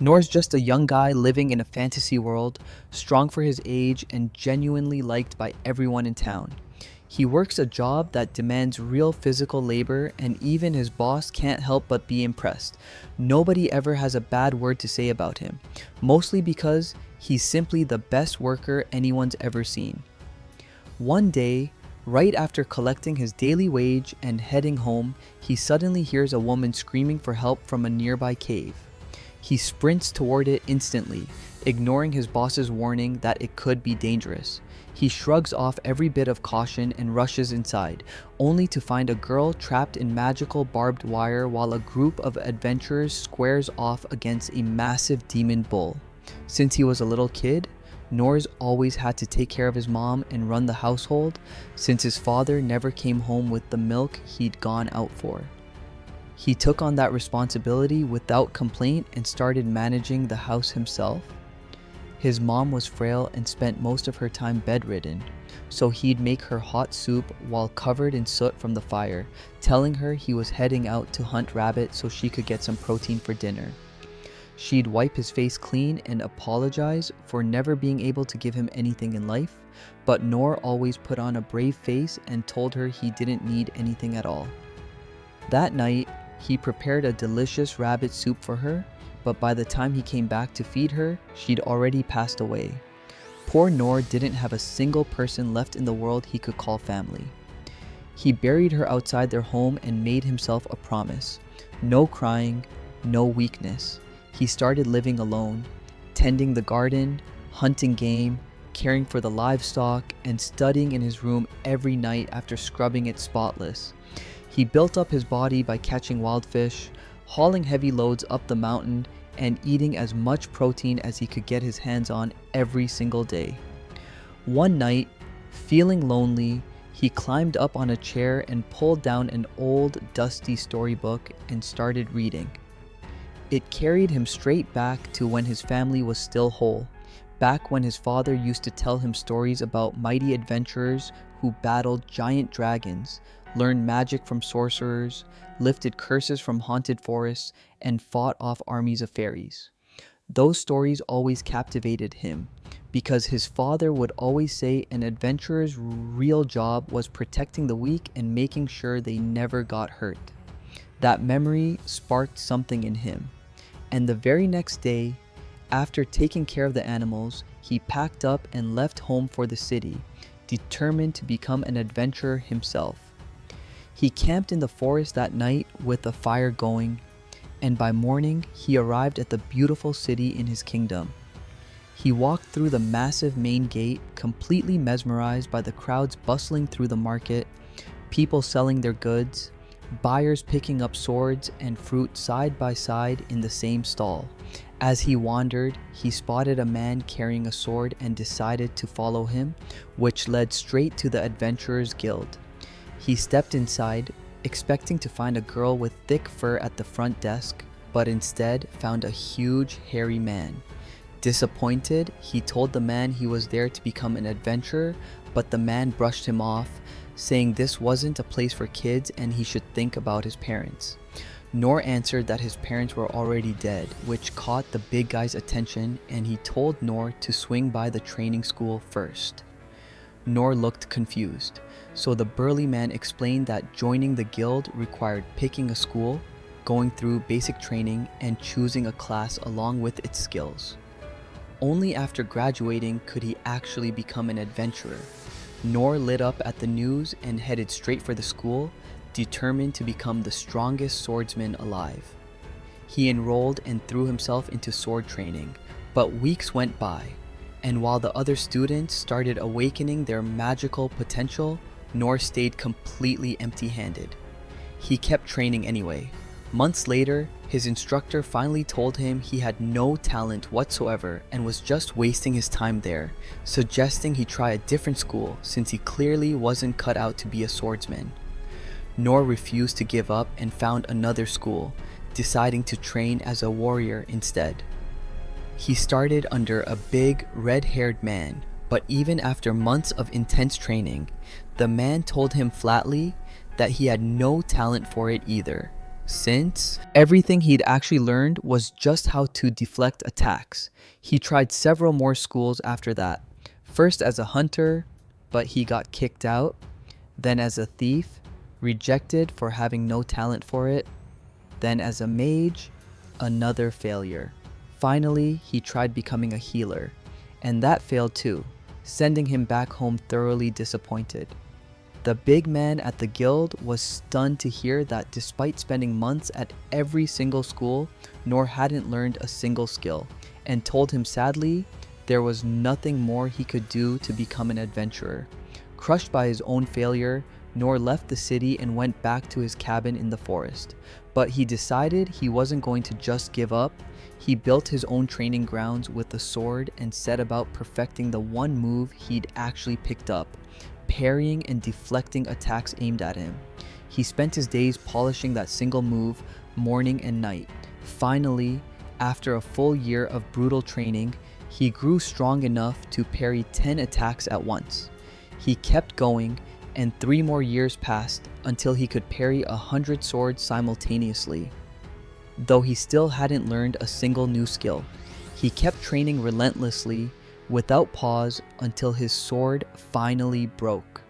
Nor's just a young guy living in a fantasy world, strong for his age and genuinely liked by everyone in town. He works a job that demands real physical labor, and even his boss can't help but be impressed. Nobody ever has a bad word to say about him, mostly because he's simply the best worker anyone's ever seen. One day, right after collecting his daily wage and heading home, he suddenly hears a woman screaming for help from a nearby cave. He sprints toward it instantly, ignoring his boss's warning that it could be dangerous. He shrugs off every bit of caution and rushes inside, only to find a girl trapped in magical barbed wire while a group of adventurers squares off against a massive demon bull. Since he was a little kid, Nor's always had to take care of his mom and run the household, since his father never came home with the milk he'd gone out for. He took on that responsibility without complaint and started managing the house himself. His mom was frail and spent most of her time bedridden, so he'd make her hot soup while covered in soot from the fire, telling her he was heading out to hunt rabbit so she could get some protein for dinner. She'd wipe his face clean and apologize for never being able to give him anything in life, but Nor always put on a brave face and told her he didn't need anything at all. That night, he prepared a delicious rabbit soup for her, but by the time he came back to feed her, she'd already passed away. Poor Nor didn't have a single person left in the world he could call family. He buried her outside their home and made himself a promise. No crying, no weakness. He started living alone, tending the garden, hunting game, caring for the livestock, and studying in his room every night after scrubbing it spotless. He built up his body by catching wild fish, hauling heavy loads up the mountain, and eating as much protein as he could get his hands on every single day. One night, feeling lonely, he climbed up on a chair and pulled down an old, dusty storybook and started reading. It carried him straight back to when his family was still whole, back when his father used to tell him stories about mighty adventurers who battled giant dragons, learned magic from sorcerers, lifted curses from haunted forests, and fought off armies of fairies. Those stories always captivated him, because his father would always say an adventurer's real job was protecting the weak and making sure they never got hurt. That memory sparked something in him, and the very next day, after taking care of the animals, he packed up and left home for the city, determined to become an adventurer himself. He camped in the forest that night with a fire going, and by morning he arrived at the beautiful city in his kingdom. He walked through the massive main gate, completely mesmerized by the crowds bustling through the market, people selling their goods, buyers picking up swords and fruit side by side in the same stall. As he wandered, he spotted a man carrying a sword and decided to follow him, which led straight to the Adventurers Guild. He stepped inside, expecting to find a girl with thick fur at the front desk, but instead found a huge, hairy man. Disappointed, he told the man he was there to become an adventurer, but the man brushed him off, saying this wasn't a place for kids and he should think about his parents. Nor answered that his parents were already dead, which caught the big guy's attention, and he told Nor to swing by the training school first. Nor looked confused, so the burly man explained that joining the guild required picking a school, going through basic training, and choosing a class along with its skills. Only after graduating could he actually become an adventurer. Nor lit up at the news and headed straight for the school, determined to become the strongest swordsman alive. He enrolled and threw himself into sword training, but weeks went by, and while the other students started awakening their magical potential, Nor stayed completely empty-handed. He kept training anyway. Months later, his instructor finally told him he had no talent whatsoever and was just wasting his time there, suggesting he try a different school since he clearly wasn't cut out to be a swordsman. Nor refused to give up and found another school, deciding to train as a warrior instead. He started under a big, red-haired man, but even after months of intense training, the man told him flatly that he had no talent for it either, since everything he'd actually learned was just how to deflect attacks. He tried several more schools after that. First as a hunter, but he got kicked out. Then as a thief, rejected for having no talent for it. Then as a mage, another failure. Finally, he tried becoming a healer, and that failed too, sending him back home thoroughly disappointed. The big man at the guild was stunned to hear that despite spending months at every single school, Nor hadn't learned a single skill, and told him sadly there was nothing more he could do to become an adventurer. Crushed by his own failure, Nor left the city and went back to his cabin in the forest. But he decided he wasn't going to just give up. He built his own training grounds with a sword and set about perfecting the one move he'd actually picked up, parrying and deflecting attacks aimed at him. He spent his days polishing that single move, morning and night. Finally, after a full year of brutal training, he grew strong enough to parry 10 attacks at once. He kept going, and 3 more years passed until he could parry 100 swords simultaneously. Though he still hadn't learned a single new skill, he kept training relentlessly, without pause, until his sword finally broke.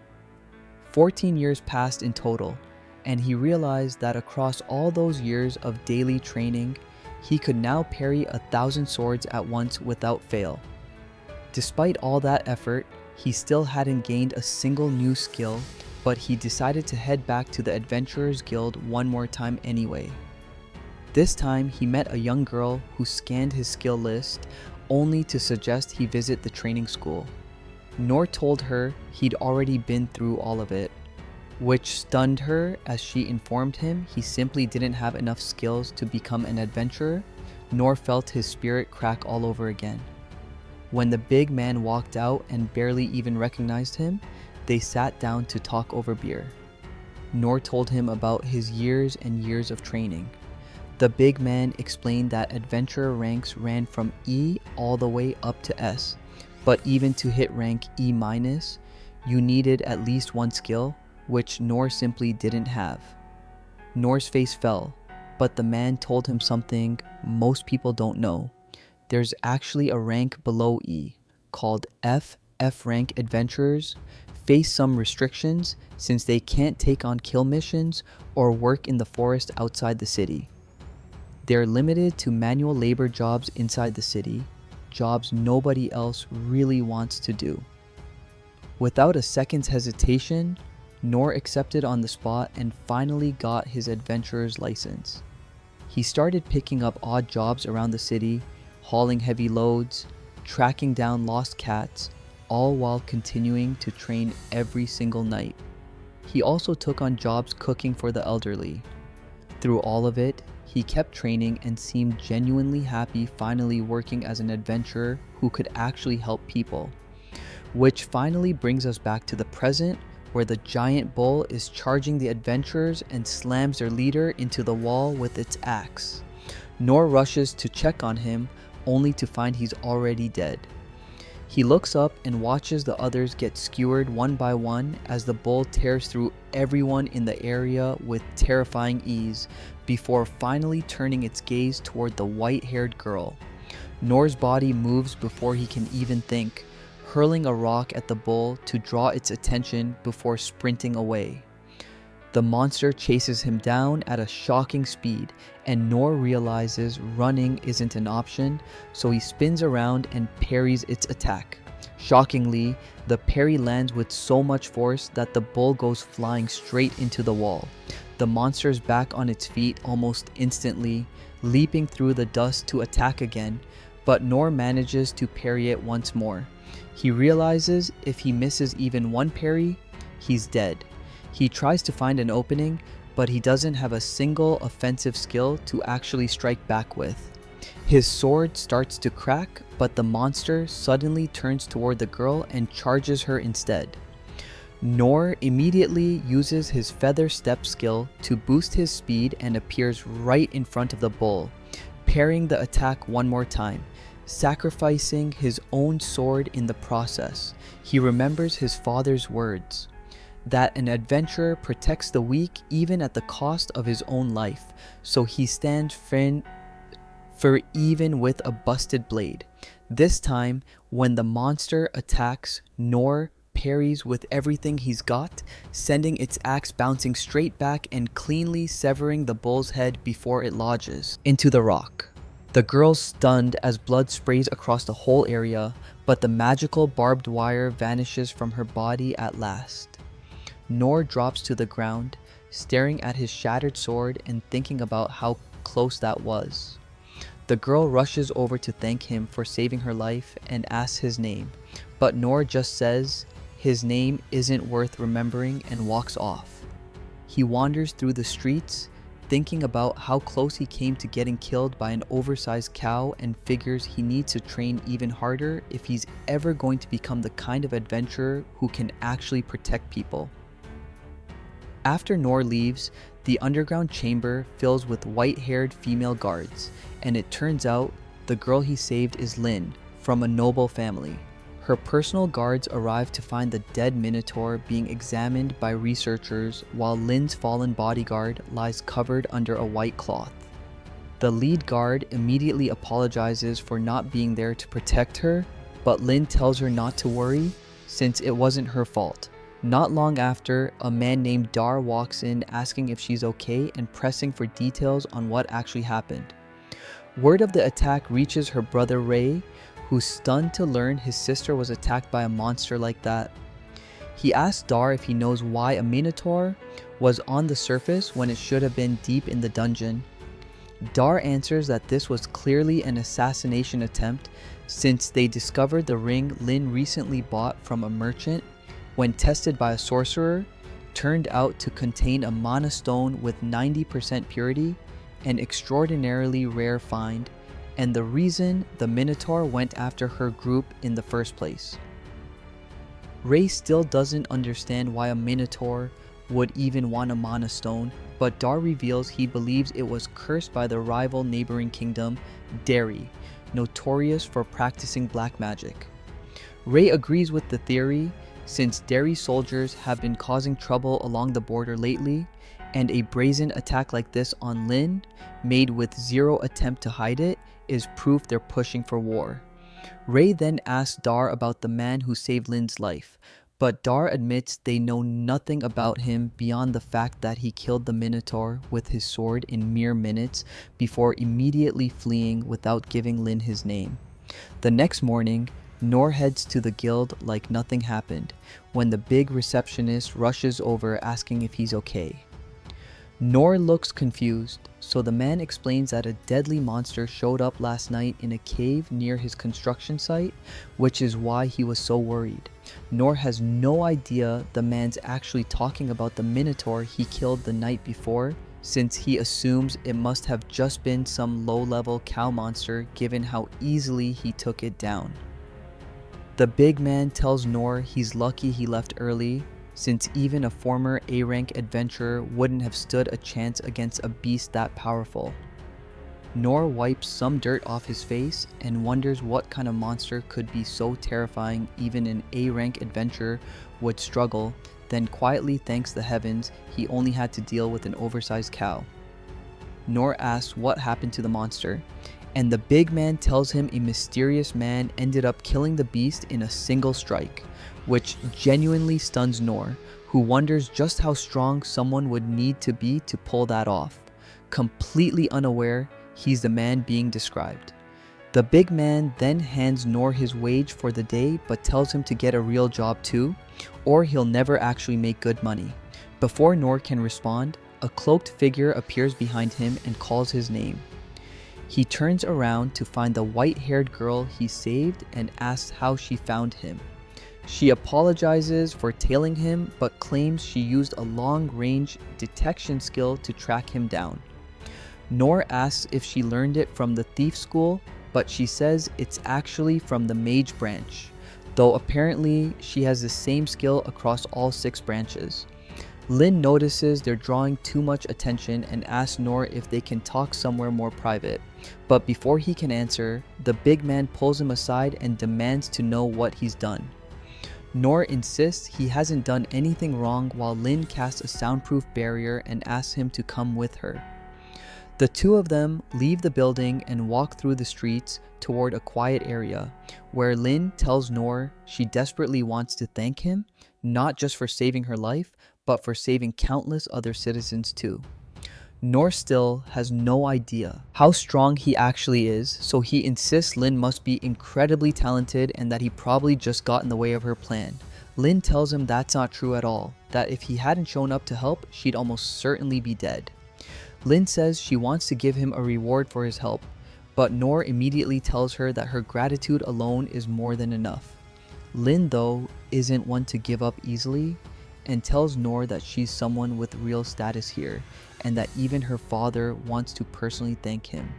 14 years passed in total, and he realized that across all those years of daily training, he could now parry 1,000 swords at once without fail. Despite all that effort, he still hadn't gained a single new skill, but he decided to head back to the Adventurers Guild one more time anyway. This time, he met a young girl who scanned his skill list, only to suggest he visit the training school. Nor told her he'd already been through all of it, which stunned her as she informed him he simply didn't have enough skills to become an adventurer, nor felt his spirit crack all over again. When the big man walked out and barely even recognized him, they sat down to talk over beer. Nor told him about his years and years of training. The big man explained that adventurer ranks ran from E all the way up to S, but even to hit rank E-, you needed at least one skill, which Nor simply didn't have. Nor's face fell, but the man told him something most people don't know. There's actually a rank below E, called F rank adventurers, face some restrictions since they can't take on kill missions or work in the forest outside the city. They're limited to manual labor jobs inside the city, jobs nobody else really wants to do. Without a second's hesitation, Nor accepted on the spot and finally got his adventurer's license. He started picking up odd jobs around the city, hauling heavy loads, tracking down lost cats, all while continuing to train every single night. He also took on jobs cooking for the elderly. Through all of it, he kept training and seemed genuinely happy finally working as an adventurer who could actually help people. Which finally brings us back to the present, where the giant bull is charging the adventurers and slams their leader into the wall with its axe. Nor rushes to check on him, only to find he's already dead. He looks up and watches the others get skewered one by one as the bull tears through everyone in the area with terrifying ease, before finally turning its gaze toward the white-haired girl. Nor's body moves before he can even think, hurling a rock at the bull to draw its attention before sprinting away. The monster chases him down at a shocking speed, and Nor realizes running isn't an option, so he spins around and parries its attack. Shockingly, the parry lands with so much force that the bull goes flying straight into the wall. The monster's back on its feet almost instantly, leaping through the dust to attack again, but Nor manages to parry it once more. He realizes if he misses even one parry, he's dead. He tries to find an opening, but he doesn't have a single offensive skill to actually strike back with. His sword starts to crack, but the monster suddenly turns toward the girl and charges her instead. Nor immediately uses his feather step skill to boost his speed and appears right in front of the bull, parrying the attack one more time, sacrificing his own sword in the process. He remembers his father's words, that an adventurer protects the weak even at the cost of his own life, so he stands firm for even with a busted blade. This time, when the monster attacks, Nor parries with everything he's got, sending its axe bouncing straight back and cleanly severing the bull's head before it lodges into the rock. The girl's stunned as blood sprays across the whole area, but the magical barbed wire vanishes from her body at last. Nor drops to the ground, staring at his shattered sword and thinking about how close that was. The girl rushes over to thank him for saving her life and asks his name, but Nor just says his name isn't worth remembering and walks off. He wanders through the streets, thinking about how close he came to getting killed by an oversized cow, and figures he needs to train even harder if he's ever going to become the kind of adventurer who can actually protect people. After Nor leaves, the underground chamber fills with white-haired female guards, and it turns out the girl he saved is Lynn, from a noble family. Her personal guards arrive to find the dead Minotaur being examined by researchers, while Lynn's fallen bodyguard lies covered under a white cloth. The lead guard immediately apologizes for not being there to protect her, but Lynn tells her not to worry, since it wasn't her fault. Not long after, a man named Dar walks in asking if she's okay and pressing for details on what actually happened. Word of the attack reaches her brother Ray, who's stunned to learn his sister was attacked by a monster like that. He asks Dar if he knows why a Minotaur was on the surface when it should have been deep in the dungeon. Dar answers that this was clearly an assassination attempt, since they discovered the ring Lynn recently bought from a merchant, when tested by a sorcerer, turned out to contain a mana stone with 90% purity, an extraordinarily rare find, and the reason the Minotaur went after her group in the first place. Ray still doesn't understand why a Minotaur would even want a mana stone, but Dar reveals he believes it was cursed by the rival neighboring kingdom, Derry, notorious for practicing black magic. Ray agrees with the theory, since Derry soldiers have been causing trouble along the border lately, and a brazen attack like this on Lynn, made with zero attempt to hide it, is proof they're pushing for war. Ray then asks Dar about the man who saved Lynn's life, but Dar admits they know nothing about him beyond the fact that he killed the Minotaur with his sword in mere minutes before immediately fleeing without giving Lynn his name. The next morning, Nor heads to the guild like nothing happened, when the big receptionist rushes over asking if he's okay. Nor looks confused, so the man explains that a deadly monster showed up last night in a cave near his construction site, which is why he was so worried. Nor has no idea the man's actually talking about the Minotaur he killed the night before, since he assumes it must have just been some low-level cow monster given how easily he took it down. The big man tells Nor he's lucky he left early, since even a former A-rank adventurer wouldn't have stood a chance against a beast that powerful. Nor wipes some dirt off his face and wonders what kind of monster could be so terrifying even an A-rank adventurer would struggle, then quietly thanks the heavens he only had to deal with an oversized cow. Nor asks what happened to the monster, and the big man tells him a mysterious man ended up killing the beast in a single strike, which genuinely stuns Nor, who wonders just how strong someone would need to be to pull that off, completely unaware he's the man being described. The big man then hands Nor his wage for the day, but tells him to get a real job too, or he'll never actually make good money. Before Nor can respond, a cloaked figure appears behind him and calls his name. He turns around to find the white-haired girl he saved and asks how she found him. She apologizes for tailing him, but claims she used a long-range detection skill to track him down. Nor asks if she learned it from the thief school, but she says it's actually from the mage branch, though apparently she has the same skill across all 6 branches. Lynn notices they're drawing too much attention and asks Nor if they can talk somewhere more private, but before he can answer, the big man pulls him aside and demands to know what he's done. Noor insists he hasn't done anything wrong while Lin casts a soundproof barrier and asks him to come with her. The two of them leave the building and walk through the streets toward a quiet area, where Lin tells Noor she desperately wants to thank him, not just for saving her life, but for saving countless other citizens too. Noor still has no idea how strong he actually is, so he insists Lin must be incredibly talented and that he probably just got in the way of her plan. Lin tells him that's not true at all, that if he hadn't shown up to help, she'd almost certainly be dead. Lin says she wants to give him a reward for his help, but Noor immediately tells her that her gratitude alone is more than enough. Lin, though, isn't one to give up easily, and tells Noor that she's someone with real status here, and that even her father wants to personally thank him.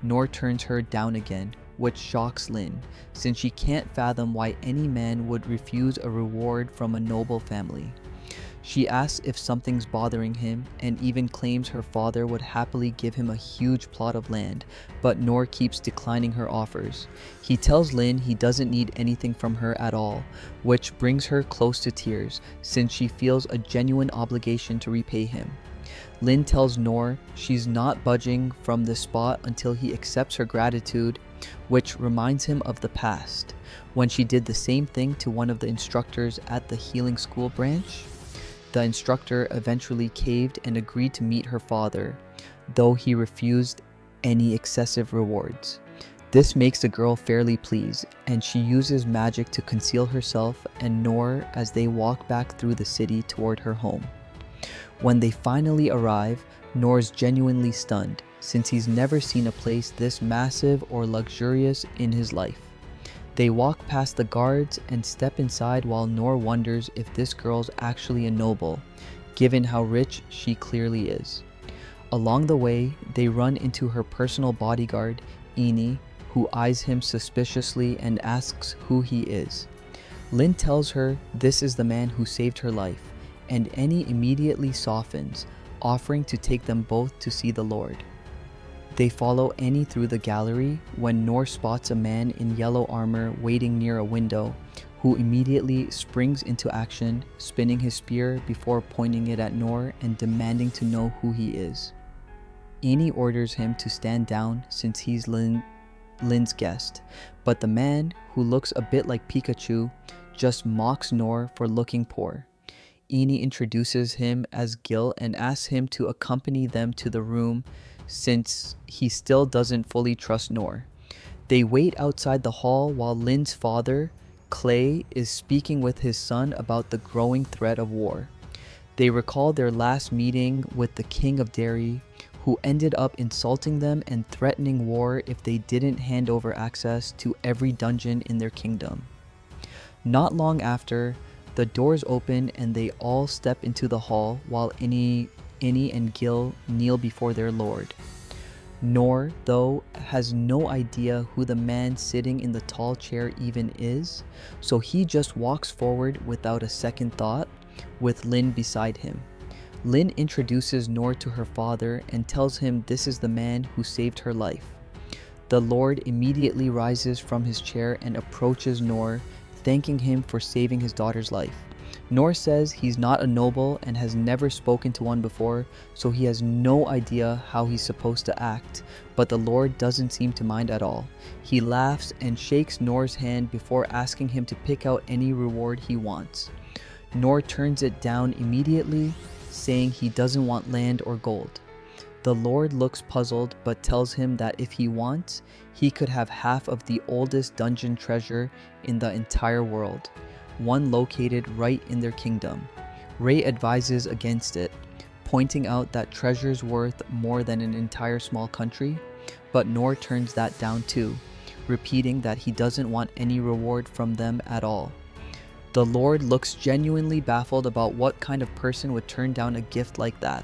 Noor turns her down again, which shocks Lin, since she can't fathom why any man would refuse a reward from a noble family. She asks if something's bothering him and even claims her father would happily give him a huge plot of land, but Noor keeps declining her offers. He tells Lin he doesn't need anything from her at all, which brings her close to tears since she feels a genuine obligation to repay him. Lin tells Noor she's not budging from this spot until he accepts her gratitude, which reminds him of the past, when she did the same thing to one of the instructors at the healing school branch. The instructor eventually caved and agreed to meet her father, though he refused any excessive rewards. This makes the girl fairly pleased, and she uses magic to conceal herself and Noor as they walk back through the city toward her home. When they finally arrive, Noor's genuinely stunned, since he's never seen a place this massive or luxurious in his life. They walk past the guards and step inside while Noor wonders if this girl's actually a noble, given how rich she clearly is. Along the way, they run into her personal bodyguard, Eni, who eyes him suspiciously and asks who he is. Lin tells her this is the man who saved her life, and Eni immediately softens, offering to take them both to see the Lord. They follow Eni through the gallery when Noor spots a man in yellow armor waiting near a window, who immediately springs into action, spinning his spear before pointing it at Noor and demanding to know who he is. Eni orders him to stand down since he's Lin's guest, but the man, who looks a bit like Pikachu, just mocks Noor for looking poor. Eni introduces him as Gil and asks him to accompany them to the room since he still doesn't fully trust Noor. They wait outside the hall while Lin's father, Clay, is speaking with his son about the growing threat of war. They recall their last meeting with the king of Derry, who ended up insulting them and threatening war if they didn't hand over access to every dungeon in their kingdom. Not long after, the doors open and they all step into the hall while Eni and Gil kneel before their lord. Noor, though, has no idea who the man sitting in the tall chair even is, so he just walks forward without a second thought, with Lin beside him. Lin introduces Noor to her father and tells him this is the man who saved her life. The Lord immediately rises from his chair and approaches Noor, thanking him for saving his daughter's life. Noor says he's not a noble and has never spoken to one before, so he has no idea how he's supposed to act, but the Lord doesn't seem to mind at all. He laughs and shakes Noor's hand before asking him to pick out any reward he wants. Noor turns it down immediately, saying he doesn't want land or gold. The Lord looks puzzled but tells him that if he wants, he could have half of the oldest dungeon treasure in the entire world, one located right in their kingdom. Ray advises against it, pointing out that treasure's worth more than an entire small country, but Noor turns that down too, repeating that he doesn't want any reward from them at all. The Lord looks genuinely baffled about what kind of person would turn down a gift like that.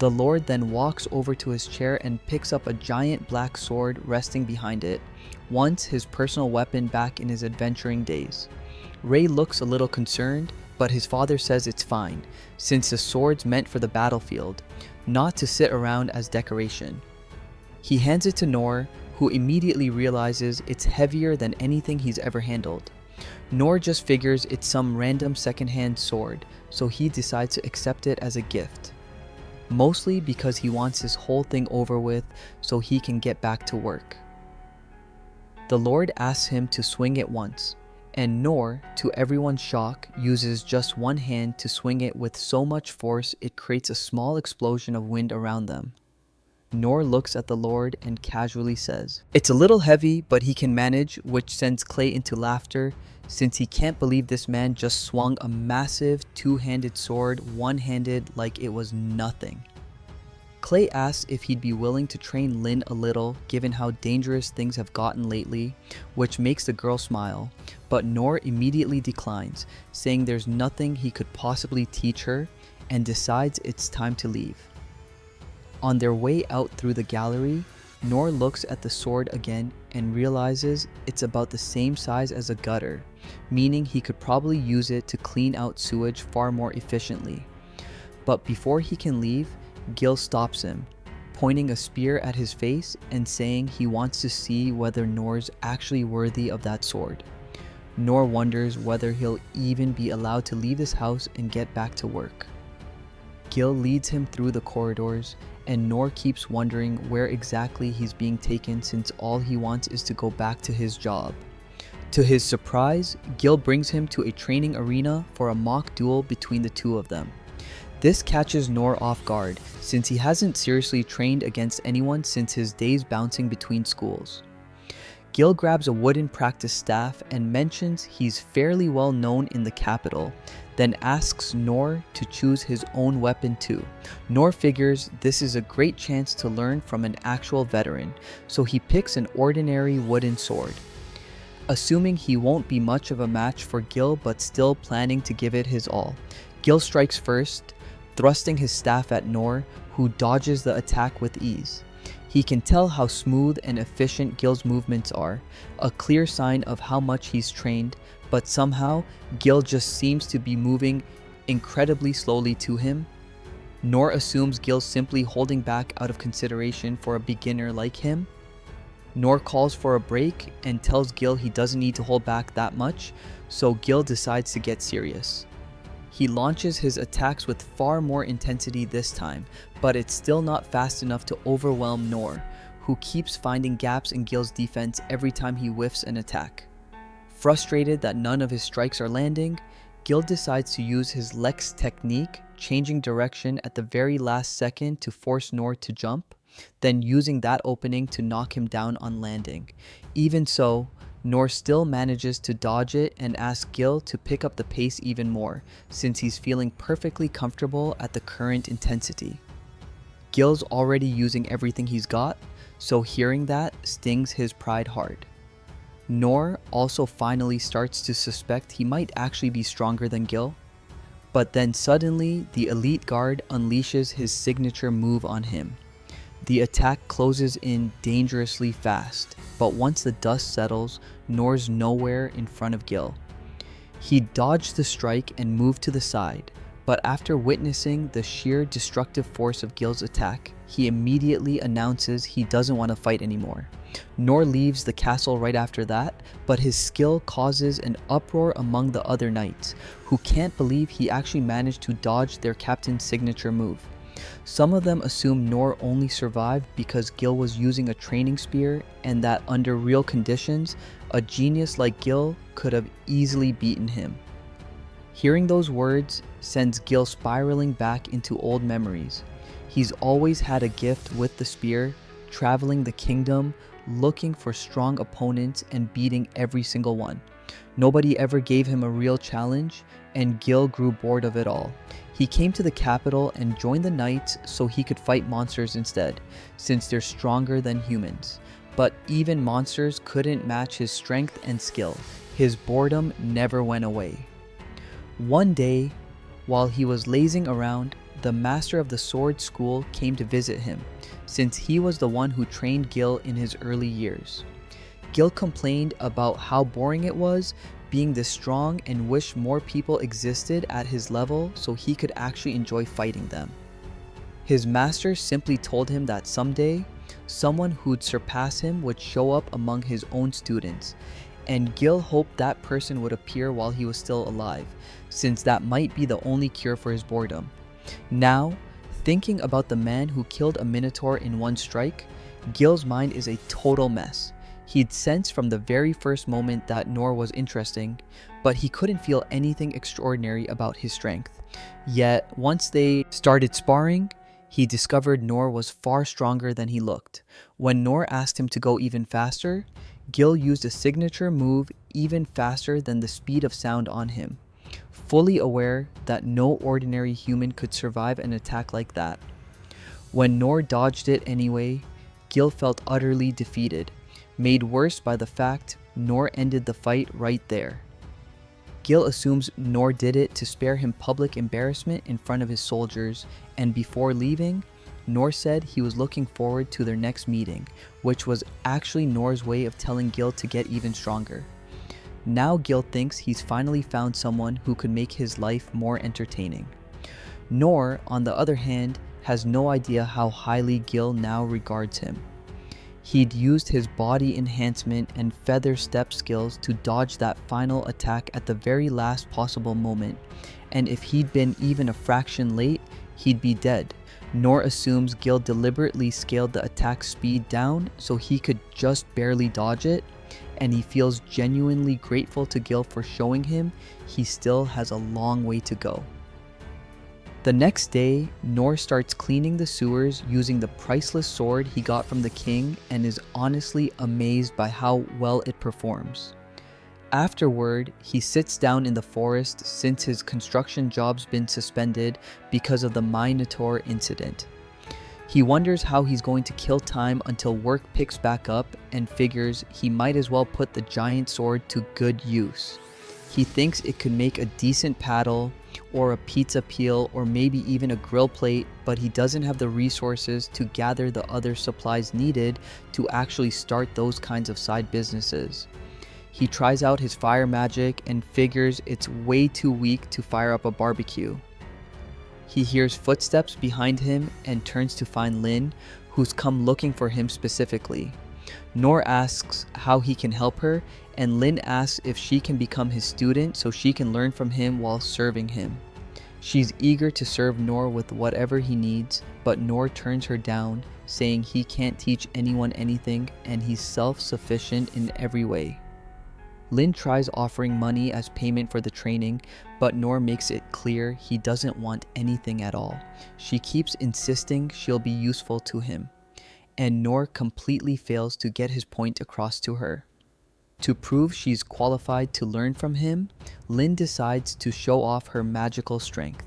The Lord then walks over to his chair and picks up a giant black sword resting behind it, once his personal weapon back in his adventuring days. Ray looks a little concerned, but his father says it's fine, since the sword's meant for the battlefield, not to sit around as decoration. He hands it to Noor, who immediately realizes it's heavier than anything he's ever handled. Nor just figures it's some random secondhand sword, so he decides to accept it as a gift. Mostly because he wants this whole thing over with so he can get back to work. The Lord asks him to swing it once, and Nor, to everyone's shock, uses just one hand to swing it with so much force it creates a small explosion of wind around them. Nor looks at the Lord and casually says, "It's a little heavy, but he can manage," which sends Clay into laughter since he can't believe this man just swung a massive two-handed sword one-handed like it was nothing. Clay asks if he'd be willing to train Lin a little given how dangerous things have gotten lately, which makes the girl smile, but Nor immediately declines, saying there's nothing he could possibly teach her, and decides it's time to leave. On their way out through the gallery, Nor looks at the sword again and realizes it's about the same size as a gutter, meaning he could probably use it to clean out sewage far more efficiently. But before he can leave, Gil stops him, pointing a spear at his face and saying he wants to see whether Nor's actually worthy of that sword. Nor wonders whether he'll even be allowed to leave his house and get back to work. Gil leads him through the corridors, and Nor keeps wondering where exactly he's being taken since all he wants is to go back to his job. To his surprise, Gil brings him to a training arena for a mock duel between the two of them. This catches Nor off guard, since he hasn't seriously trained against anyone since his days bouncing between schools. Gil grabs a wooden practice staff and mentions he's fairly well known in the capital, then asks Nor to choose his own weapon too. Nor figures this is a great chance to learn from an actual veteran, so he picks an ordinary wooden sword. Assuming he won't be much of a match for Gil but still planning to give it his all, Gil strikes first, thrusting his staff at Nor, who dodges the attack with ease. He can tell how smooth and efficient Gil's movements are, a clear sign of how much he's trained, but somehow Gil just seems to be moving incredibly slowly to him. Nor assumes Gil's simply holding back out of consideration for a beginner like him. Nor calls for a break and tells Gil he doesn't need to hold back that much, so Gil decides to get serious. He launches his attacks with far more intensity this time, but it's still not fast enough to overwhelm Nor, who keeps finding gaps in Gil's defense every time he whiffs an attack. Frustrated that none of his strikes are landing, Gil decides to use his Lex technique, changing direction at the very last second to force Nor to jump, then using that opening to knock him down on landing. Even so, Nor still manages to dodge it and asks Gil to pick up the pace even more, since he's feeling perfectly comfortable at the current intensity. Gil's already using everything he's got, so hearing that stings his pride hard. Nor also finally starts to suspect he might actually be stronger than Gil, but then suddenly the elite guard unleashes his signature move on him. The attack closes in dangerously fast, but once the dust settles, Nor's nowhere in front of Gil. He dodged the strike and moved to the side, but after witnessing the sheer destructive force of Gil's attack, he immediately announces he doesn't want to fight anymore. Nor leaves the castle right after that, but his skill causes an uproar among the other knights, who can't believe he actually managed to dodge their captain's signature move. Some of them assume Nor only survived because Gil was using a training spear, and that under real conditions, a genius like Gil could have easily beaten him. Hearing those words sends Gil spiraling back into old memories. He's always had a gift with the spear, traveling the kingdom, looking for strong opponents and beating every single one. Nobody ever gave him a real challenge, and Gil grew bored of it all. He came to the capital and joined the knights so he could fight monsters instead, since they're stronger than humans. But even monsters couldn't match his strength and skill. His boredom never went away. One day, while he was lazing around, the master of the sword school came to visit him, since he was the one who trained Gil in his early years. Gil complained about how boring it was being this strong and wished more people existed at his level so he could actually enjoy fighting them. His master simply told him that someday, someone who'd surpass him would show up among his own students, and Gil hoped that person would appear while he was still alive, since that might be the only cure for his boredom. Now, thinking about the man who killed a minotaur in one strike, Gil's mind is a total mess. He'd sensed from the very first moment that Nor was interesting, but he couldn't feel anything extraordinary about his strength. Yet, once they started sparring, he discovered Nor was far stronger than he looked. When Nor asked him to go even faster, Gil used a signature move even faster than the speed of sound on him, fully aware that no ordinary human could survive an attack like that. When Nor dodged it anyway, Gil felt utterly defeated, made worse by the fact Nor ended the fight right there. Gil assumes Nor did it to spare him public embarrassment in front of his soldiers, and before leaving, Nor said he was looking forward to their next meeting, which was actually Nor's way of telling Gil to get even stronger. Now Gil thinks he's finally found someone who could make his life more entertaining. Nor, on the other hand, has no idea how highly Gil now regards him. He'd used his body enhancement and feather step skills to dodge that final attack at the very last possible moment, and if he'd been even a fraction late, he'd be dead. Nor assumes Gil deliberately scaled the attack speed down so he could just barely dodge it, and he feels genuinely grateful to Gil for showing him he still has a long way to go. The next day, Nor starts cleaning the sewers using the priceless sword he got from the king and is honestly amazed by how well it performs. Afterward, he sits down in the forest since his construction job's been suspended because of the Minotaur incident. He wonders how he's going to kill time until work picks back up and figures he might as well put the giant sword to good use. He thinks it could make a decent paddle, or a pizza peel, or maybe even a grill plate, but he doesn't have the resources to gather the other supplies needed to actually start those kinds of side businesses. He tries out his fire magic and figures it's way too weak to fire up a barbecue. He hears footsteps behind him and turns to find Lin, who's come looking for him specifically. Nor asks how he can help her, and Lin asks if she can become his student so she can learn from him while serving him. She's eager to serve Nor with whatever he needs, but Nor turns her down, saying he can't teach anyone anything and he's self-sufficient in every way. Lin tries offering money as payment for the training, but Nor makes it clear he doesn't want anything at all. She keeps insisting she'll be useful to him, and Nor completely fails to get his point across to her. To prove she's qualified to learn from him, Lin decides to show off her magical strength.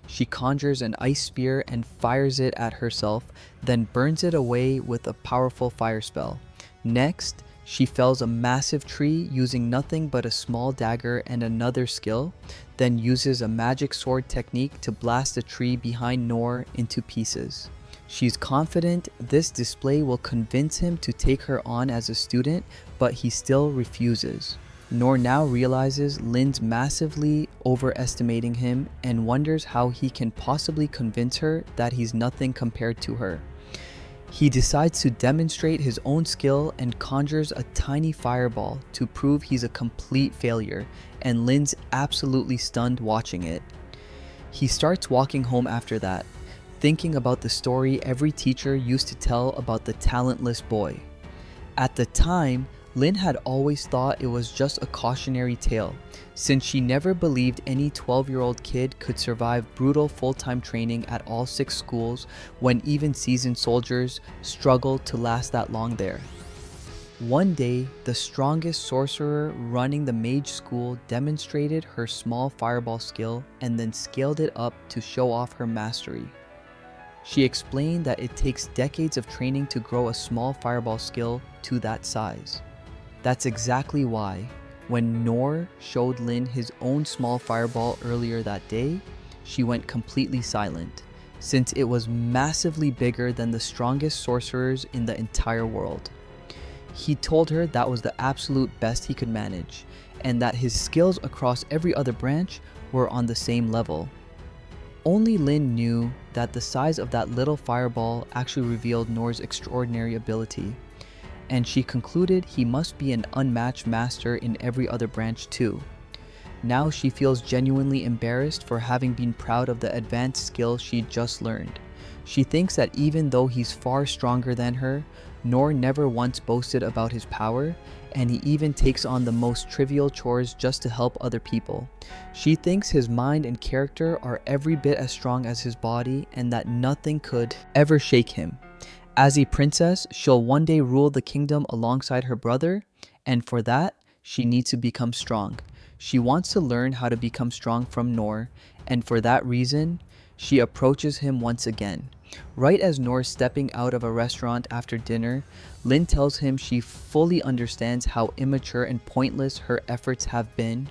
She conjures an ice spear and fires it at herself, then burns it away with a powerful fire spell. Next, she fells a massive tree using nothing but a small dagger and another skill, then uses a magic sword technique to blast the tree behind Nor into pieces. She's confident this display will convince him to take her on as a student, but he still refuses. Nor now realizes Lin's massively overestimating him and wonders how he can possibly convince her that he's nothing compared to her. He decides to demonstrate his own skill and conjures a tiny fireball to prove he's a complete failure, and Lin's absolutely stunned watching it. He starts walking home after that, thinking about the story every teacher used to tell about the talentless boy. At the time, Lin had always thought it was just a cautionary tale, since she never believed any 12-year-old kid could survive brutal full-time training at all 6 schools when even seasoned soldiers struggled to last that long there. One day, the strongest sorcerer running the mage school demonstrated her small fireball skill and then scaled it up to show off her mastery. She explained that it takes decades of training to grow a small fireball skill to that size. That's exactly why, when Nor showed Lin his own small fireball earlier that day, she went completely silent, since it was massively bigger than the strongest sorcerers in the entire world. He told her that was the absolute best he could manage, and that his skills across every other branch were on the same level. Only Lin knew that the size of that little fireball actually revealed Nor's extraordinary ability. and she concluded he must be an unmatched master in every other branch too. Now she feels genuinely embarrassed for having been proud of the advanced skill she'd just learned. She thinks that even though he's far stronger than her, Noor never once boasted about his power, and he even takes on the most trivial chores just to help other people. She thinks his mind and character are every bit as strong as his body and that nothing could ever shake him. As a princess, she'll one day rule the kingdom alongside her brother, and for that, she needs to become strong. She wants to learn how to become strong from Noor, and for that reason, she approaches him once again. Right as Noor's stepping out of a restaurant after dinner, Lin tells him she fully understands how immature and pointless her efforts have been,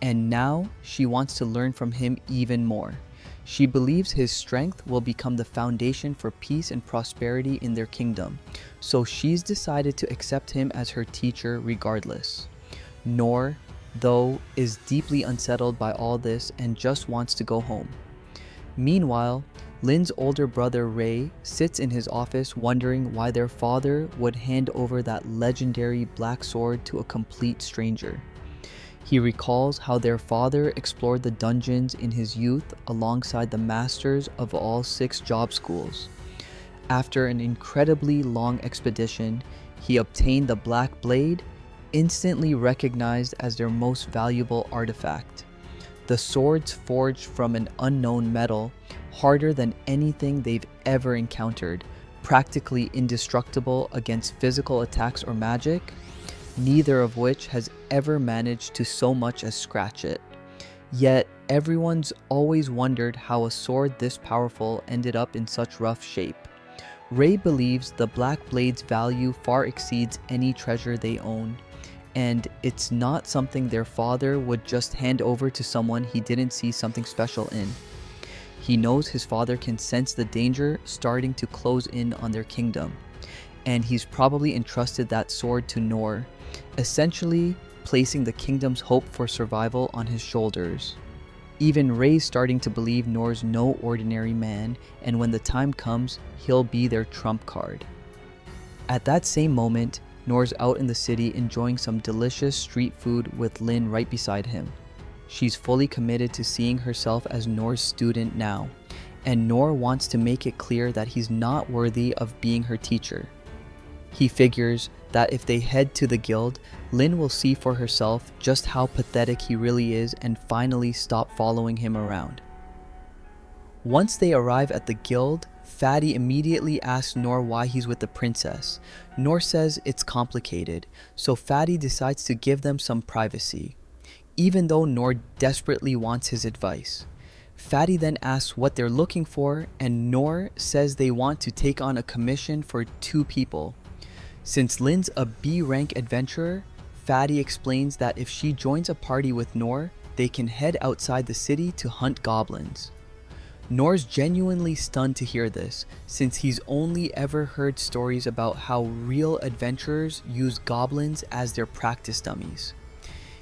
and now she wants to learn from him even more. She believes his strength will become the foundation for peace and prosperity in their kingdom, so she's decided to accept him as her teacher regardless. Noor, though, is deeply unsettled by all this and just wants to go home. Meanwhile, Lin's older brother Ray sits in his office wondering why their father would hand over that legendary black sword to a complete stranger. He recalls how their father explored the dungeons in his youth alongside the masters of all 6 job schools. After an incredibly long expedition, he obtained the Black Blade, instantly recognized as their most valuable artifact. The sword's forged from an unknown metal, harder than anything they've ever encountered, practically indestructible against physical attacks or magic, neither of which has ever managed to so much as scratch it. Yet, everyone's always wondered how a sword this powerful ended up in such rough shape. Ray believes the Black Blade's value far exceeds any treasure they own, and it's not something their father would just hand over to someone he didn't see something special in. He knows his father can sense the danger starting to close in on their kingdom, and he's probably entrusted that sword to Noor, essentially placing the kingdom's hope for survival on his shoulders. Even Ray's starting to believe Noor's no ordinary man, and when the time comes, he'll be their trump card. At that same moment, Noor's out in the city enjoying some delicious street food with Lin right beside him. She's fully committed to seeing herself as Noor's student now, and Noor wants to make it clear that he's not worthy of being her teacher. He figures that if they head to the guild, Lin will see for herself just how pathetic he really is and finally stop following him around. Once they arrive at the guild, Fatty immediately asks Noor why he's with the princess. Noor says it's complicated, so Fatty decides to give them some privacy, even though Noor desperately wants his advice. Fatty then asks what they're looking for, and Noor says they want to take on a commission for 2 people. Since Lin's a B-rank adventurer, Fatty explains that if she joins a party with Noor, they can head outside the city to hunt goblins. Noor's genuinely stunned to hear this, since he's only ever heard stories about how real adventurers use goblins as their practice dummies.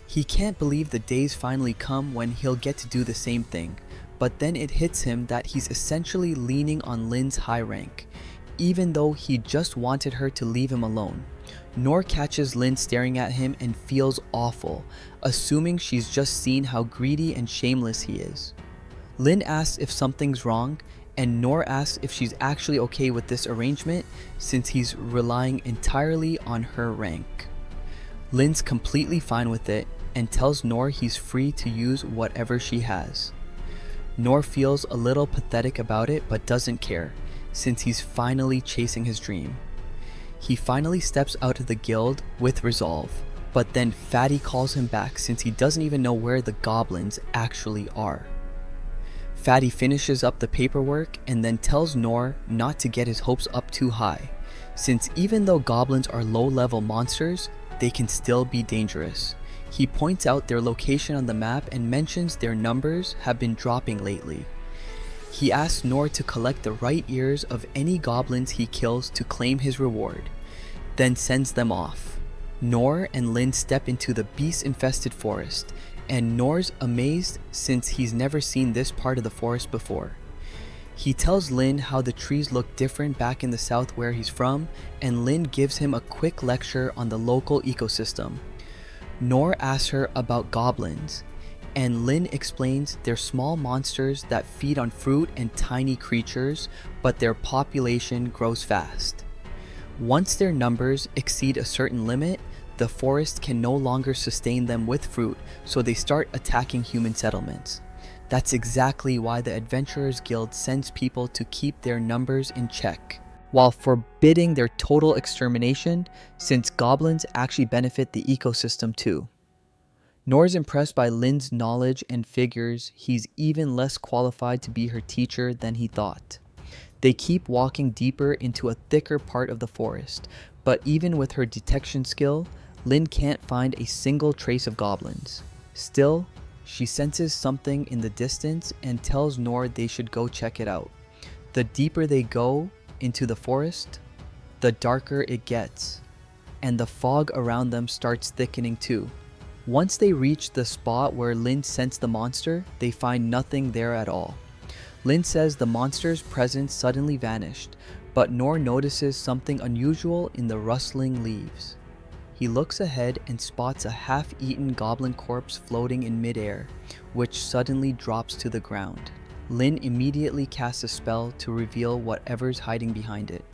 He can't believe the days finally come when he'll get to do the same thing, but then it hits him that he's essentially leaning on Lin's high rank, even though he just wanted her to leave him alone. Noor catches Lin staring at him and feels awful, assuming she's just seen how greedy and shameless he is. Lin asks if something's wrong, and Noor asks if she's actually okay with this arrangement since he's relying entirely on her rank. Lin's completely fine with it and tells Noor he's free to use whatever she has. Noor feels a little pathetic about it but doesn't care, since he's finally chasing his dream. He finally steps out of the guild with resolve, but then Fatty calls him back since he doesn't even know where the goblins actually are. Fatty finishes up the paperwork and then tells Noor not to get his hopes up too high, since even though goblins are low-level monsters, they can still be dangerous. He points out their location on the map and mentions their numbers have been dropping lately. He asks Noor to collect the right ears of any goblins he kills to claim his reward, then sends them off. Noor and Lin step into the beast-infested forest, and Noor's amazed since he's never seen this part of the forest before. He tells Lin how the trees look different back in the south where he's from, and Lin gives him a quick lecture on the local ecosystem. Nor asks her about goblins, and Lin explains they're small monsters that feed on fruit and tiny creatures, but their population grows fast. Once their numbers exceed a certain limit, the forest can no longer sustain them with fruit, so they start attacking human settlements. That's exactly why the Adventurers Guild sends people to keep their numbers in check, while forbidding their total extermination, since goblins actually benefit the ecosystem too. Nor's impressed by Lin's knowledge and figures he's even less qualified to be her teacher than he thought. They keep walking deeper into a thicker part of the forest, but even with her detection skill, Lin can't find a single trace of goblins. Still, she senses something in the distance and tells Nor they should go check it out. The deeper they go into the forest, the darker it gets, and the fog around them starts thickening too. Once they reach the spot where Lin sensed the monster, they find nothing there at all. Lin says the monster's presence suddenly vanished, but Nor notices something unusual in the rustling leaves. He looks ahead and spots a half-eaten goblin corpse floating in midair, which suddenly drops to the ground. Lin immediately casts a spell to reveal whatever's hiding behind it,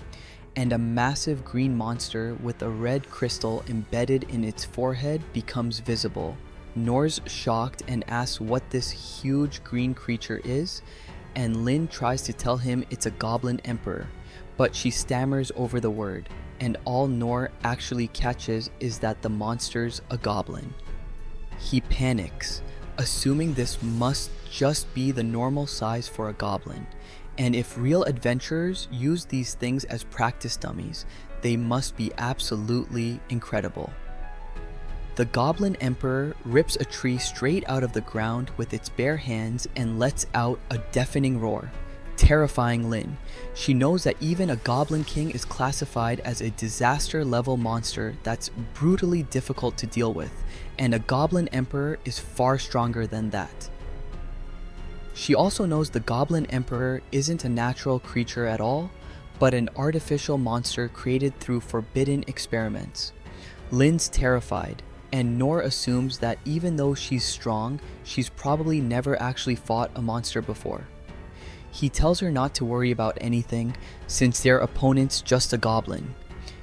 and a massive green monster with a red crystal embedded in its forehead becomes visible. Nor's shocked and asks what this huge green creature is, and Lin tries to tell him it's a goblin emperor, but she stammers over the word, and all Nor actually catches is that the monster's a goblin. He panics, assuming this must just be the normal size for a goblin, and if real adventurers use these things as practice dummies, they must be absolutely incredible. The Goblin Emperor rips a tree straight out of the ground with its bare hands and lets out a deafening roar, terrifying Lin. She knows that even a Goblin King is classified as a disaster-level monster that's brutally difficult to deal with, and a Goblin Emperor is far stronger than that. She also knows the Goblin Emperor isn't a natural creature at all, but an artificial monster created through forbidden experiments. Lin's terrified, and Nor assumes that even though she's strong, she's probably never actually fought a monster before. He tells her not to worry about anything, since their opponent's just a goblin.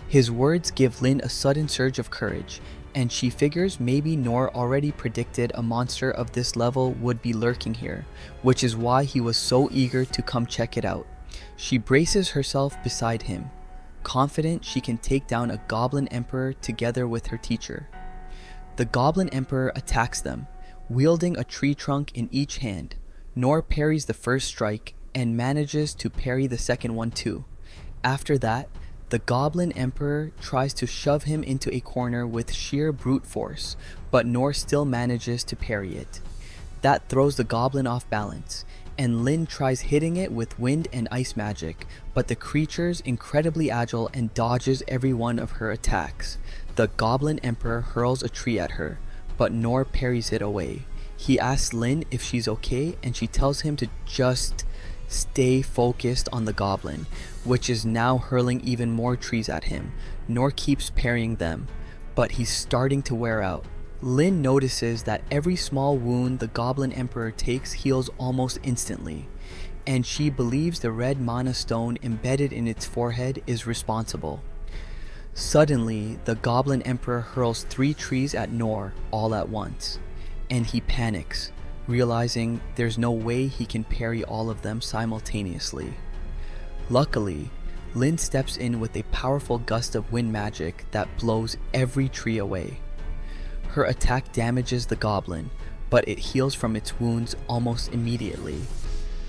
His words give Lin a sudden surge of courage, and she figures maybe Nor already predicted a monster of this level would be lurking here, which is why he was so eager to come check it out. She braces herself beside him, confident she can take down a Goblin Emperor together with her teacher. The Goblin Emperor attacks them, wielding a tree trunk in each hand. Nor parries the first strike and manages to parry the second one too. After that, the Goblin Emperor tries to shove him into a corner with sheer brute force, but Nor still manages to parry it. That throws the goblin off balance, and Lin tries hitting it with wind and ice magic, but the creature's incredibly agile and dodges every one of her attacks. The Goblin Emperor hurls a tree at her, but Nor parries it away. He asks Lin if she's okay, and she tells him to just stay focused on the goblin, which is now hurling even more trees at him. Nor keeps parrying them, but he's starting to wear out. Lin notices that every small wound the Goblin Emperor takes heals almost instantly, and she believes the red mana stone embedded in its forehead is responsible. Suddenly, the Goblin Emperor hurls 3 trees at Nor all at once, and he panics, realizing there's no way he can parry all of them simultaneously. Luckily, Lin steps in with a powerful gust of wind magic that blows every tree away. Her attack damages the goblin, but it heals from its wounds almost immediately.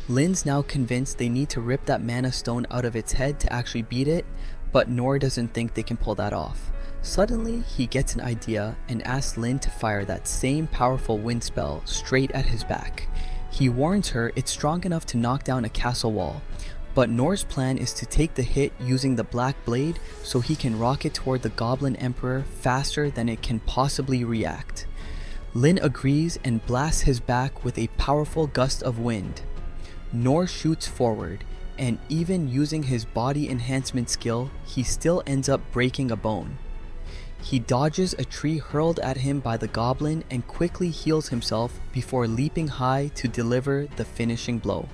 Lin's now convinced they need to rip that mana stone out of its head to actually beat it, but Nor doesn't think they can pull that off. Suddenly, he gets an idea and asks Lin to fire that same powerful wind spell straight at his back. He warns her it's strong enough to knock down a castle wall, but Nor's plan is to take the hit using the black blade so he can rocket toward the Goblin Emperor faster than it can possibly react. Lin agrees and blasts his back with a powerful gust of wind. Nor shoots forward, and even using his body enhancement skill, he still ends up breaking a bone. He dodges a tree hurled at him by the goblin and quickly heals himself before leaping high to deliver the finishing blow.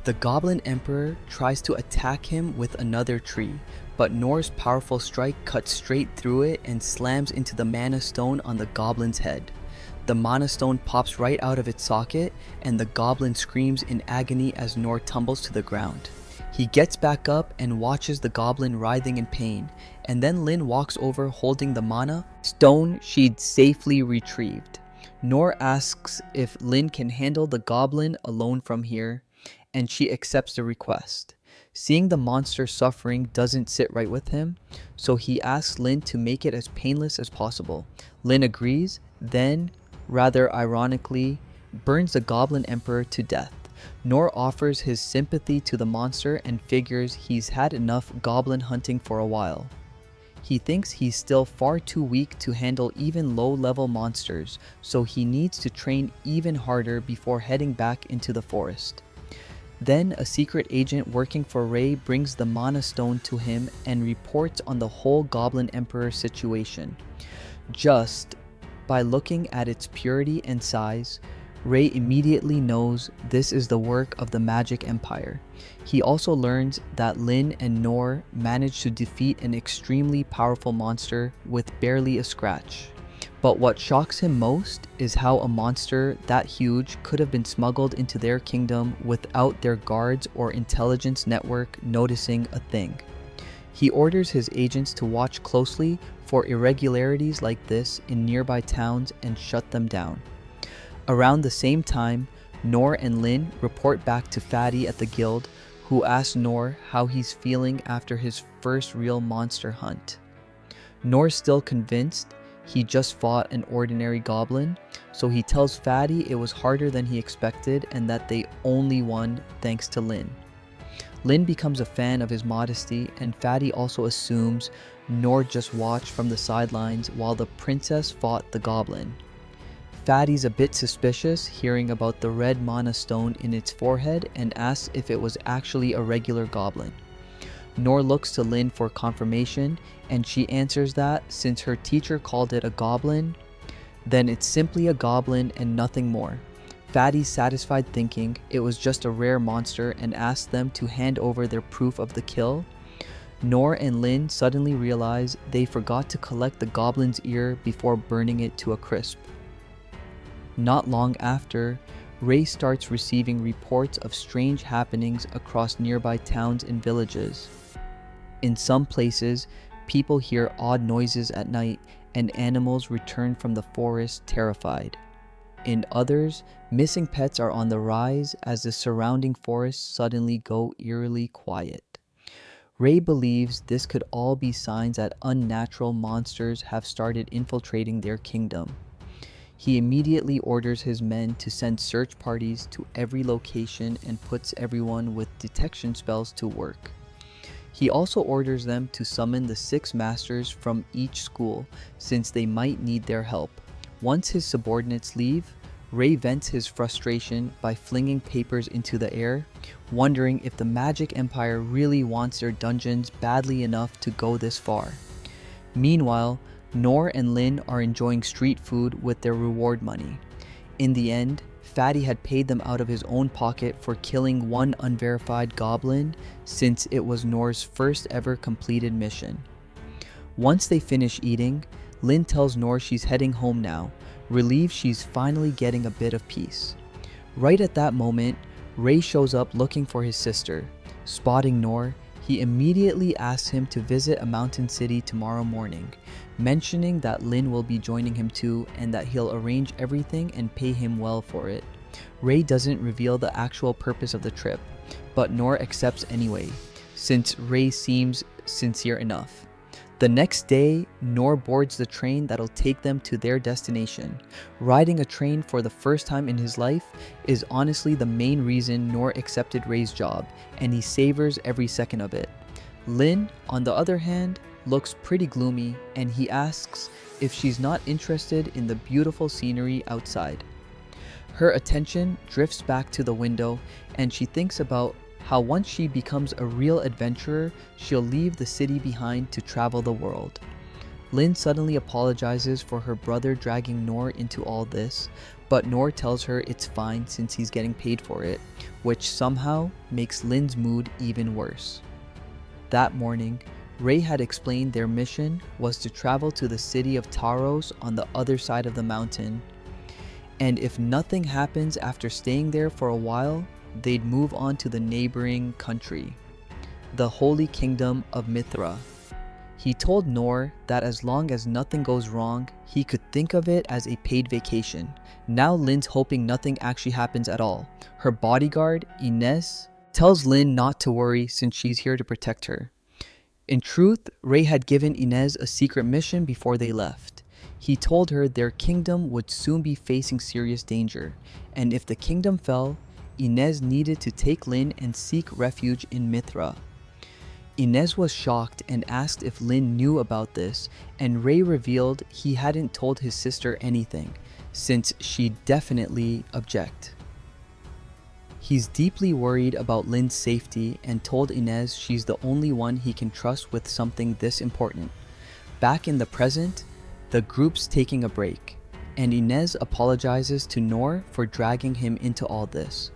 The Goblin Emperor tries to attack him with another tree, but Nor's powerful strike cuts straight through it and slams into the Mana Stone on the goblin's head. The Mana Stone pops right out of its socket, and the goblin screams in agony as Nor tumbles to the ground. He gets back up and watches the goblin writhing in pain, and then Lin walks over holding the Mana Stone she'd safely retrieved. Nor asks if Lin can handle the goblin alone from here, and she accepts the request. Seeing the monster suffering doesn't sit right with him, so he asks Lin to make it as painless as possible. Lin agrees, then, rather ironically, burns the Goblin Emperor to death. Nor offers his sympathy to the monster and figures he's had enough goblin hunting for a while. He thinks he's still far too weak to handle even low-level monsters, so he needs to train even harder before heading back into the forest. Then a secret agent working for Ray brings the Mana Stone to him and reports on the whole Goblin Emperor situation. Just by looking at its purity and size, Ray immediately knows this is the work of the Magic Empire. He also learns that Lin and Nor managed to defeat an extremely powerful monster with barely a scratch. But what shocks him most is how a monster that huge could have been smuggled into their kingdom without their guards or intelligence network noticing a thing. He orders his agents to watch closely for irregularities like this in nearby towns and shut them down. Around the same time, Nor and Lin report back to Fatty at the guild, who asks Nor how he's feeling after his first real monster hunt. Nor's still convinced he just fought an ordinary goblin, so he tells Fatty it was harder than he expected and that they only won thanks to Lin. Lin becomes a fan of his modesty, and Fatty also assumes Nor just watched from the sidelines while the princess fought the goblin. Fatty's a bit suspicious hearing about the red Mana Stone in its forehead and asks if it was actually a regular goblin. Nor looks to Lin for confirmation, and she answers that since her teacher called it a goblin, then it's simply a goblin and nothing more. Fatty's satisfied thinking it was just a rare monster and asks them to hand over their proof of the kill. Nor and Lin suddenly realize they forgot to collect the goblin's ear before burning it to a crisp. Not long after, Ray starts receiving reports of strange happenings across nearby towns and villages. In some places, people hear odd noises at night and animals return from the forest terrified. In others, missing pets are on the rise as the surrounding forests suddenly go eerily quiet. Ray believes this could all be signs that unnatural monsters have started infiltrating their kingdom. He immediately orders his men to send search parties to every location and puts everyone with detection spells to work. He also orders them to summon the 6 masters from each school, since they might need their help. Once his subordinates leave, Ray vents his frustration by flinging papers into the air, wondering if the Magic Empire really wants their dungeons badly enough to go this far. Meanwhile, Nor and Lin are enjoying street food with their reward money. In the end, Fatty had paid them out of his own pocket for killing one unverified goblin, since it was Nor's first ever completed mission. Once they finish eating, Lin tells Nor she's heading home now, relieved she's finally getting a bit of peace. Right at that moment, Ray shows up looking for his sister. Spotting Nor, he immediately asks him to visit a mountain city tomorrow morning, mentioning that Lin will be joining him too and that he'll arrange everything and pay him well for it. Ray doesn't reveal the actual purpose of the trip, but Nor accepts anyway, since Ray seems sincere enough. The next day, Nor boards the train that'll take them to their destination. Riding a train for the first time in his life is honestly the main reason Nor accepted Ray's job, and he savors every second of it. Lin, on the other hand, looks pretty gloomy, and he asks if she's not interested in the beautiful scenery outside. Her attention drifts back to the window, and she thinks about how once she becomes a real adventurer, she'll leave the city behind to travel the world. Lin suddenly apologizes for her brother dragging Noor into all this, but Noor tells her it's fine since he's getting paid for it, which somehow makes Lin's mood even worse. That morning, Ray had explained their mission was to travel to the city of Taros on the other side of the mountain, and if nothing happens after staying there for a while, they'd move on to the neighboring country, the Holy Kingdom of Mithra. He told Noor that as long as nothing goes wrong, he could think of it as a paid vacation. Now Lin's hoping nothing actually happens at all. Her bodyguard, Inez, tells Lin not to worry since she's here to protect her. In truth, Ray had given Inez a secret mission before they left. He told her their kingdom would soon be facing serious danger, and if the kingdom fell, Inez needed to take Lin and seek refuge in Mithra. Inez was shocked and asked if Lin knew about this, and Ray revealed he hadn't told his sister anything, since she'd definitely object. He's deeply worried about Lin's safety and told Inez she's the only one he can trust with something this important. Back in the present, the group's taking a break, and Inez apologizes to Noor for dragging him into all this.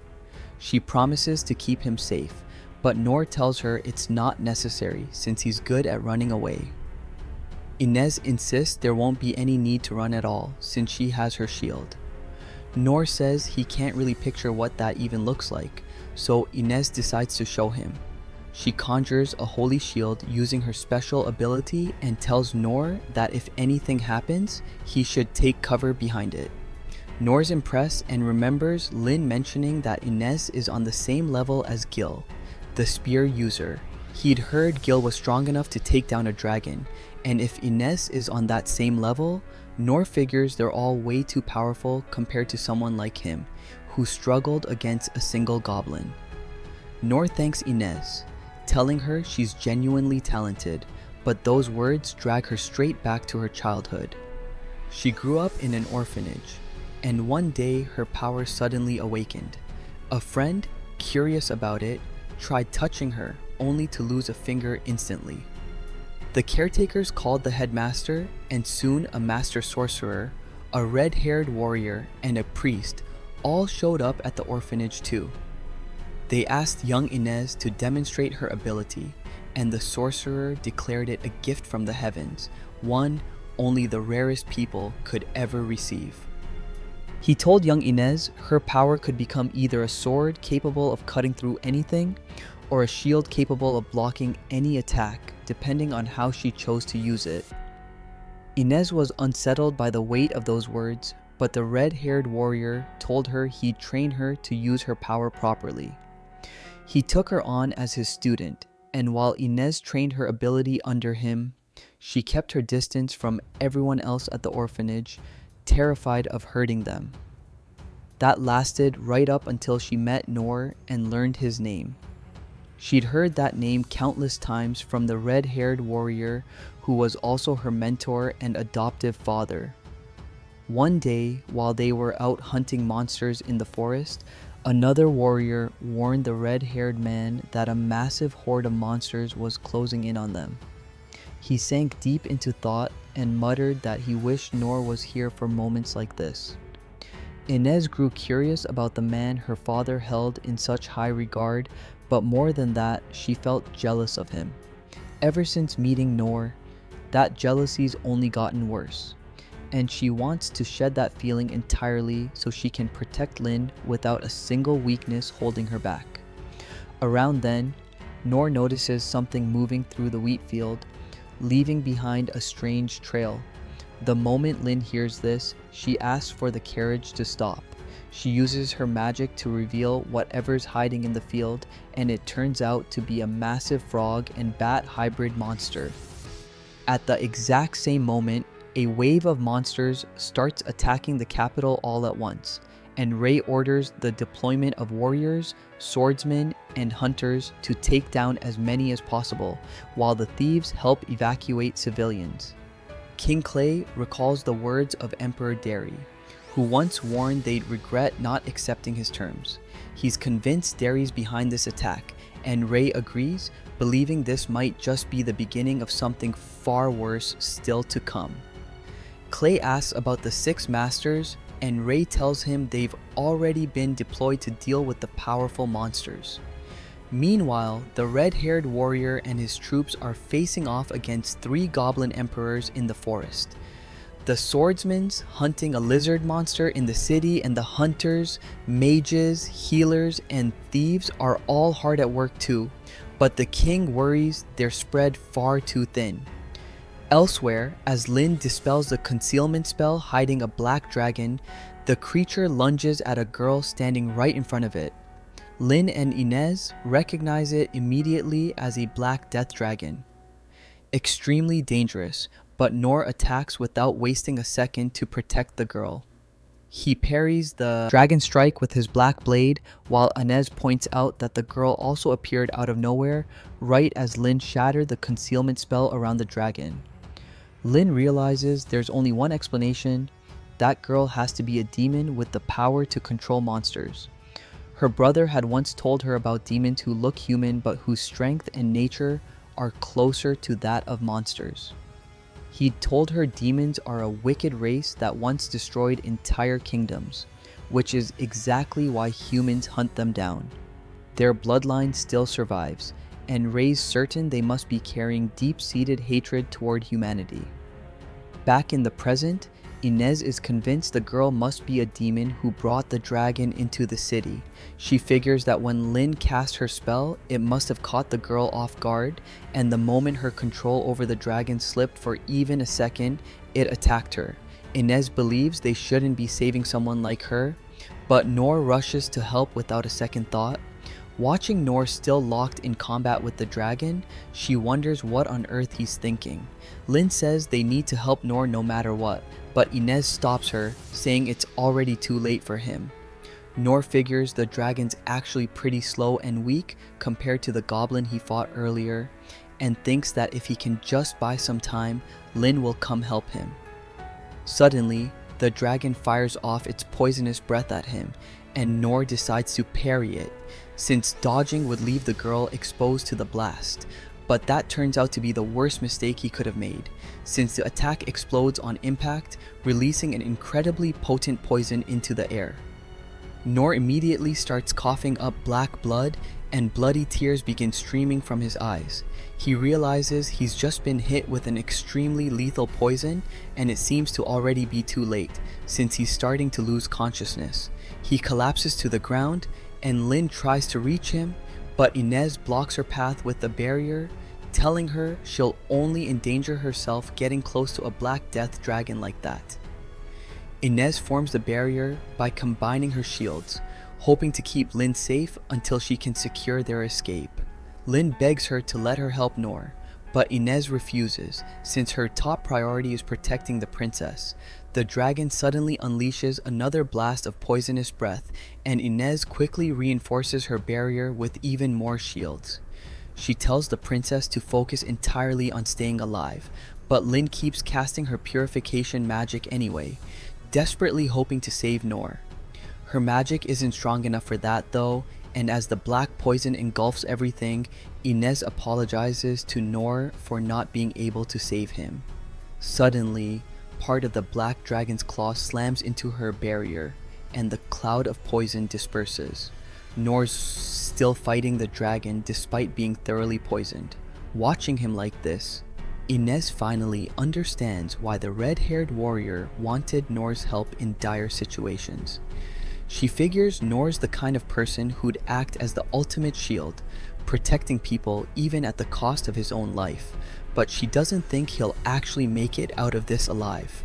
She promises to keep him safe, but Noor tells her it's not necessary since he's good at running away. Inez insists there won't be any need to run at all since she has her shield. Noor says he can't really picture what that even looks like, so Inez decides to show him. She conjures a holy shield using her special ability and tells Noor that if anything happens, he should take cover behind it. Noor's impressed and remembers Lin mentioning that Inez is on the same level as Gil, the spear user. He'd heard Gil was strong enough to take down a dragon, and if Inez is on that same level, Noor figures they're all way too powerful compared to someone like him, who struggled against a single goblin. Noor thanks Inez, telling her she's genuinely talented, but those words drag her straight back to her childhood. She grew up in an orphanage, and one day her powers suddenly awakened. A friend, curious about it, tried touching her, only to lose a finger instantly. The caretakers called the headmaster, and soon a master sorcerer, a red-haired warrior, and a priest all showed up at the orphanage too. They asked young Inez to demonstrate her ability, and the sorcerer declared it a gift from the heavens, one only the rarest people could ever receive. He told young Inez her power could become either a sword capable of cutting through anything, or a shield capable of blocking any attack, depending on how she chose to use it. Inez was unsettled by the weight of those words, but the red-haired warrior told her he'd train her to use her power properly. He took her on as his student, and while Inez trained her ability under him, she kept her distance from everyone else at the orphanage, terrified of hurting them. That lasted right up until she met Noor and learned his name. She'd heard that name countless times from the red-haired warrior who was also her mentor and adoptive father. One day, while they were out hunting monsters in the forest, another warrior warned the red-haired man that a massive horde of monsters was closing in on them. He sank deep into thought and muttered that he wished Noor was here for moments like this. Inez grew curious about the man her father held in such high regard, but more than that, she felt jealous of him. Ever since meeting Noor, that jealousy's only gotten worse, and she wants to shed that feeling entirely so she can protect Lin without a single weakness holding her back. Around then, Noor notices something moving through the wheat field, leaving behind a strange trail. The moment Lin hears this, she asks for the carriage to stop. She uses her magic to reveal whatever's hiding in the field, and it turns out to be a massive frog and bat hybrid monster. At the exact same moment, a wave of monsters starts attacking the capital all at once, and Ray orders the deployment of warriors, swordsmen, and hunters to take down as many as possible, while the thieves help evacuate civilians. King Clay recalls the words of Emperor Derry, who once warned they'd regret not accepting his terms. He's convinced Derry's behind this attack, and Ray agrees, believing this might just be the beginning of something far worse still to come. Clay asks about the 6 masters, and Ray tells him they've already been deployed to deal with the powerful monsters. Meanwhile, the red-haired warrior and his troops are facing off against 3 goblin emperors in the forest. The swordsmen's hunting a lizard monster in the city, and the hunters, mages, healers, and thieves are all hard at work too, but the king worries they're spread far too thin. Elsewhere, as Lin dispels the concealment spell hiding a black dragon, the creature lunges at a girl standing right in front of it. Lin and Inez recognize it immediately as a black death dragon. Extremely dangerous, but Nor attacks without wasting a second to protect the girl. He parries the dragon strike with his black blade, while Inez points out that the girl also appeared out of nowhere right as Lin shattered the concealment spell around the dragon. Lin realizes there's only one explanation: that girl has to be a demon with the power to control monsters. Her brother had once told her about demons who look human but whose strength and nature are closer to that of monsters. He'd told her demons are a wicked race that once destroyed entire kingdoms, which is exactly why humans hunt them down. Their bloodline still survives, and Ray's certain they must be carrying deep-seated hatred toward humanity. Back in the present, Inez is convinced the girl must be a demon who brought the dragon into the city. She figures that when Lin cast her spell, it must have caught the girl off guard, and the moment her control over the dragon slipped for even a second, it attacked her. Inez believes they shouldn't be saving someone like her, but Nor rushes to help without a second thought. Watching Nor still locked in combat with the dragon, she wonders what on earth he's thinking. Lin says they need to help Nor no matter what, but Inez stops her, saying it's already too late for him. Nor figures the dragon's actually pretty slow and weak compared to the goblin he fought earlier, and thinks that if he can just buy some time, Lin will come help him. Suddenly, the dragon fires off its poisonous breath at him, and Nor decides to parry it, since dodging would leave the girl exposed to the blast. But that turns out to be the worst mistake he could have made, since the attack explodes on impact, releasing an incredibly potent poison into the air. Nor immediately starts coughing up black blood, and bloody tears begin streaming from his eyes. He realizes he's just been hit with an extremely lethal poison, and it seems to already be too late, since he's starting to lose consciousness. He collapses to the ground, and Lin tries to reach him, but Inez blocks her path with the barrier, telling her she'll only endanger herself getting close to a black death dragon like that. Inez forms the barrier by combining her shields, hoping to keep Lin safe until she can secure their escape. Lin begs her to let her help Nor, but Inez refuses, since her top priority is protecting the princess. The dragon suddenly unleashes another blast of poisonous breath, and Inez quickly reinforces her barrier with even more shields. She tells the princess to focus entirely on staying alive, but Lin keeps casting her purification magic anyway, desperately hoping to save Nor. Her magic isn't strong enough for that though, and as the black poison engulfs everything, Inez apologizes to Nor for not being able to save him. Suddenly, part of the black dragon's claw slams into her barrier, and the cloud of poison disperses. Nor's still fighting the dragon despite being thoroughly poisoned. Watching him like this, Inez finally understands why the red-haired warrior wanted Nor's help in dire situations. She figures Nor's the kind of person who'd act as the ultimate shield, protecting people even at the cost of his own life, but she doesn't think he'll actually make it out of this alive.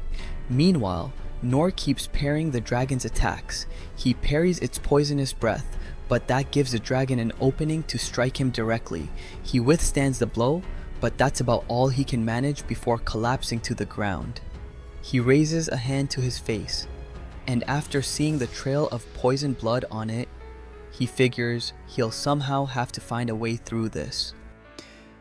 Meanwhile, Nor keeps parrying the dragon's attacks. He parries its poisonous breath, but that gives the dragon an opening to strike him directly. He withstands the blow, but that's about all he can manage before collapsing to the ground. He raises a hand to his face, and after seeing the trail of poisoned blood on it, he figures he'll somehow have to find a way through this.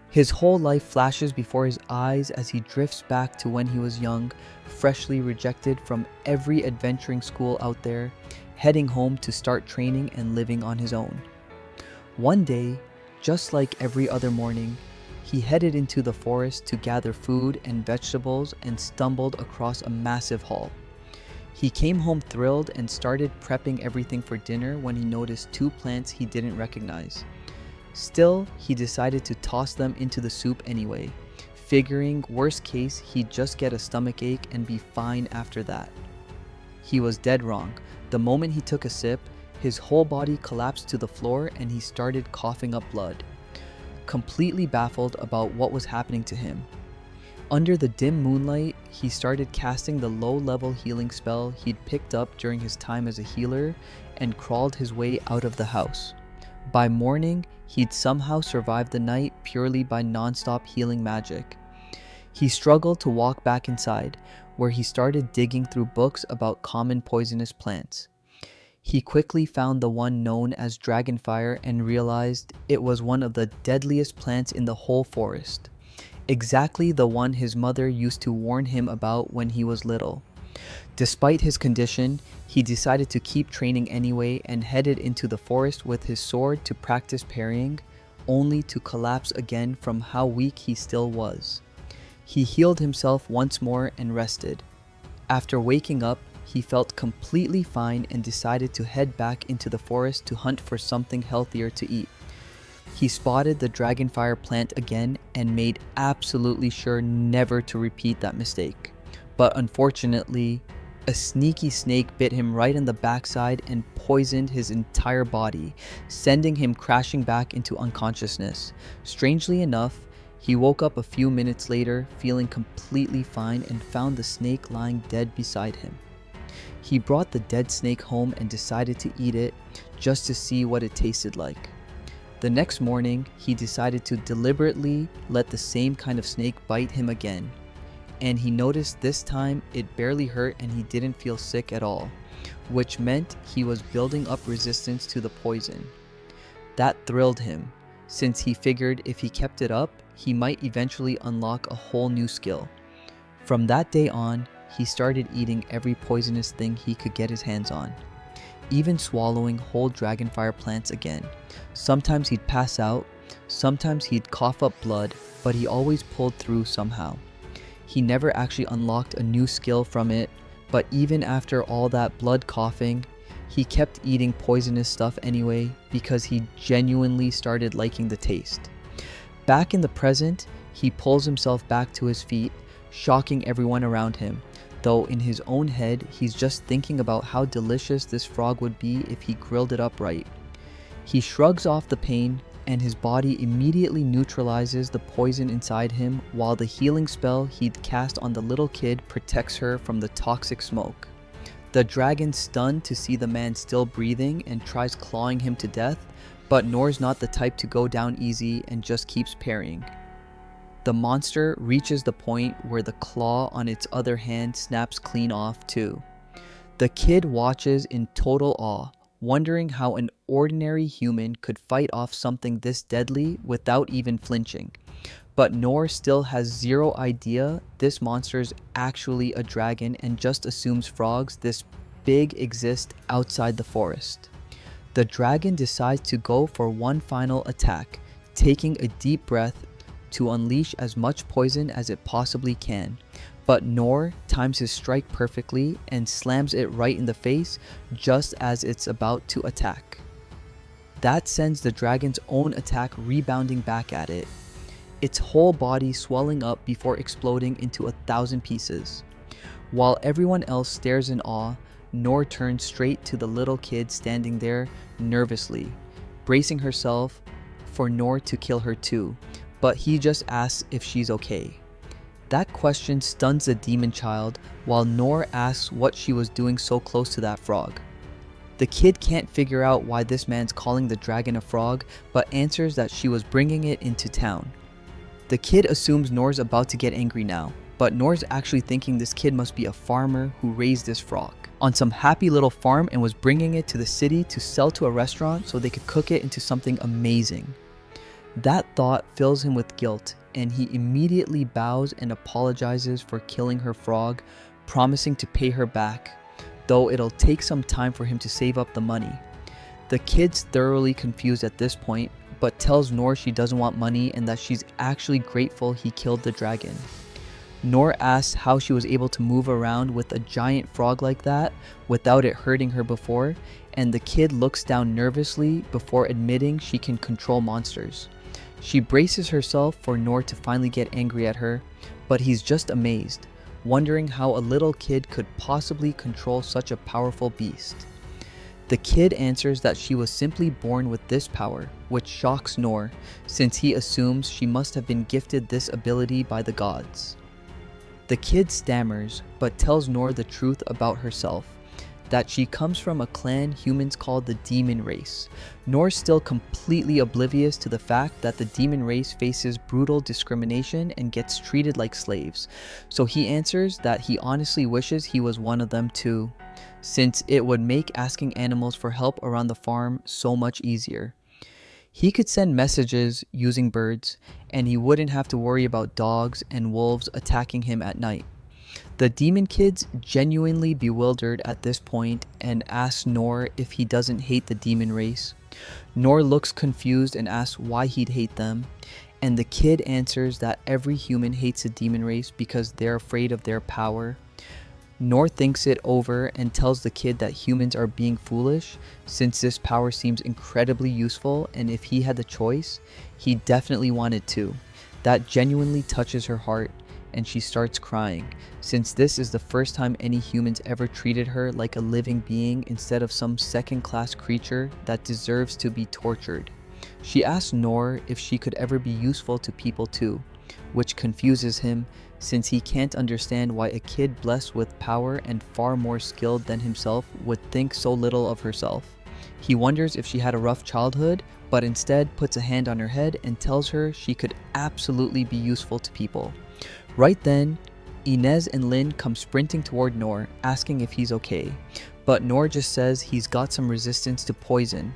His whole life flashes before his eyes as he drifts back to when he was young, freshly rejected from every adventuring school out there, heading home to start training and living on his own. One day, just like every other morning, he headed into the forest to gather food and vegetables and stumbled across a massive haul. He came home thrilled and started prepping everything for dinner when he noticed two plants he didn't recognize. Still, he decided to toss them into the soup anyway, figuring worst case he'd just get a stomachache and be fine after that. He was dead wrong. The moment he took a sip, his whole body collapsed to the floor and he started coughing up blood. Completely baffled about what was happening to him, under the dim moonlight, he started casting the low-level healing spell he'd picked up during his time as a healer and crawled his way out of the house. By morning, he'd somehow survived the night purely by non-stop healing magic. He struggled to walk back inside, where he started digging through books about common poisonous plants. He quickly found the one known as dragonfire and realized it was one of the deadliest plants in the whole forest. Exactly the one his mother used to warn him about when he was little. Despite his condition, he decided to keep training anyway and headed into the forest with his sword to practice parrying, only to collapse again from how weak he still was. He healed himself once more and rested. After waking up, he felt completely fine and decided to head back into the forest to hunt for something healthier to eat. He spotted the dragonfire plant again and made absolutely sure never to repeat that mistake. But unfortunately, a sneaky snake bit him right in the backside and poisoned his entire body, sending him crashing back into unconsciousness. Strangely enough, he woke up a few minutes later feeling completely fine and found the snake lying dead beside him. He brought the dead snake home and decided to eat it just to see what it tasted like. The next morning, he decided to deliberately let the same kind of snake bite him again. And he noticed this time it barely hurt and he didn't feel sick at all, which meant he was building up resistance to the poison. That thrilled him, since he figured if he kept it up, he might eventually unlock a whole new skill. From that day on, he started eating every poisonous thing he could get his hands on, even swallowing whole dragonfire plants again. Sometimes he'd pass out, sometimes he'd cough up blood, but he always pulled through somehow. He never actually unlocked a new skill from it, but even after all that blood coughing, he kept eating poisonous stuff anyway because he genuinely started liking the taste. Back in the present, he pulls himself back to his feet, shocking everyone around him, though in his own head he's just thinking about how delicious this frog would be if he grilled it up right. He shrugs off the pain and his body immediately neutralizes the poison inside him while the healing spell he'd cast on the little kid protects her from the toxic smoke. The dragon's stunned to see the man still breathing and tries clawing him to death, but Noor's not the type to go down easy and just keeps parrying. The monster reaches the point where the claw on its other hand snaps clean off too. The kid watches in total awe, wondering how an ordinary human could fight off something this deadly without even flinching. But Noor still has zero idea this monster's actually a dragon and just assumes frogs this big exist outside the forest. The dragon decides to go for one final attack, taking a deep breath to unleash as much poison as it possibly can. But Noor times his strike perfectly and slams it right in the face just as it's about to attack. That sends the dragon's own attack rebounding back at it, its whole body swelling up before exploding into 1,000 pieces. While everyone else stares in awe, Noor turns straight to the little kid standing there nervously, bracing herself for Noor to kill her too, but he just asks if she's okay. That question stuns the demon child while Noor asks what she was doing so close to that frog. The kid can't figure out why this man's calling the dragon a frog, but answers that she was bringing it into town. The kid assumes Noor's about to get angry now, but Noor's actually thinking this kid must be a farmer who raised this frog on some happy little farm and was bringing it to the city to sell to a restaurant so they could cook it into something amazing. That thought fills him with guilt, and he immediately bows and apologizes for killing her frog, promising to pay her back, though it'll take some time for him to save up the money. The kid's thoroughly confused at this point, but tells Noor she doesn't want money and that she's actually grateful he killed the dragon. Noor asks how she was able to move around with a giant frog like that without it hurting her before, and the kid looks down nervously before admitting she can control monsters. She braces herself for Noor to finally get angry at her, but he's just amazed, wondering how a little kid could possibly control such a powerful beast. The kid answers that she was simply born with this power, which shocks Noor, since he assumes she must have been gifted this ability by the gods. The kid stammers, but tells Noor the truth about herself, that she comes from a clan humans call the demon race. Noor's still completely oblivious to the fact that the demon race faces brutal discrimination and gets treated like slaves, so he answers that he honestly wishes he was one of them too, since it would make asking animals for help around the farm so much easier. He could send messages using birds, and he wouldn't have to worry about dogs and wolves attacking him at night. The demon kid's genuinely bewildered at this point and asks Noor if he doesn't hate the demon race. Noor looks confused and asks why he'd hate them, and the kid answers that every human hates the demon race because they're afraid of their power. Noor thinks it over and tells the kid that humans are being foolish since this power seems incredibly useful, and if he had the choice, he definitely wanted to. That genuinely touches her heart, and she starts crying, since this is the first time any humans ever treated her like a living being instead of some second-class creature that deserves to be tortured. She asks Noor if she could ever be useful to people too, which confuses him since he can't understand why a kid blessed with power and far more skilled than himself would think so little of herself. He wonders if she had a rough childhood, but instead puts a hand on her head and tells her she could absolutely be useful to people. Right then, Inez and Lynn come sprinting toward Noor, asking if he's okay, but Noor just says he's got some resistance to poison,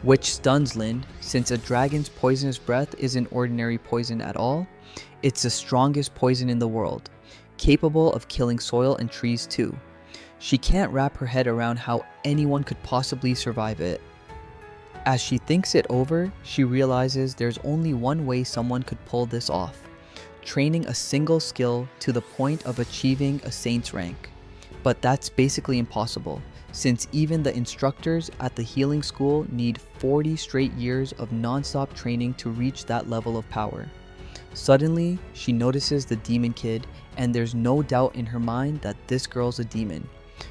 which stuns Lynn since a dragon's poisonous breath isn't ordinary poison at all. It's the strongest poison in the world, capable of killing soil and trees too. She can't wrap her head around how anyone could possibly survive it. As she thinks it over, she realizes there's only one way someone could pull this off: training a single skill to the point of achieving a saint's rank. But that's basically impossible, since even the instructors at the healing school need 40 straight years of non-stop training to reach that level of power. Suddenly, she notices the demon kid, and there's no doubt in her mind that this girl's a demon.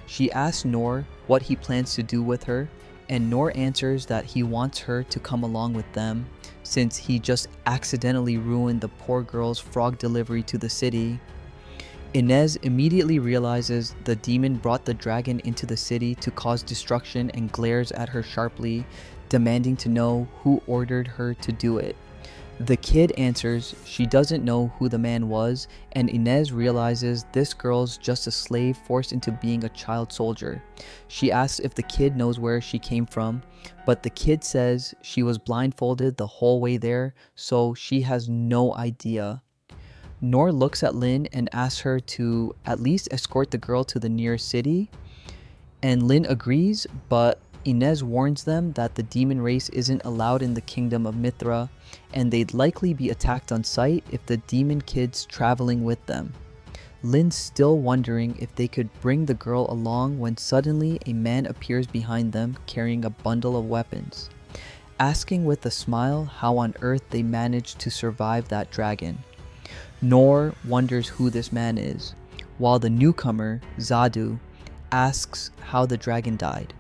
She asks Noor what he plans to do with her, and Noor answers that he wants her to come along with them, since he just accidentally ruined the poor girl's frog delivery to the city. Inez immediately realizes the demon brought the dragon into the city to cause destruction and glares at her sharply, demanding to know who ordered her to do it. The kid answers she doesn't know who the man was, and Inez realizes this girl's just a slave forced into being a child soldier. She asks if the kid knows where she came from, but the kid says she was blindfolded the whole way there, so she has no idea. Noor looks at Lynn and asks her to at least escort the girl to the nearest city, and Lynn agrees, but Inez warns them that the demon race isn't allowed in the kingdom of Mithra, and they'd likely be attacked on sight if the demon kid's traveling with them. Lynn's still wondering if they could bring the girl along when suddenly a man appears behind them carrying a bundle of weapons, asking with a smile how on earth they managed to survive that dragon. Noor wonders who this man is, while the newcomer, Zadu, asks how the dragon died.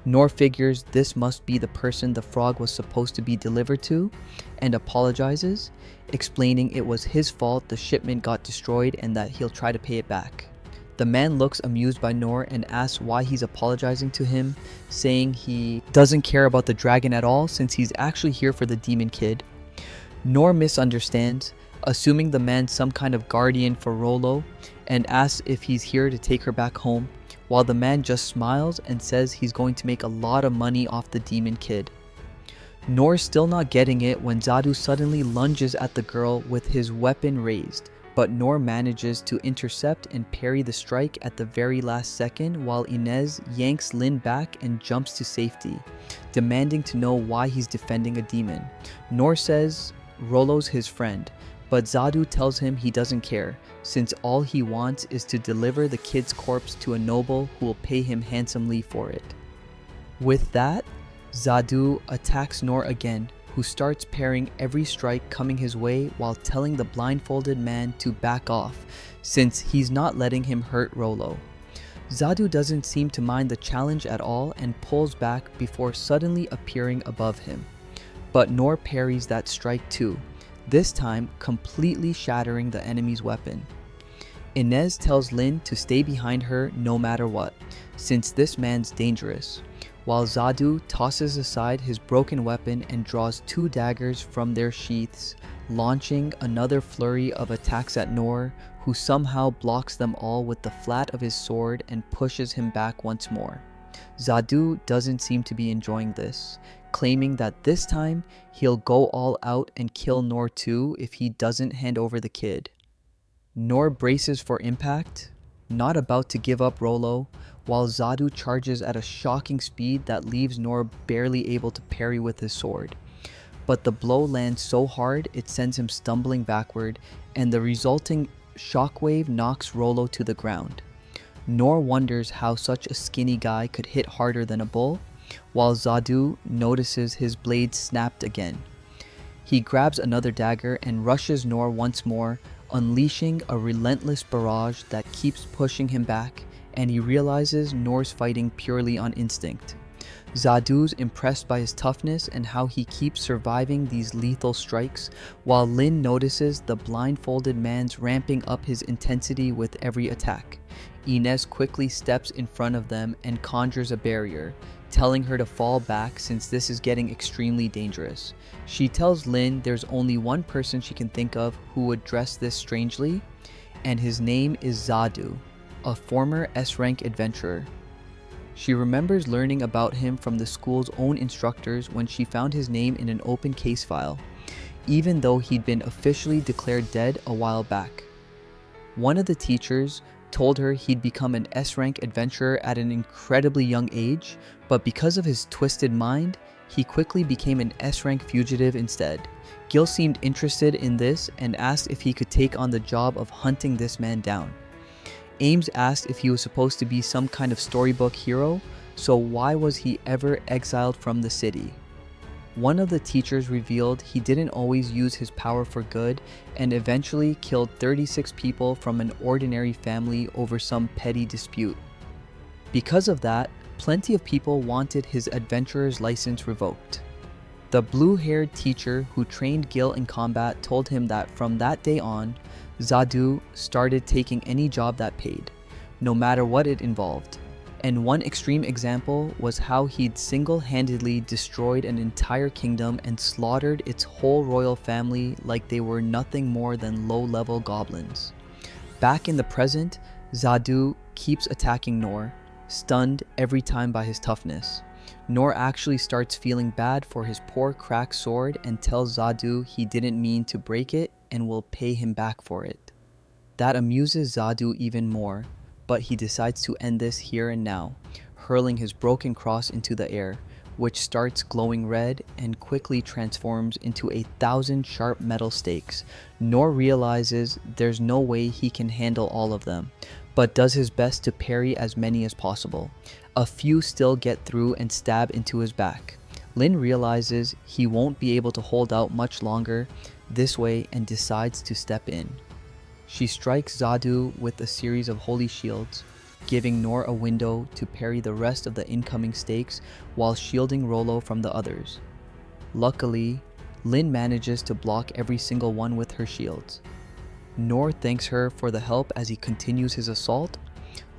Noor figures this must be the person the frog was supposed to be delivered to, and apologizes, explaining it was his fault the shipment got destroyed and that he'll try to pay it back. The man looks amused by Noor and asks why he's apologizing to him, saying he doesn't care about the dragon at all since he's actually here for the demon kid. Noor misunderstands, assuming the man's some kind of guardian for Rolo, and asks if he's here to take her back home, while the man just smiles and says he's going to make a lot of money off the demon kid. Noor still not getting it when Zadu suddenly lunges at the girl with his weapon raised, but Noor manages to intercept and parry the strike at the very last second while Inez yanks Lin back and jumps to safety, demanding to know why he's defending a demon. Noor says Rollo's his friend, but Zadu tells him he doesn't care, since all he wants is to deliver the kid's corpse to a noble who will pay him handsomely for it. With that, Zadu attacks Noor again, who starts parrying every strike coming his way while telling the blindfolded man to back off, since he's not letting him hurt Rollo. Zadu doesn't seem to mind the challenge at all and pulls back before suddenly appearing above him. But Noor parries that strike too, this time completely shattering the enemy's weapon. Inez tells Lin to stay behind her no matter what, since this man's dangerous, while Zadu tosses aside his broken weapon and draws 2 daggers from their sheaths, launching another flurry of attacks at Noor, who somehow blocks them all with the flat of his sword and pushes him back once more. Zadu doesn't seem to be enjoying this, claiming that this time he'll go all out and kill Noor too if he doesn't hand over the kid. Noor braces for impact, not about to give up Rollo, while Zadu charges at a shocking speed that leaves Noor barely able to parry with his sword. But the blow lands so hard it sends him stumbling backward, and the resulting shockwave knocks Rollo to the ground. Noor wonders how such a skinny guy could hit harder than a bull, while Zadu notices his blade snapped again. He grabs another dagger and rushes Noor once more, unleashing a relentless barrage that keeps pushing him back, and he realizes Noor's fighting purely on instinct. Zadu's impressed by his toughness and how he keeps surviving these lethal strikes, while Lin notices the blindfolded man's ramping up his intensity with every attack. Inez quickly steps in front of them and conjures a barrier, telling her to fall back since this is getting extremely dangerous. She tells Lin there's only one person she can think of who would dress this strangely, and his name is Zadu, a former S-rank adventurer. She remembers learning about him from the school's own instructors when she found his name in an open case file, even though he'd been officially declared dead a while back. One of the teachers told her he'd become an S-rank adventurer at an incredibly young age, but because of his twisted mind, he quickly became an S-rank fugitive instead. Gil seemed interested in this and asked if he could take on the job of hunting this man down. Ames asked if he was supposed to be some kind of storybook hero, so why was he ever exiled from the city? One of the teachers revealed he didn't always use his power for good and eventually killed 36 people from an ordinary family over some petty dispute. Because of that, plenty of people wanted his adventurer's license revoked. The blue-haired teacher who trained Gil in combat told him that from that day on, Zadu started taking any job that paid, no matter what it involved. And one extreme example was how he'd single-handedly destroyed an entire kingdom and slaughtered its whole royal family like they were nothing more than low-level goblins. Back in the present, Zadu keeps attacking Noor, stunned every time by his toughness. Noor actually starts feeling bad for his poor cracked sword and tells Zadu he didn't mean to break it and will pay him back for it. That amuses Zadu even more, but he decides to end this here and now, hurling his broken cross into the air, which starts glowing red and quickly transforms into 1,000 sharp metal stakes. Noor realizes there's no way he can handle all of them, but does his best to parry as many as possible. A few still get through and stab into his back. Lin realizes he won't be able to hold out much longer this way and decides to step in. She strikes Zadu with a series of holy shields, giving Noor a window to parry the rest of the incoming stakes while shielding Rollo from the others. Luckily, Lin manages to block every single one with her shields. Noor thanks her for the help as he continues his assault,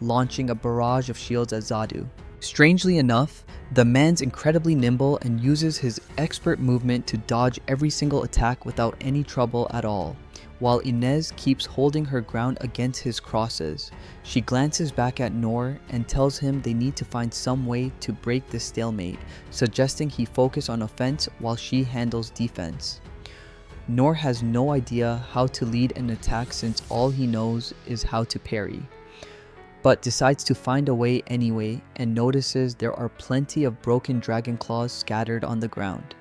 launching a barrage of shields at Zadu. Strangely enough, the man's incredibly nimble and uses his expert movement to dodge every single attack without any trouble at all, while Inez keeps holding her ground against his crosses. She glances back at Noor and tells him they need to find some way to break this stalemate, suggesting he focus on offense while she handles defense. Noor has no idea how to lead an attack since all he knows is how to parry, but decides to find a way anyway and notices there are plenty of broken dragon claws scattered on the ground.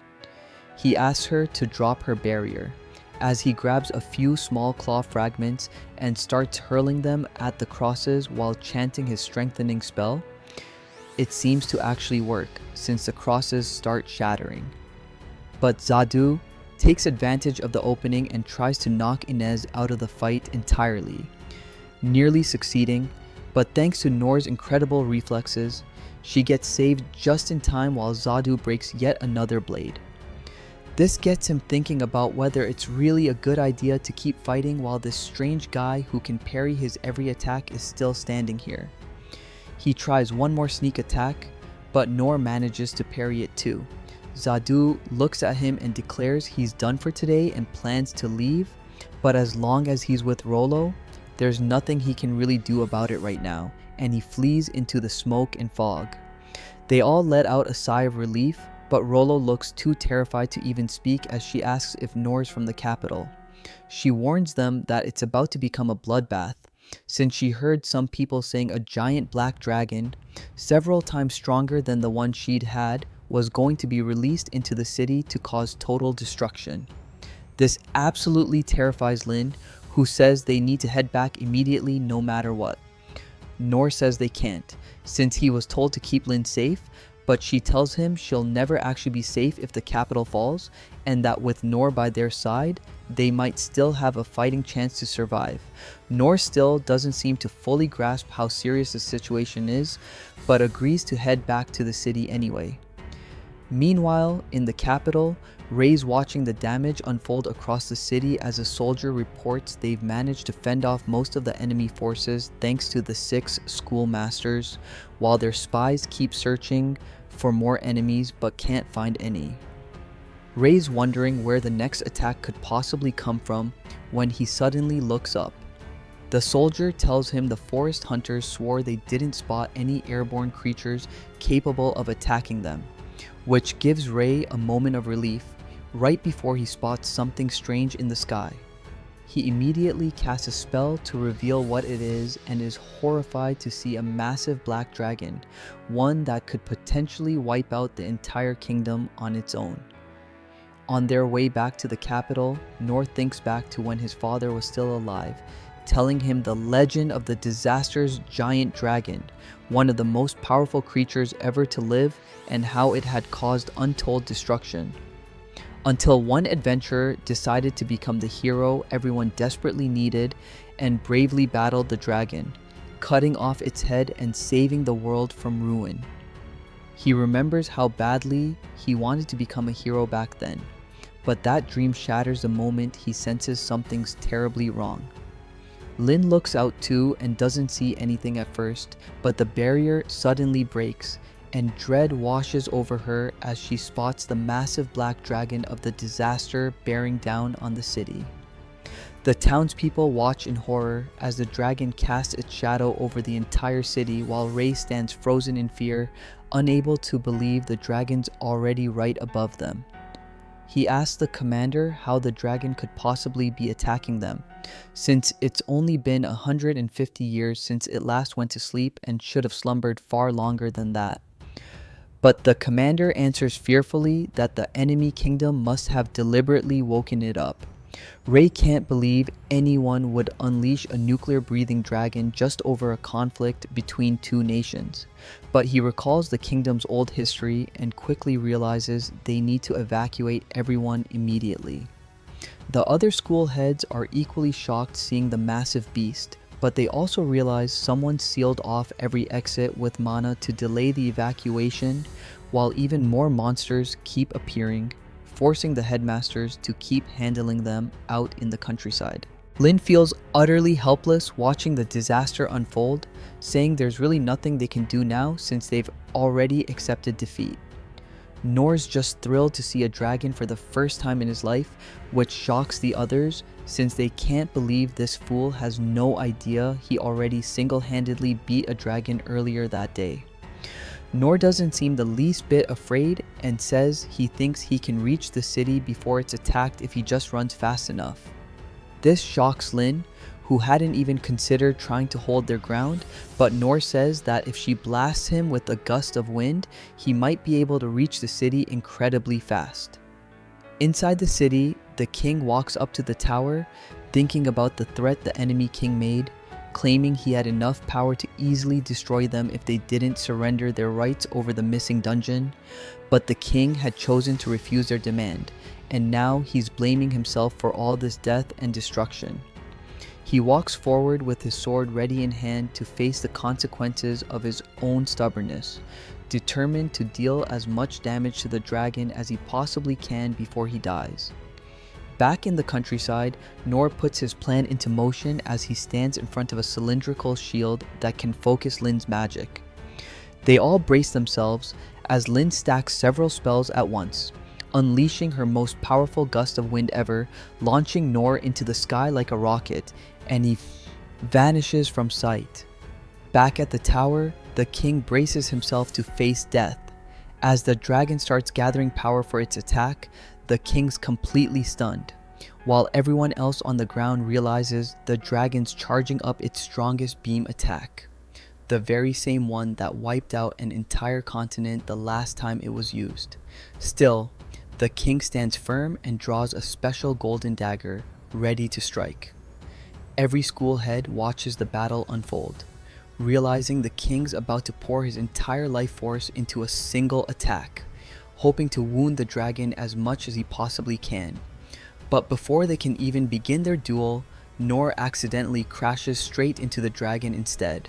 He asks her to drop her barrier, as he grabs a few small claw fragments and starts hurling them at the crosses while chanting his strengthening spell. It seems to actually work, since the crosses start shattering. But Zadu takes advantage of the opening and tries to knock Inez out of the fight entirely, nearly succeeding, but thanks to Noor's incredible reflexes, she gets saved just in time while Zadu breaks yet another blade. This gets him thinking about whether it's really a good idea to keep fighting while this strange guy who can parry his every attack is still standing here. He tries one more sneak attack, but Noor manages to parry it too. Zadu looks at him and declares he's done for today and plans to leave, but as long as he's with Rollo, there's nothing he can really do about it right now, and he flees into the smoke and fog. They all let out a sigh of relief, but Rollo looks too terrified to even speak as she asks if Noor's from the capital. She warns them that it's about to become a bloodbath, since she heard some people saying a giant black dragon, several times stronger than the one she'd had, was going to be released into the city to cause total destruction. This absolutely terrifies Lin, who says they need to head back immediately no matter what. Noor says they can't, since he was told to keep Lin safe, but she tells him she'll never actually be safe if the capital falls, and that with Noor by their side, they might still have a fighting chance to survive. Noor still doesn't seem to fully grasp how serious the situation is, but agrees to head back to the city anyway. Meanwhile, in the capital, Ray's watching the damage unfold across the city as a soldier reports they've managed to fend off most of the enemy forces thanks to the 6 schoolmasters, while their spies keep searching for more enemies but can't find any. Ray's wondering where the next attack could possibly come from when he suddenly looks up. The soldier tells him the forest hunters swore they didn't spot any airborne creatures capable of attacking them, which gives Ray a moment of relief right before he spots something strange in the sky. He immediately casts a spell to reveal what it is and is horrified to see a massive black dragon, one that could potentially wipe out the entire kingdom on its own. On their way back to the capital, Noor thinks back to when his father was still alive, telling him the legend of the disaster's giant dragon, one of the most powerful creatures ever to live, and how it had caused untold destruction. Until one adventurer decided to become the hero everyone desperately needed and bravely battled the dragon, cutting off its head and saving the world from ruin. He remembers how badly he wanted to become a hero back then, but that dream shatters the moment he senses something's terribly wrong. Lin looks out too and doesn't see anything at first, but the barrier suddenly breaks, and dread washes over her as she spots the massive black dragon of the disaster bearing down on the city. The townspeople watch in horror as the dragon casts its shadow over the entire city while Ray stands frozen in fear, unable to believe the dragon's already right above them. He asks the commander how the dragon could possibly be attacking them, since it's only been 150 years since it last went to sleep and should have slumbered far longer than that. But the commander answers fearfully that the enemy kingdom must have deliberately woken it up. Ray can't believe anyone would unleash a nuclear-breathing dragon just over a conflict between 2 nations, but he recalls the kingdom's old history and quickly realizes they need to evacuate everyone immediately. The other school heads are equally shocked seeing the massive beast, but they also realize someone sealed off every exit with mana to delay the evacuation, while even more monsters keep appearing, forcing the headmasters to keep handling them out in the countryside. Lin feels utterly helpless watching the disaster unfold, saying there's really nothing they can do now since they've already accepted defeat. Nor's just thrilled to see a dragon for the first time in his life, which shocks the others since they can't believe this fool has no idea he already single-handedly beat a dragon earlier that day. Nor doesn't seem the least bit afraid and says he thinks he can reach the city before it's attacked if he just runs fast enough. This shocks Lin, who hadn't even considered trying to hold their ground, but Nor says that if she blasts him with a gust of wind, he might be able to reach the city incredibly fast. Inside the city, the king walks up to the tower, thinking about the threat the enemy king made, claiming he had enough power to easily destroy them if they didn't surrender their rights over the missing dungeon, but the king had chosen to refuse their demand, and now he's blaming himself for all this death and destruction. He walks forward with his sword ready in hand to face the consequences of his own stubbornness, determined to deal as much damage to the dragon as he possibly can before he dies. Back in the countryside, Nor puts his plan into motion as he stands in front of a cylindrical shield that can focus Lin's magic. They all brace themselves as Lin stacks several spells at once, unleashing her most powerful gust of wind ever, launching Nor into the sky like a rocket, and he vanishes from sight. Back at the tower, the king braces himself to face death. As the dragon starts gathering power for its attack, the king's completely stunned, while everyone else on the ground realizes the dragon's charging up its strongest beam attack, the very same one that wiped out an entire continent the last time it was used. Still, the king stands firm and draws a special golden dagger, ready to strike. Every school head watches the battle unfold, realizing the king's about to pour his entire life force into a single attack, hoping to wound the dragon as much as he possibly can. But before they can even begin their duel, Nor accidentally crashes straight into the dragon instead.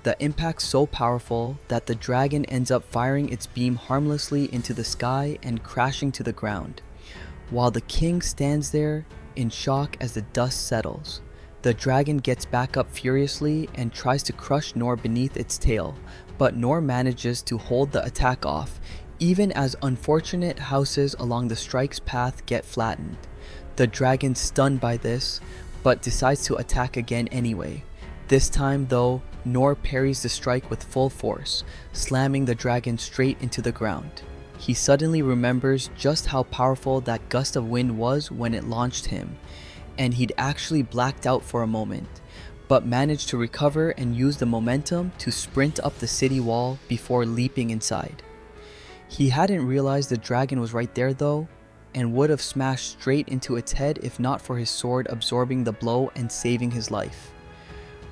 The impact's so powerful that the dragon ends up firing its beam harmlessly into the sky and crashing to the ground, while the king stands there in shock as the dust settles. The dragon gets back up furiously and tries to crush Nor beneath its tail, but Nor manages to hold the attack off, even as unfortunate houses along the strike's path get flattened. The dragon's stunned by this, but decides to attack again anyway. This time though, Nor parries the strike with full force, slamming the dragon straight into the ground. He suddenly remembers just how powerful that gust of wind was when it launched him, and he'd actually blacked out for a moment, but managed to recover and use the momentum to sprint up the city wall before leaping inside. He hadn't realized the dragon was right there though, and would have smashed straight into its head if not for his sword absorbing the blow and saving his life.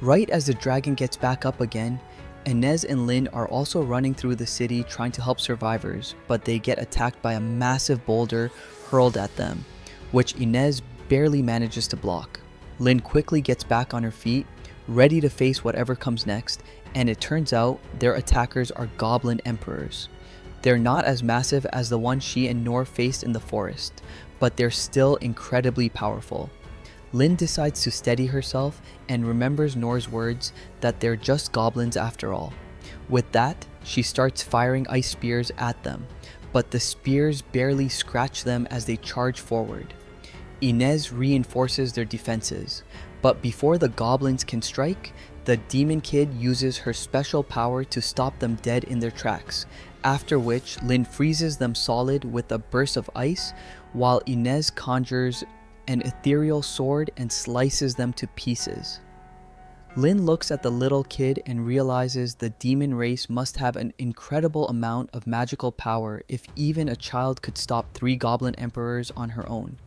Right as the dragon gets back up again, Inez and Lin are also running through the city trying to help survivors, but they get attacked by a massive boulder hurled at them, which Inez barely manages to block. Lin quickly gets back on her feet, ready to face whatever comes next, and it turns out their attackers are goblin emperors. They're not as massive as the one she and Nor faced in the forest, but they're still incredibly powerful. Lin decides to steady herself and remembers Nor's words that they're just goblins after all. With that, she starts firing ice spears at them, but the spears barely scratch them as they charge forward. Inez reinforces their defenses, but before the goblins can strike, the demon kid uses her special power to stop them dead in their tracks, after which Lin freezes them solid with a burst of ice, while Inez conjures an ethereal sword and slices them to pieces. Lin looks at the little kid and realizes the demon race must have an incredible amount of magical power if even a child could stop 3 goblin emperors on her own.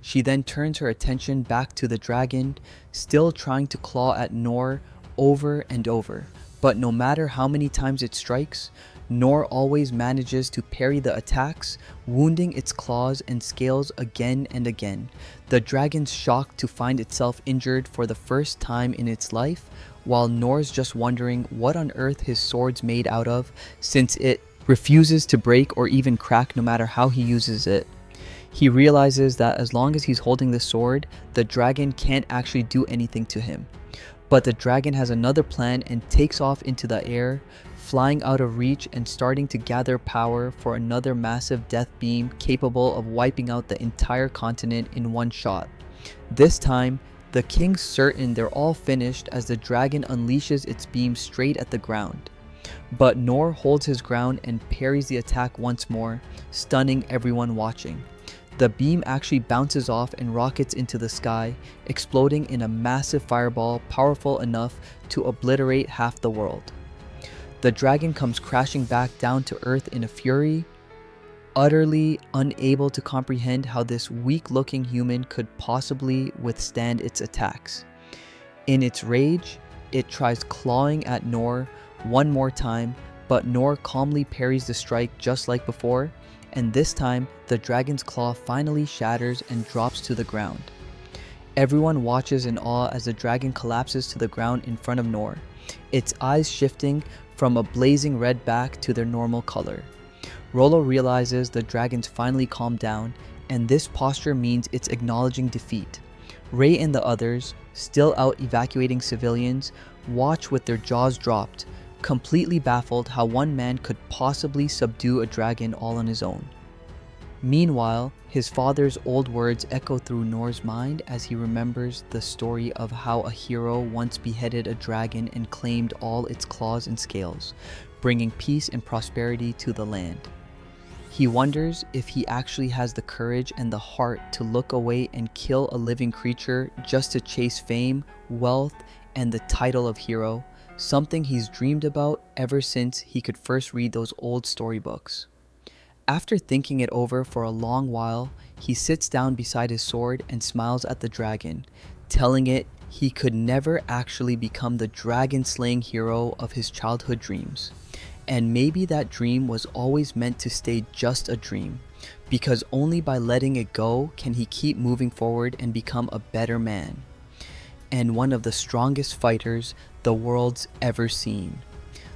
She then turns her attention back to the dragon, still trying to claw at Nor over and over, but no matter how many times it strikes, Nor always manages to parry the attacks, wounding its claws and scales again and again. The dragon's shocked to find itself injured for the first time in its life, while Nor's just wondering what on earth his sword's made out of, since it refuses to break or even crack no matter how he uses it. He realizes that as long as he's holding the sword, the dragon can't actually do anything to him. But the dragon has another plan and takes off into the air, flying out of reach and starting to gather power for another massive death beam capable of wiping out the entire continent in one shot. This time, the king's certain they're all finished as the dragon unleashes its beam straight at the ground. But Nor holds his ground and parries the attack once more, stunning everyone watching. The beam actually bounces off and rockets into the sky, exploding in a massive fireball powerful enough to obliterate half the world. The dragon comes crashing back down to earth in a fury, utterly unable to comprehend how this weak-looking human could possibly withstand its attacks. In its rage, it tries clawing at Nor one more time, but Nor calmly parries the strike just like before, and this time the dragon's claw finally shatters and drops to the ground. Everyone watches in awe as the dragon collapses to the ground in front of Nor, its eyes shifting from a blazing red back to their normal color. Rollo realizes the dragon's finally calmed down, and this posture means it's acknowledging defeat. Ray and the others, still out evacuating civilians, watch with their jaws dropped, completely baffled how one man could possibly subdue a dragon all on his own. Meanwhile, his father's old words echo through Nor's mind as he remembers the story of how a hero once beheaded a dragon and claimed all its claws and scales, bringing peace and prosperity to the land. He wonders if he actually has the courage and the heart to look away and kill a living creature just to chase fame, wealth, and the title of hero, something he's dreamed about ever since he could first read those old storybooks. After thinking it over for a long while, he sits down beside his sword and smiles at the dragon, telling it he could never actually become the dragon-slaying hero of his childhood dreams. And maybe that dream was always meant to stay just a dream, because only by letting it go can he keep moving forward and become a better man, and one of the strongest fighters the world's ever seen.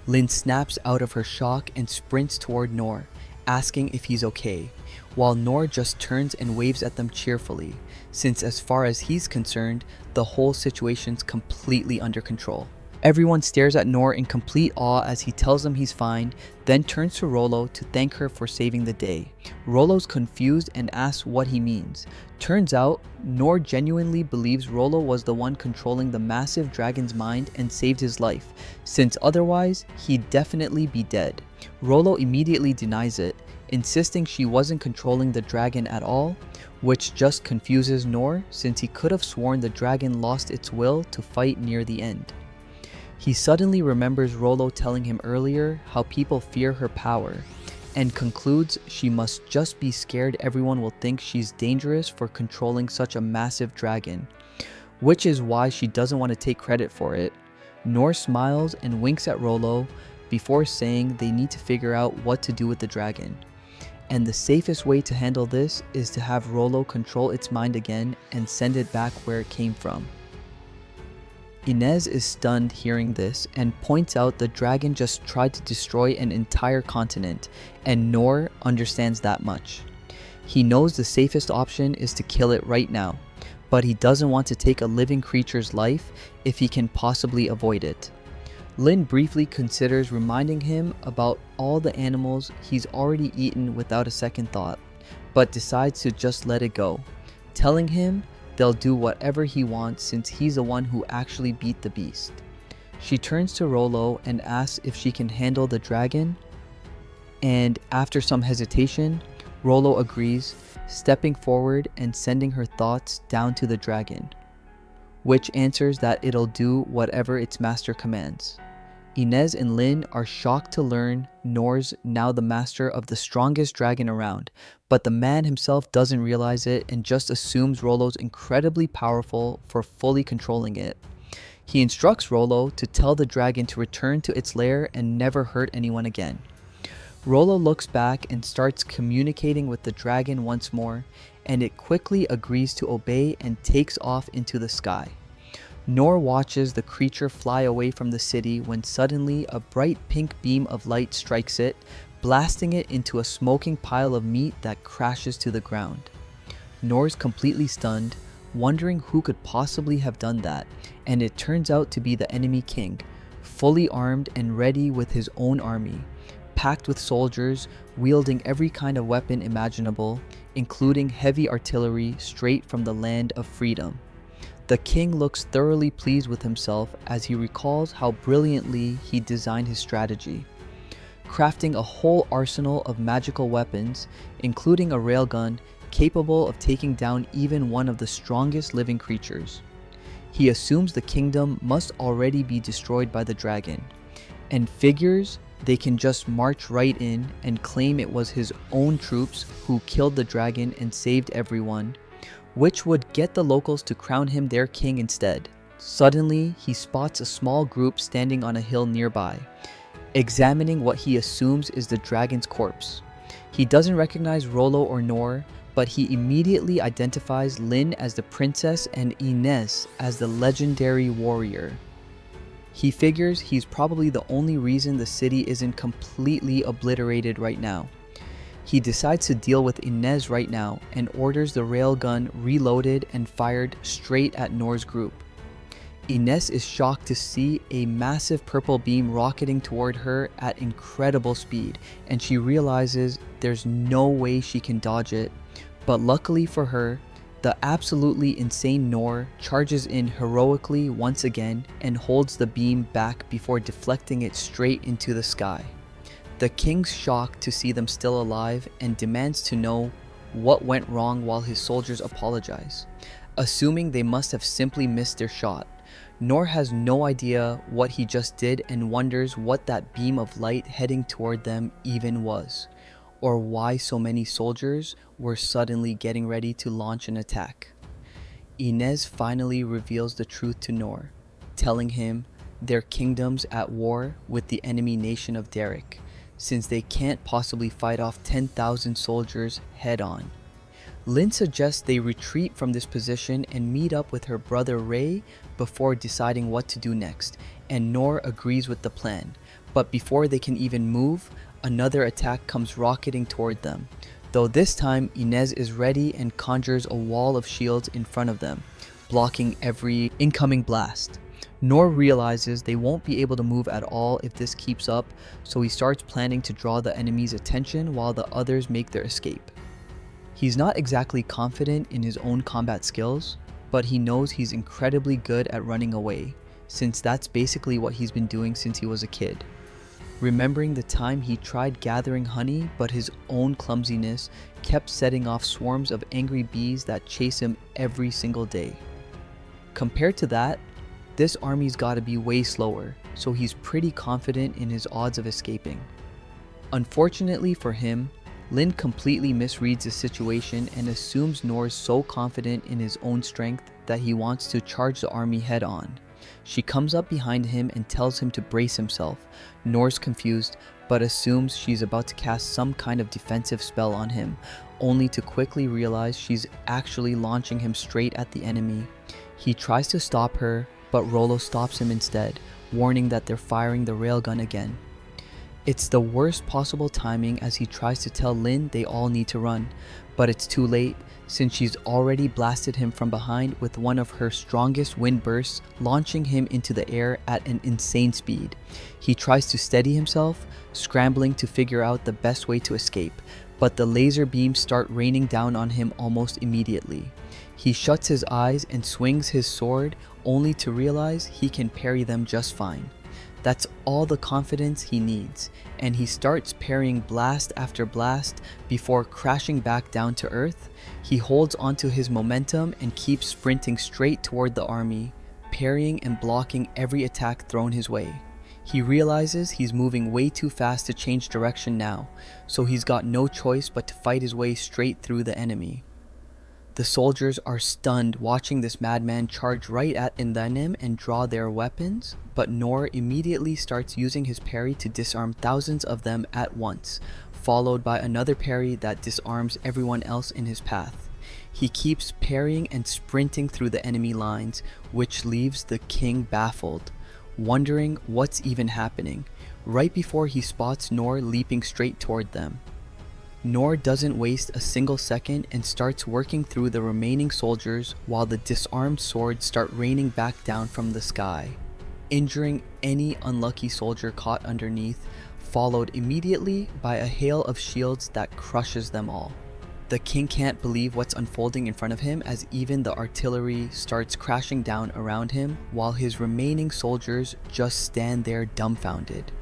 Lynn snaps out of her shock and sprints toward Nor, asking if he's okay, while Nor just turns and waves at them cheerfully, since as far as he's concerned, the whole situation's completely under control. Everyone stares at Nor in complete awe as he tells them he's fine, then turns to Rollo to thank her for saving the day. Rollo's confused and asks what he means. Turns out, Nor genuinely believes Rollo was the one controlling the massive dragon's mind and saved his life, since otherwise, he'd definitely be dead. Rollo immediately denies it, insisting she wasn't controlling the dragon at all, which just confuses Nor since he could have sworn the dragon lost its will to fight near the end. He suddenly remembers Rollo telling him earlier how people fear her power, and concludes she must just be scared everyone will think she's dangerous for controlling such a massive dragon, which is why she doesn't want to take credit for it. Nor smiles and winks at Rollo before saying they need to figure out what to do with the dragon. And the safest way to handle this is to have Rollo control its mind again and send it back where it came from. Inez is stunned hearing this and points out the dragon just tried to destroy an entire continent, and Nor understands that much. He knows the safest option is to kill it right now, but he doesn't want to take a living creature's life if he can possibly avoid it. Lynn briefly considers reminding him about all the animals he's already eaten without a second thought, but decides to just let it go, telling him they'll do whatever he wants since he's the one who actually beat the beast. She turns to Rollo and asks if she can handle the dragon, and after some hesitation, Rollo agrees, stepping forward and sending her thoughts down to the dragon, which answers that it'll do whatever its master commands. Inez and Lynn are shocked to learn Nor's now the master of the strongest dragon around, but the man himself doesn't realize it and just assumes Rollo's incredibly powerful for fully controlling it. He instructs Rollo to tell the dragon to return to its lair and never hurt anyone again. Rollo looks back and starts communicating with the dragon once more, and it quickly agrees to obey and takes off into the sky. Nor watches the creature fly away from the city when suddenly a bright pink beam of light strikes it, blasting it into a smoking pile of meat that crashes to the ground. Nor's completely stunned, wondering who could possibly have done that, and it turns out to be the enemy king, fully armed and ready with his own army, packed with soldiers wielding every kind of weapon imaginable, including heavy artillery straight from the land of freedom. The king looks thoroughly pleased with himself as he recalls how brilliantly he designed his strategy, crafting a whole arsenal of magical weapons, including a railgun capable of taking down even one of the strongest living creatures. He assumes the kingdom must already be destroyed by the dragon, and figures they can just march right in and claim it was his own troops who killed the dragon and saved everyone, which would get the locals to crown him their king instead. Suddenly, he spots a small group standing on a hill nearby, examining what he assumes is the dragon's corpse. He doesn't recognize Rollo or Nor, but he immediately identifies Lin as the princess and Inez as the legendary warrior. He figures he's probably the only reason the city isn't completely obliterated right now. He decides to deal with Inez right now and orders the railgun reloaded and fired straight at Nor's group. Inez is shocked to see a massive purple beam rocketing toward her at incredible speed, and she realizes there's no way she can dodge it. But luckily for her, the absolutely insane Nor charges in heroically once again and holds the beam back before deflecting it straight into the sky. The king's shocked to see them still alive and demands to know what went wrong while his soldiers apologize, assuming they must have simply missed their shot. Nor has no idea what he just did and wonders what that beam of light heading toward them even was, or why so many soldiers were suddenly getting ready to launch an attack. Inez finally reveals the truth to Nor, telling him their kingdom's at war with the enemy nation of Derek, since they can't possibly fight off 10,000 soldiers head-on. Lin suggests they retreat from this position and meet up with her brother Ray before deciding what to do next, and Nor agrees with the plan. But before they can even move, another attack comes rocketing toward them, though this time Inez is ready and conjures a wall of shields in front of them, blocking every incoming blast. Nor realizes they won't be able to move at all if this keeps up, so he starts planning to draw the enemy's attention while the others make their escape. He's not exactly confident in his own combat skills, but he knows he's incredibly good at running away, since that's basically what he's been doing since he was a kid. Remembering the time he tried gathering honey, but his own clumsiness kept setting off swarms of angry bees that chase him every single day. Compared to that, this army's gotta be way slower, so he's pretty confident in his odds of escaping. Unfortunately for him, Lin completely misreads the situation and assumes Nor's so confident in his own strength that he wants to charge the army head on. She comes up behind him and tells him to brace himself. Nor's confused, but assumes she's about to cast some kind of defensive spell on him, only to quickly realize she's actually launching him straight at the enemy. He tries to stop her, but Rollo stops him instead, warning that they're firing the railgun again. It's the worst possible timing as he tries to tell Lin they all need to run, but it's too late since she's already blasted him from behind with one of her strongest wind bursts, launching him into the air at an insane speed. He tries to steady himself, scrambling to figure out the best way to escape, but the laser beams start raining down on him almost immediately. He shuts his eyes and swings his sword, only to realize he can parry them just fine. That's all the confidence he needs, and he starts parrying blast after blast before crashing back down to earth. He holds onto his momentum and keeps sprinting straight toward the army, parrying and blocking every attack thrown his way. He realizes he's moving way too fast to change direction now, so he's got no choice but to fight his way straight through the enemy. The soldiers are stunned watching this madman charge right at them and draw their weapons, but Nor immediately starts using his parry to disarm thousands of them at once, followed by another parry that disarms everyone else in his path. He keeps parrying and sprinting through the enemy lines, which leaves the king baffled, wondering what's even happening, right before he spots Nor leaping straight toward them. Nor doesn't waste a single second and starts working through the remaining soldiers while the disarmed swords start raining back down from the sky. injuring any unlucky soldier caught underneath, followed immediately by a hail of shields that crushes them all. The king can't believe what's unfolding in front of him as even the artillery starts crashing down around him while his remaining soldiers just stand there dumbfounded.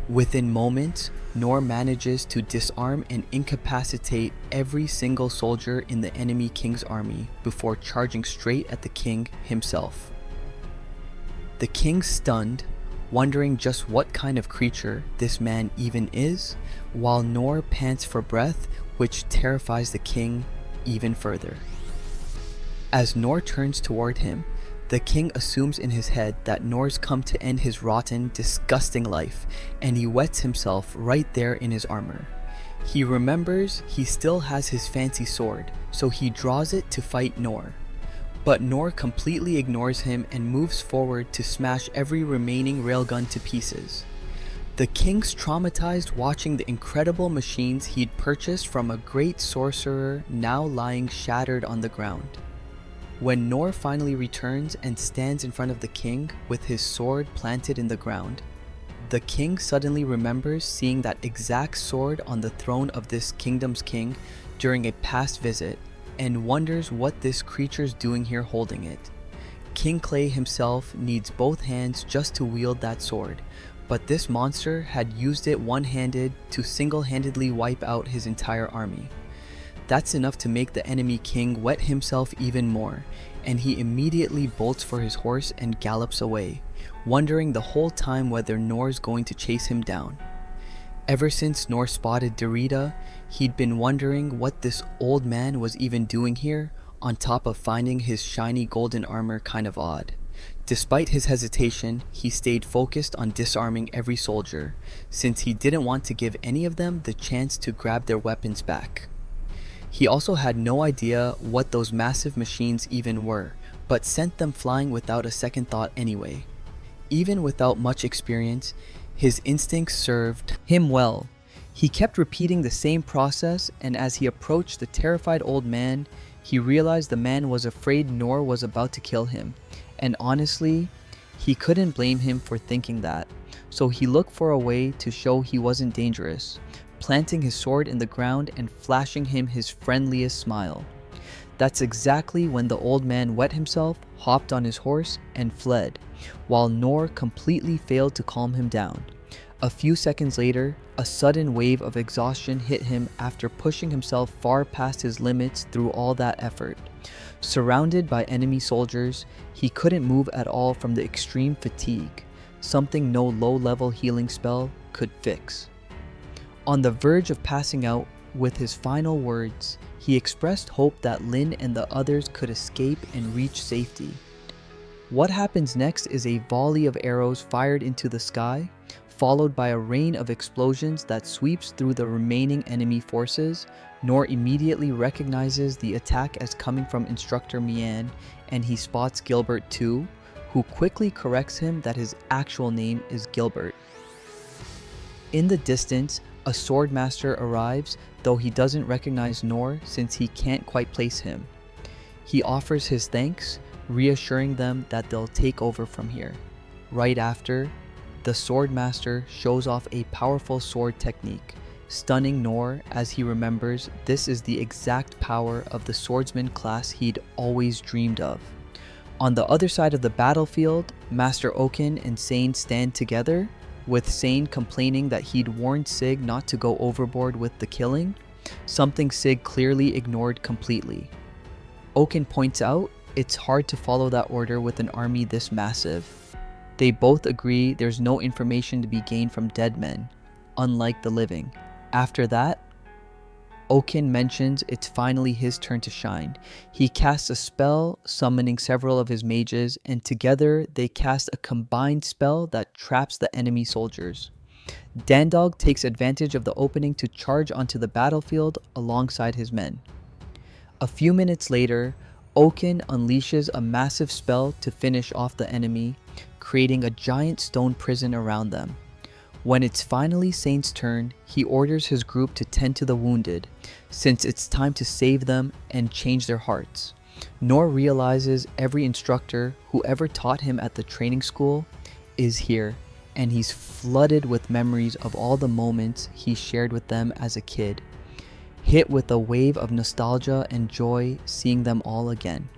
Within moments, Nor manages to disarm and incapacitate every single soldier in the enemy king's army before charging straight at the king himself. The king, stunned, wondering just what kind of creature this man even is, while Nor pants for breath, which terrifies the king even further. As Nor turns toward him, the king assumes in his head that Nor's come to end his rotten, disgusting life, and he wets himself right there in his armor. He remembers he still has his fancy sword, so he draws it to fight Nor. But Nor completely ignores him and moves forward to smash every remaining railgun to pieces. The king's traumatized watching the incredible machines he'd purchased from a great sorcerer now lying shattered on the ground. When Nor finally returns and stands in front of the king with his sword planted in the ground, the king suddenly remembers seeing that exact sword on the throne of this kingdom's king during a past visit and wonders what this creature's doing here holding it. King Clay himself needs both hands just to wield that sword, but this monster had used it one-handed to single-handedly wipe out his entire army. That's enough to make the enemy king wet himself even more, and he immediately bolts for his horse and gallops away, wondering the whole time whether Nor's going to chase him down. Ever since Nor spotted Derrida, he'd been wondering what this old man was even doing here, on top of finding his shiny golden armor kind of odd. Despite his hesitation, he stayed focused on disarming every soldier, since he didn't want to give any of them the chance to grab their weapons back. He also had no idea what those massive machines even were, but sent them flying without a second thought anyway. Even without much experience, his instincts served him well. He kept repeating the same process, and as he approached the terrified old man, he realized the man was afraid Nor was about to kill him. And honestly, he couldn't blame him for thinking that, so he looked for a way to show he wasn't dangerous, planting his sword in the ground and flashing him his friendliest smile. That's exactly when the old man wet himself, hopped on his horse, and fled, while Nor completely failed to calm him down. A few seconds later, a sudden wave of exhaustion hit him after pushing himself far past his limits through all that effort. Surrounded by enemy soldiers, he couldn't move at all from the extreme fatigue, something no low-level healing spell could fix. On the verge of passing out, with his final words, he expressed hope that Lin and the others could escape and reach safety. What happens next is a volley of arrows fired into the sky, followed by a rain of explosions that sweeps through the remaining enemy forces. Nor immediately recognizes the attack as coming from Instructor Mian, and he spots Gilbert too, who quickly corrects him that his actual name is Gilbert. In the distance, a swordmaster arrives, though he doesn't recognize Nor since he can't quite place him. He offers his thanks, reassuring them that they'll take over from here. Right after, the swordmaster shows off a powerful sword technique, stunning Nor as he remembers this is the exact power of the swordsman class he'd always dreamed of. On the other side of the battlefield, Master Oaken and Sane stand together, with Sane complaining that he'd warned Sig not to go overboard with the killing, something Sig clearly ignored completely. Oaken points out it's hard to follow that order with an army this massive. They both agree there's no information to be gained from dead men, unlike the living. After that, Oaken mentions it's finally his turn to shine. He casts a spell, summoning several of his mages, and together they cast a combined spell that traps the enemy soldiers. Dandog takes advantage of the opening to charge onto the battlefield alongside his men. A few minutes later, Oaken unleashes a massive spell to finish off the enemy, creating a giant stone prison around them. When it's finally Sane's turn, he orders his group to tend to the wounded, since it's time to save them and change their hearts. Nor realizes every instructor who ever taught him at the training school is here, and he's flooded with memories of all the moments he shared with them as a kid, hit with a wave of nostalgia and joy seeing them all again.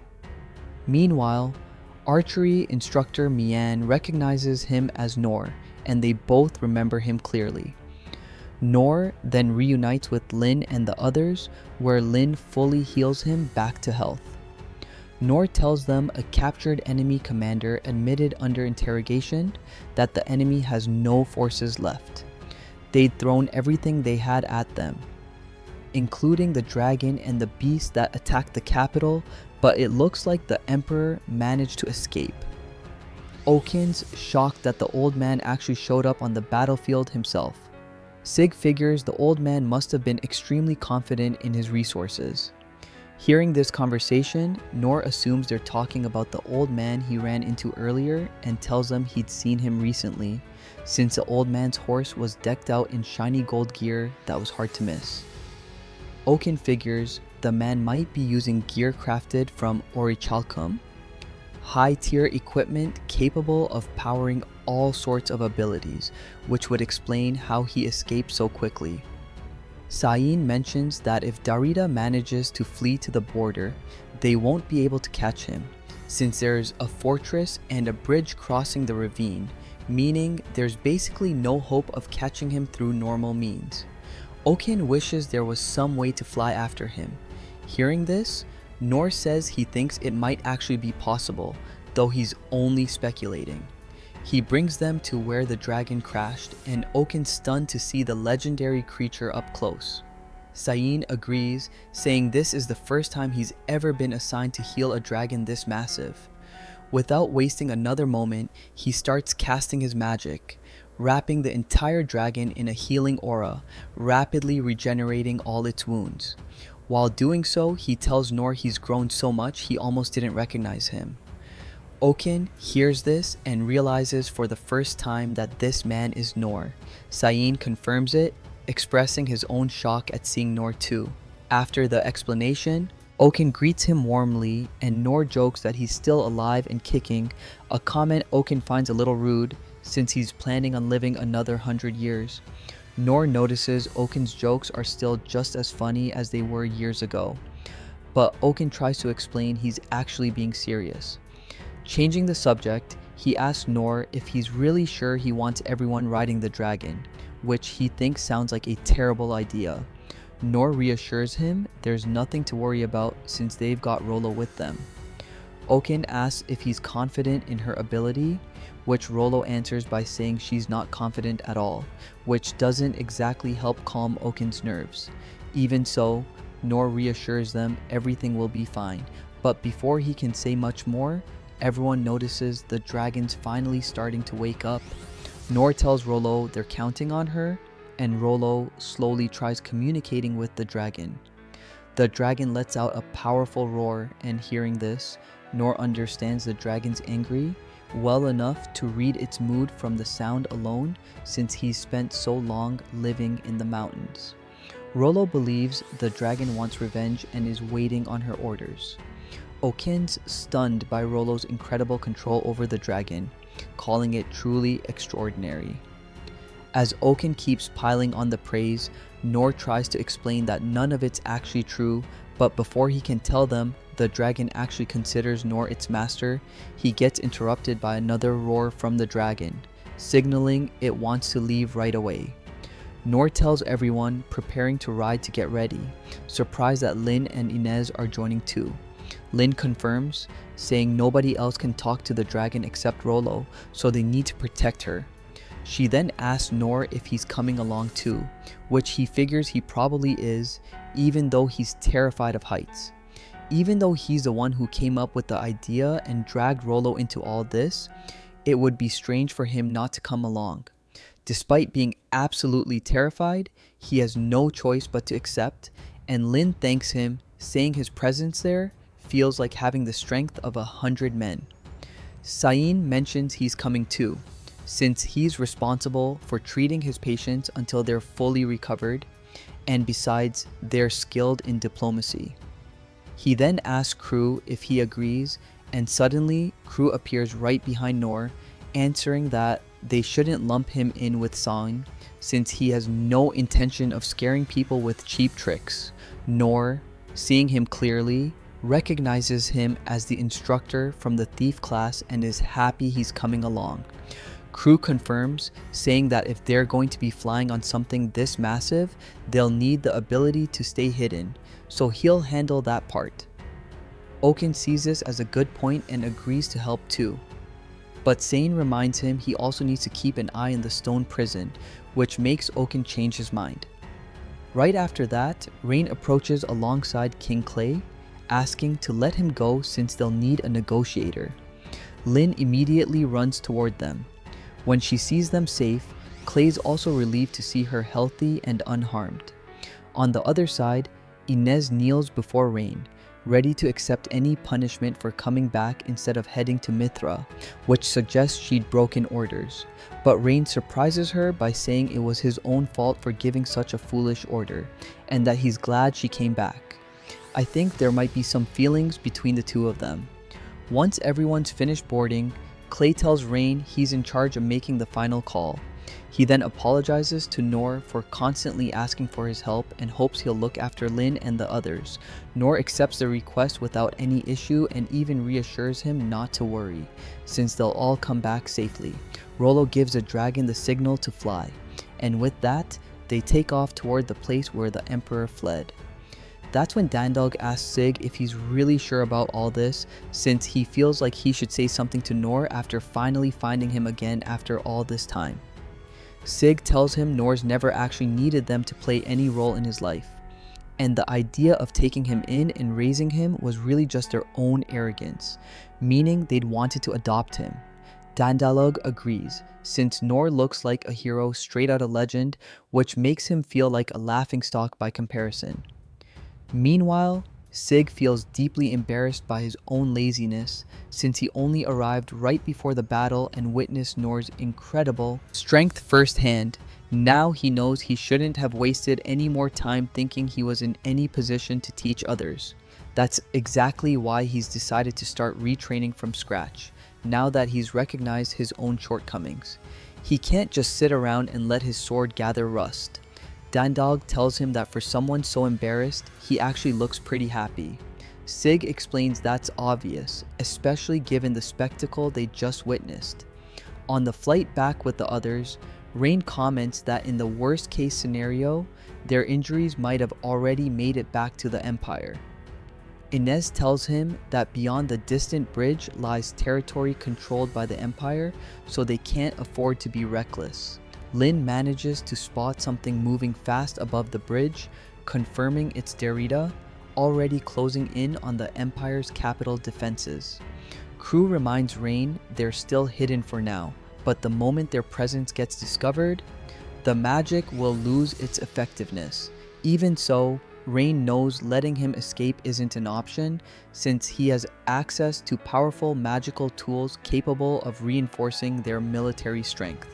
Meanwhile, archery instructor Mian recognizes him as Noor, and they both remember him clearly. Noor then reunites with Lin and the others, where Lin fully heals him back to health. Noor tells them a captured enemy commander admitted under interrogation that the enemy has no forces left. They'd thrown everything they had at them, including the dragon and the beast that attacked the capital, but it looks like the emperor managed to escape. Okin's shocked that the old man actually showed up on the battlefield himself. Sig figures the old man must have been extremely confident in his resources. Hearing this conversation, Noor assumes they're talking about the old man he ran into earlier and tells them he'd seen him recently, since the old man's horse was decked out in shiny gold gear that was hard to miss. Okin figures the man might be using gear crafted from orichalcum, high-tier equipment capable of powering all sorts of abilities, which would explain how he escaped so quickly. Sain mentions that if Darida manages to flee to the border, they won't be able to catch him, since there's a fortress and a bridge crossing the ravine, meaning there's basically no hope of catching him through normal means. Okin wishes there was some way to fly after him. Hearing this, Noor says he thinks it might actually be possible, though he's only speculating. He brings them to where the dragon crashed, and Okin's stunned to see the legendary creature up close. Sain agrees, saying this is the first time he's ever been assigned to heal a dragon this massive. Without wasting another moment, he starts casting his magic, wrapping the entire dragon in a healing aura, rapidly regenerating all its wounds. While doing so, he tells Noor he's grown so much he almost didn't recognize him. Okin hears this and realizes for the first time that this man is Noor. Sain confirms it, expressing his own shock at seeing Noor too. After the explanation, Okin greets him warmly and Noor jokes that he's still alive and kicking, a comment Okin finds a little rude since he's planning on living another 100 years. Noor notices Okin's jokes are still just as funny as they were years ago, but Okin tries to explain he's actually being serious. Changing the subject, he asks Noor if he's really sure he wants everyone riding the dragon, which he thinks sounds like a terrible idea. Noor reassures him there's nothing to worry about since they've got Rollo with them. Okin asks if he's confident in her ability, which Rollo answers by saying she's not confident at all, which doesn't exactly help calm Okin's nerves. Even so, Noor reassures them everything will be fine, but before he can say much more, everyone notices the dragon's finally starting to wake up. Noor tells Rollo they're counting on her, and Rollo slowly tries communicating with the dragon. The dragon lets out a powerful roar, and hearing this, Noor understands the dragon's angry well enough to read its mood from the sound alone, since he's spent so long living in the mountains. Rollo believes the dragon wants revenge and is waiting on her orders. Okin's stunned by Rollo's incredible control over the dragon, calling it truly extraordinary. As Okin keeps piling on the praise, Noor tries to explain that none of it's actually true, but before he can tell them the dragon actually considers Noor its master, he gets interrupted by another roar from the dragon, signaling it wants to leave right away. Noor tells everyone preparing to ride to get ready, surprised that Lin and Inez are joining too. Lin confirms, saying nobody else can talk to the dragon except Rollo, so they need to protect her. She then asks Noor if he's coming along too, which he figures he probably is, even though he's terrified of heights. Even though he's the one who came up with the idea and dragged Rollo into all this, it would be strange for him not to come along. Despite being absolutely terrified, he has no choice but to accept, and Lin thanks him, saying his presence there feels like having the strength of 100 men. Sain mentions he's coming too, since he's responsible for treating his patients until they're fully recovered, and besides, they're skilled in diplomacy. He then asks Crew if he agrees, and suddenly Crew appears right behind Noor answering that they shouldn't lump him in with Song since he has no intention of scaring people with cheap tricks, nor, seeing him clearly, recognizes him as the instructor from the thief class and is happy he's coming along. Crew confirms, saying that if they're going to be flying on something this massive, they'll need the ability to stay hidden, so he'll handle that part. Oaken sees this as a good point and agrees to help too. But Sane reminds him he also needs to keep an eye on the stone prison, which makes Oaken change his mind. Right after that, Rain approaches alongside King Clay, asking to let him go since they'll need a negotiator. Lynn immediately runs toward them. When she sees them safe, Clay's also relieved to see her healthy and unharmed. On the other side, Inez kneels before Rain, ready to accept any punishment for coming back instead of heading to Mithra, which suggests she'd broken orders. But Rain surprises her by saying it was his own fault for giving such a foolish order, and that he's glad she came back. I think there might be some feelings between the two of them. Once everyone's finished boarding, Clay tells Rain he's in charge of making the final call. He then apologizes to Noor for constantly asking for his help and hopes he'll look after Lynn and the others. Noor accepts the request without any issue and even reassures him not to worry, since they'll all come back safely. Rollo gives the dragon the signal to fly, and with that, they take off toward the place where the Emperor fled. That's when Dandog asks Sig if he's really sure about all this, since he feels like he should say something to Noor after finally finding him again after all this time. Sig tells him Noor's never actually needed them to play any role in his life, and the idea of taking him in and raising him was really just their own arrogance, meaning they'd wanted to adopt him. Dandalog agrees, since Noor looks like a hero straight out of legend, which makes him feel like a laughingstock by comparison. Meanwhile, Sig feels deeply embarrassed by his own laziness, since he only arrived right before the battle and witnessed Noor's incredible strength firsthand. Now he knows he shouldn't have wasted any more time thinking he was in any position to teach others. That's exactly why he's decided to start retraining from scratch, now that he's recognized his own shortcomings. He can't just sit around and let his sword gather rust. Dandog tells him that for someone so embarrassed, he actually looks pretty happy. Sig explains that's obvious, especially given the spectacle they just witnessed. On the flight back with the others, Rain comments that in the worst case scenario, their injuries might have already made it back to the Empire. Inez tells him that beyond the distant bridge lies territory controlled by the Empire, so they can't afford to be reckless. Lynn manages to spot something moving fast above the bridge, confirming it's Derrida, already closing in on the Empire's capital defenses. Crew reminds Rain they're still hidden for now, but the moment their presence gets discovered, the magic will lose its effectiveness. Even so, Rain knows letting him escape isn't an option, since he has access to powerful magical tools capable of reinforcing their military strength.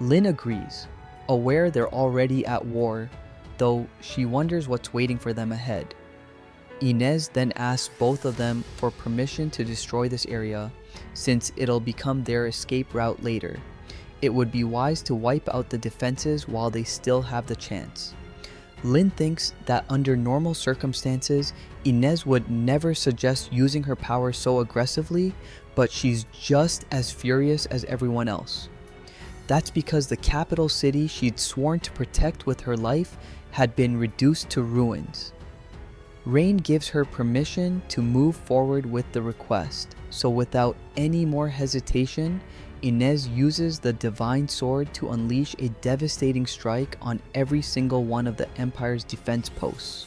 Lynn agrees, aware they're already at war, though she wonders what's waiting for them ahead. Inez then asks both of them for permission to destroy this area, since it'll become their escape route later. It would be wise to wipe out the defenses while they still have the chance. Lynn thinks that under normal circumstances, Inez would never suggest using her power so aggressively, but she's just as furious as everyone else. That's because the capital city she'd sworn to protect with her life had been reduced to ruins. Rain gives her permission to move forward with the request, so without any more hesitation, Inez uses the divine sword to unleash a devastating strike on every single one of the Empire's defense posts.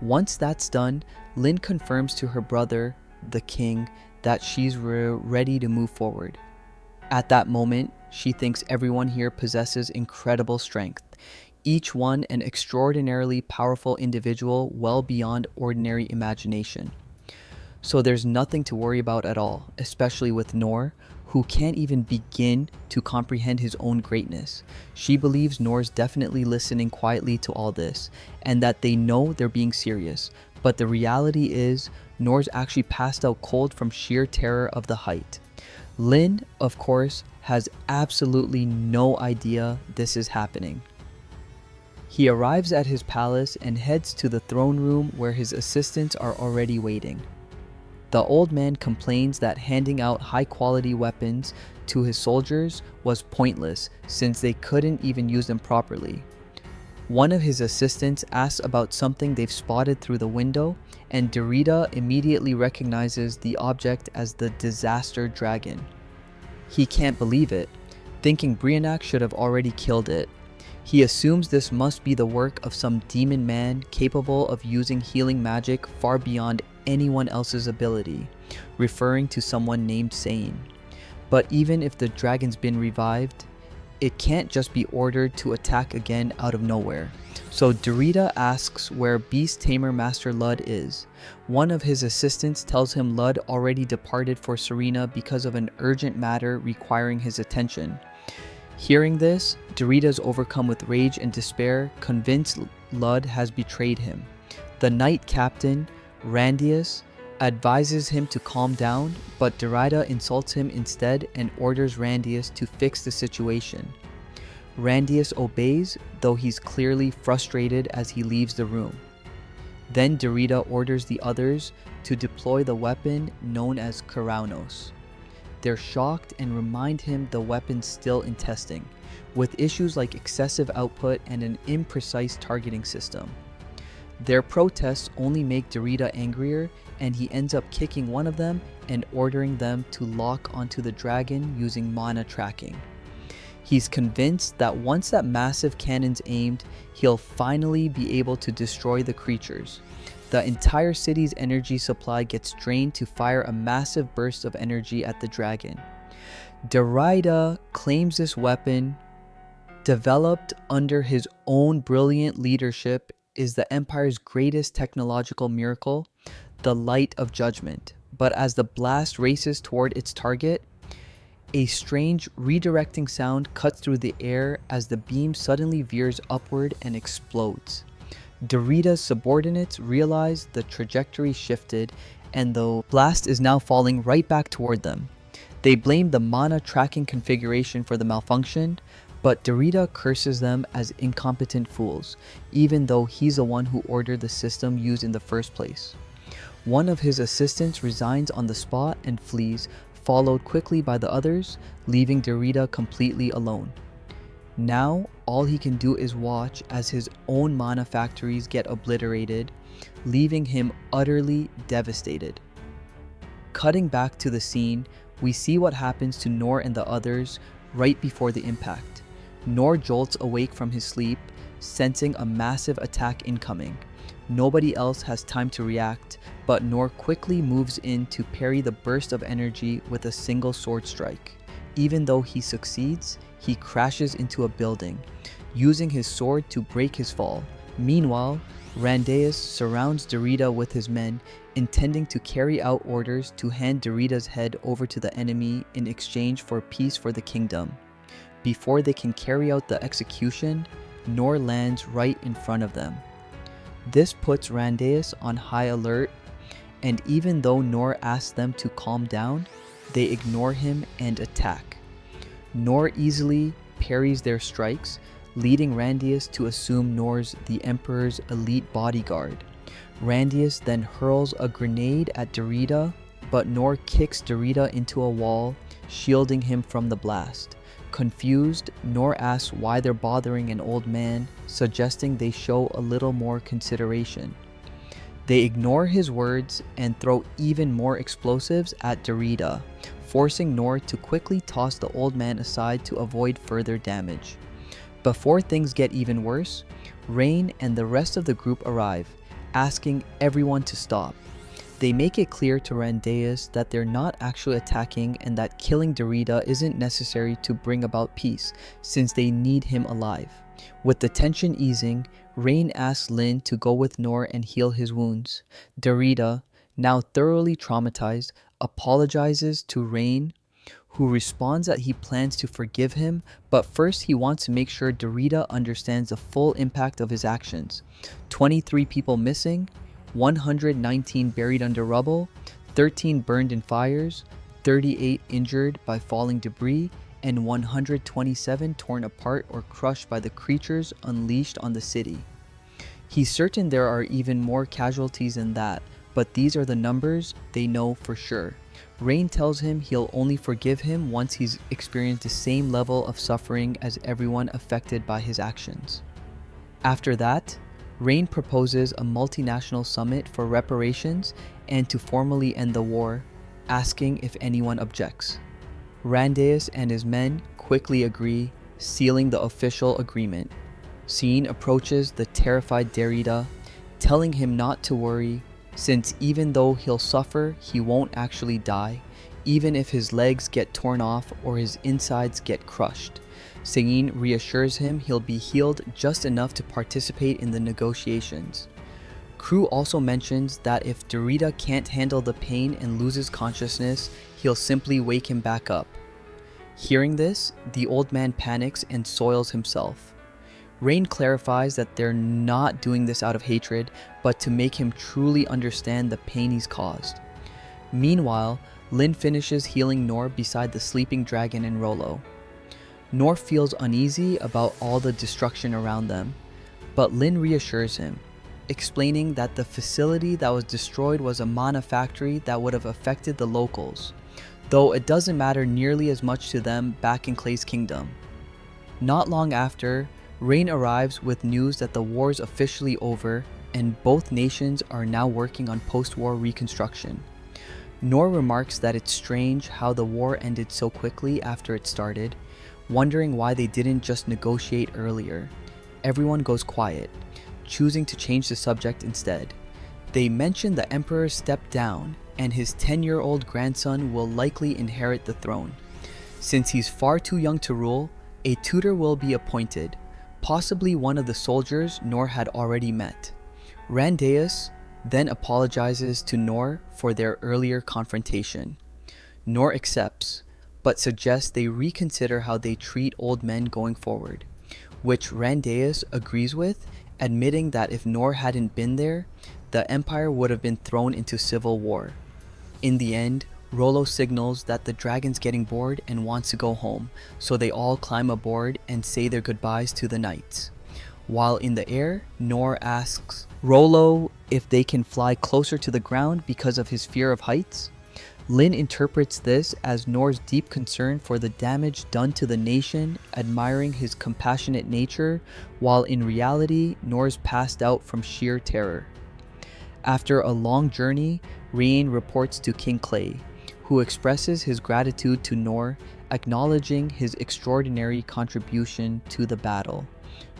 Once that's done, Lynn confirms to her brother, the king, that she's ready to move forward. At that moment, she thinks everyone here possesses incredible strength, each one an extraordinarily powerful individual well beyond ordinary imagination. So there's nothing to worry about at all, especially with Noor, who can't even begin to comprehend his own greatness. She believes Noor's definitely listening quietly to all this, and that they know they're being serious, but the reality is, Noor's actually passed out cold from sheer terror of the height. Lin, of course, has absolutely no idea this is happening. He arrives at his palace and heads to the throne room where his assistants are already waiting. The old man complains that handing out high-quality weapons to his soldiers was pointless since they couldn't even use them properly. One of his assistants asks about something they've spotted through the window, and Derrida immediately recognizes the object as the disaster dragon. He can't believe it, thinking Brionac should have already killed it. He assumes this must be the work of some demon man capable of using healing magic far beyond anyone else's ability, referring to someone named Sane. But even if the dragon's been revived, it can't just be ordered to attack again out of nowhere. So Derrida asks where Beast Tamer Master Lud is. One of his assistants tells him Lud already departed for Serena because of an urgent matter requiring his attention. Hearing this, Derrida is overcome with rage and despair, convinced Lud has betrayed him. The knight captain, Randius, advises him to calm down, but Derrida insults him instead and orders Randius to fix the situation. Randius obeys, though he's clearly frustrated as he leaves the room. Then Derrida orders the others to deploy the weapon known as Karaunos. They're shocked and remind him the weapon's still in testing, with issues like excessive output and an imprecise targeting system. Their protests only make Derrida angrier, and he ends up kicking one of them and ordering them to lock onto the dragon using mana tracking. He's convinced that once that massive cannon's aimed, he'll finally be able to destroy the creatures. The entire city's energy supply gets drained to fire a massive burst of energy at the dragon. Derrida claims this weapon, developed under his own brilliant leadership, is the Empire's greatest technological miracle, the Light of Judgment. But as the blast races toward its target, a strange redirecting sound cuts through the air as the beam suddenly veers upward and explodes. Derrida's subordinates realize the trajectory shifted and the blast is now falling right back toward them. They blame the mana tracking configuration for the malfunction, but Derrida curses them as incompetent fools, even though he's the one who ordered the system used in the first place. One of his assistants resigns on the spot and flees, followed quickly by the others, leaving Derrida completely alone. Now, all he can do is watch as his own mana factories get obliterated, leaving him utterly devastated. Cutting back to the scene, we see what happens to Nor and the others right before the impact. Nor jolts awake from his sleep, sensing a massive attack incoming. Nobody else has time to react, but Nor quickly moves in to parry the burst of energy with a single sword strike. Even though he succeeds, he crashes into a building, using his sword to break his fall. Meanwhile, Randius surrounds Derrida with his men, intending to carry out orders to hand Derrida's head over to the enemy in exchange for peace for the kingdom. Before they can carry out the execution, Nor lands right in front of them. This puts Randius on high alert, and even though Nor asks them to calm down, they ignore him and attack. Nor easily parries their strikes, leading Randius to assume Nor's the Emperor's elite bodyguard. Randius then hurls a grenade at Derrida, but Nor kicks Derrida into a wall, shielding him from the blast. Confused, Nor asks why they're bothering an old man, suggesting they show a little more consideration. They ignore his words and throw even more explosives at Derrida, forcing Nor to quickly toss the old man aside to avoid further damage. Before things get even worse, Rain and the rest of the group arrive, asking everyone to stop. They make it clear to Randius that they're not actually attacking and that killing Derrida isn't necessary to bring about peace, since they need him alive. With the tension easing, Rain asks Lin to go with Nor and heal his wounds. Derrida, now thoroughly traumatized, apologizes to Rain, who responds that he plans to forgive him, but first he wants to make sure Derrida understands the full impact of his actions. 23 people missing, 119 buried under rubble, 13 burned in fires, 38 injured by falling debris, and 127 torn apart or crushed by the creatures unleashed on the city. He's certain there are even more casualties than that, but these are the numbers they know for sure. Rain tells him he'll only forgive him once he's experienced the same level of suffering as everyone affected by his actions. After that, Rain proposes a multinational summit for reparations and to formally end the war, asking if anyone objects. Randaeus and his men quickly agree, sealing the official agreement. Scene approaches the terrified Derrida, telling him not to worry, since even though he'll suffer, he won't actually die, even if his legs get torn off or his insides get crushed. Seguin reassures him he'll be healed just enough to participate in the negotiations. Crew also mentions that if Derrida can't handle the pain and loses consciousness, he'll simply wake him back up. Hearing this, the old man panics and soils himself. Rain clarifies that they're not doing this out of hatred, but to make him truly understand the pain he's caused. Meanwhile, Lin finishes healing Nor beside the sleeping dragon and Rollo. Nor feels uneasy about all the destruction around them, but Lin reassures him, explaining that the facility that was destroyed was a mana factory that would have affected the locals, though it doesn't matter nearly as much to them back in Clay's kingdom. Not long after, Rain arrives with news that the war's officially over and both nations are now working on post-war reconstruction. Nor remarks that it's strange how the war ended so quickly after it started, wondering why they didn't just negotiate earlier. Everyone goes quiet, choosing to change the subject instead. They mention the emperor stepped down and his 10-year-old grandson will likely inherit the throne. Since he's far too young to rule, a tutor will be appointed, possibly one of the soldiers Nor had already met. Randaeus then apologizes to Nor for their earlier confrontation. Nor accepts, but suggests they reconsider how they treat old men going forward, which Randaeus agrees with, admitting that if Nor hadn't been there, the empire would have been thrown into civil war. In the end, Rollo signals that the dragon's getting bored and wants to go home, so they all climb aboard and say their goodbyes to the knights. While in the air, Nor asks Rollo if they can fly closer to the ground because of his fear of heights. Lin interprets this as Nor's deep concern for the damage done to the nation, admiring his compassionate nature, while in reality, Nor's passed out from sheer terror. After a long journey, Rain reports to King Clay, who expresses his gratitude to Nor, acknowledging his extraordinary contribution to the battle.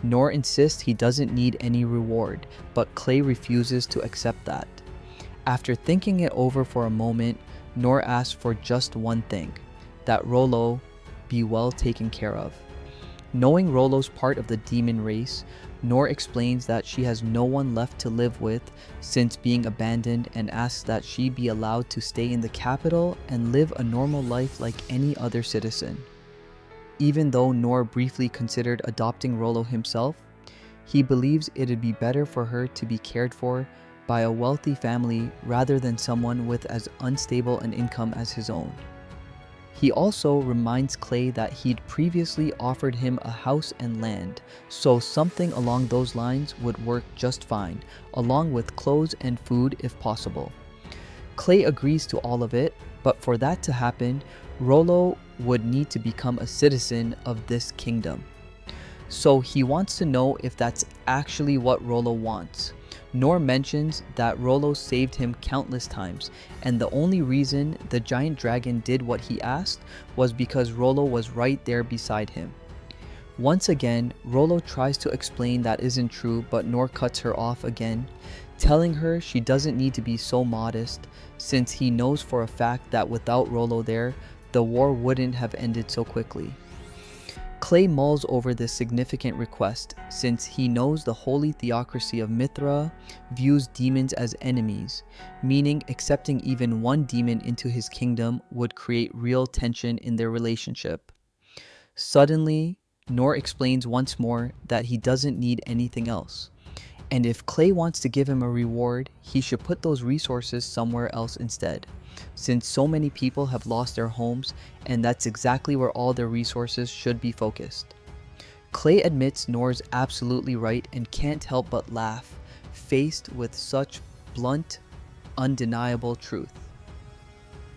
Nor insists he doesn't need any reward, but Clay refuses to accept that. After thinking it over for a moment, Nor asks for just one thing, that Rollo be well taken care of. Knowing Rollo's part of the demon race, Nor explains that she has no one left to live with since being abandoned and asks that she be allowed to stay in the capital and live a normal life like any other citizen. Even though Nor briefly considered adopting Rollo himself, he believes it'd be better for her to be cared for by a wealthy family rather than someone with as unstable an income as his own. He also reminds Clay that he'd previously offered him a house and land, so something along those lines would work just fine, along with clothes and food if possible. Clay agrees to all of it, but for that to happen, Rollo would need to become a citizen of this kingdom. So he wants to know if that's actually what Rollo wants. Nor mentions that Rollo saved him countless times, and the only reason the giant dragon did what he asked was because Rollo was right there beside him. Once again, Rollo tries to explain that isn't true, but Nor cuts her off again, telling her she doesn't need to be so modest, since he knows for a fact that without Rollo there, the war wouldn't have ended so quickly. Clay mulls over this significant request, since he knows the holy theocracy of Mithra views demons as enemies, meaning accepting even one demon into his kingdom would create real tension in their relationship. Suddenly, Nor explains once more that he doesn't need anything else, And if Clay wants to give him a reward, he should put those resources somewhere else instead, since so many people have lost their homes, and that's exactly where all their resources should be focused. Clay admits Noor's absolutely right and can't help but laugh, faced with such blunt, undeniable truth.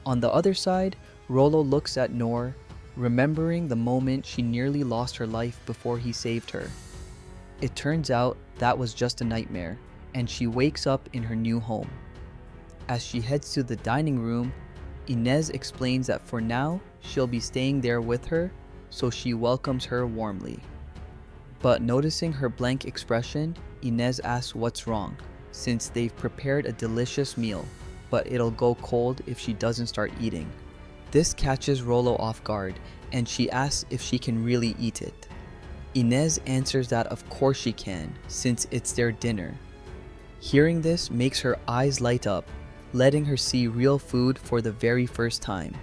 On the other side, Rollo looks at Noor, remembering the moment she nearly lost her life before he saved her. It turns out that was just a nightmare, and she wakes up in her new home. As she heads to the dining room, Inez explains that for now, she'll be staying there with her, so she welcomes her warmly. But noticing her blank expression, Inez asks what's wrong, since they've prepared a delicious meal, but it'll go cold if she doesn't start eating. This catches Rollo off guard, and she asks if she can really eat it. Inez answers that of course she can, since it's their dinner. Hearing this makes her eyes light up, letting her see real food for the very first time.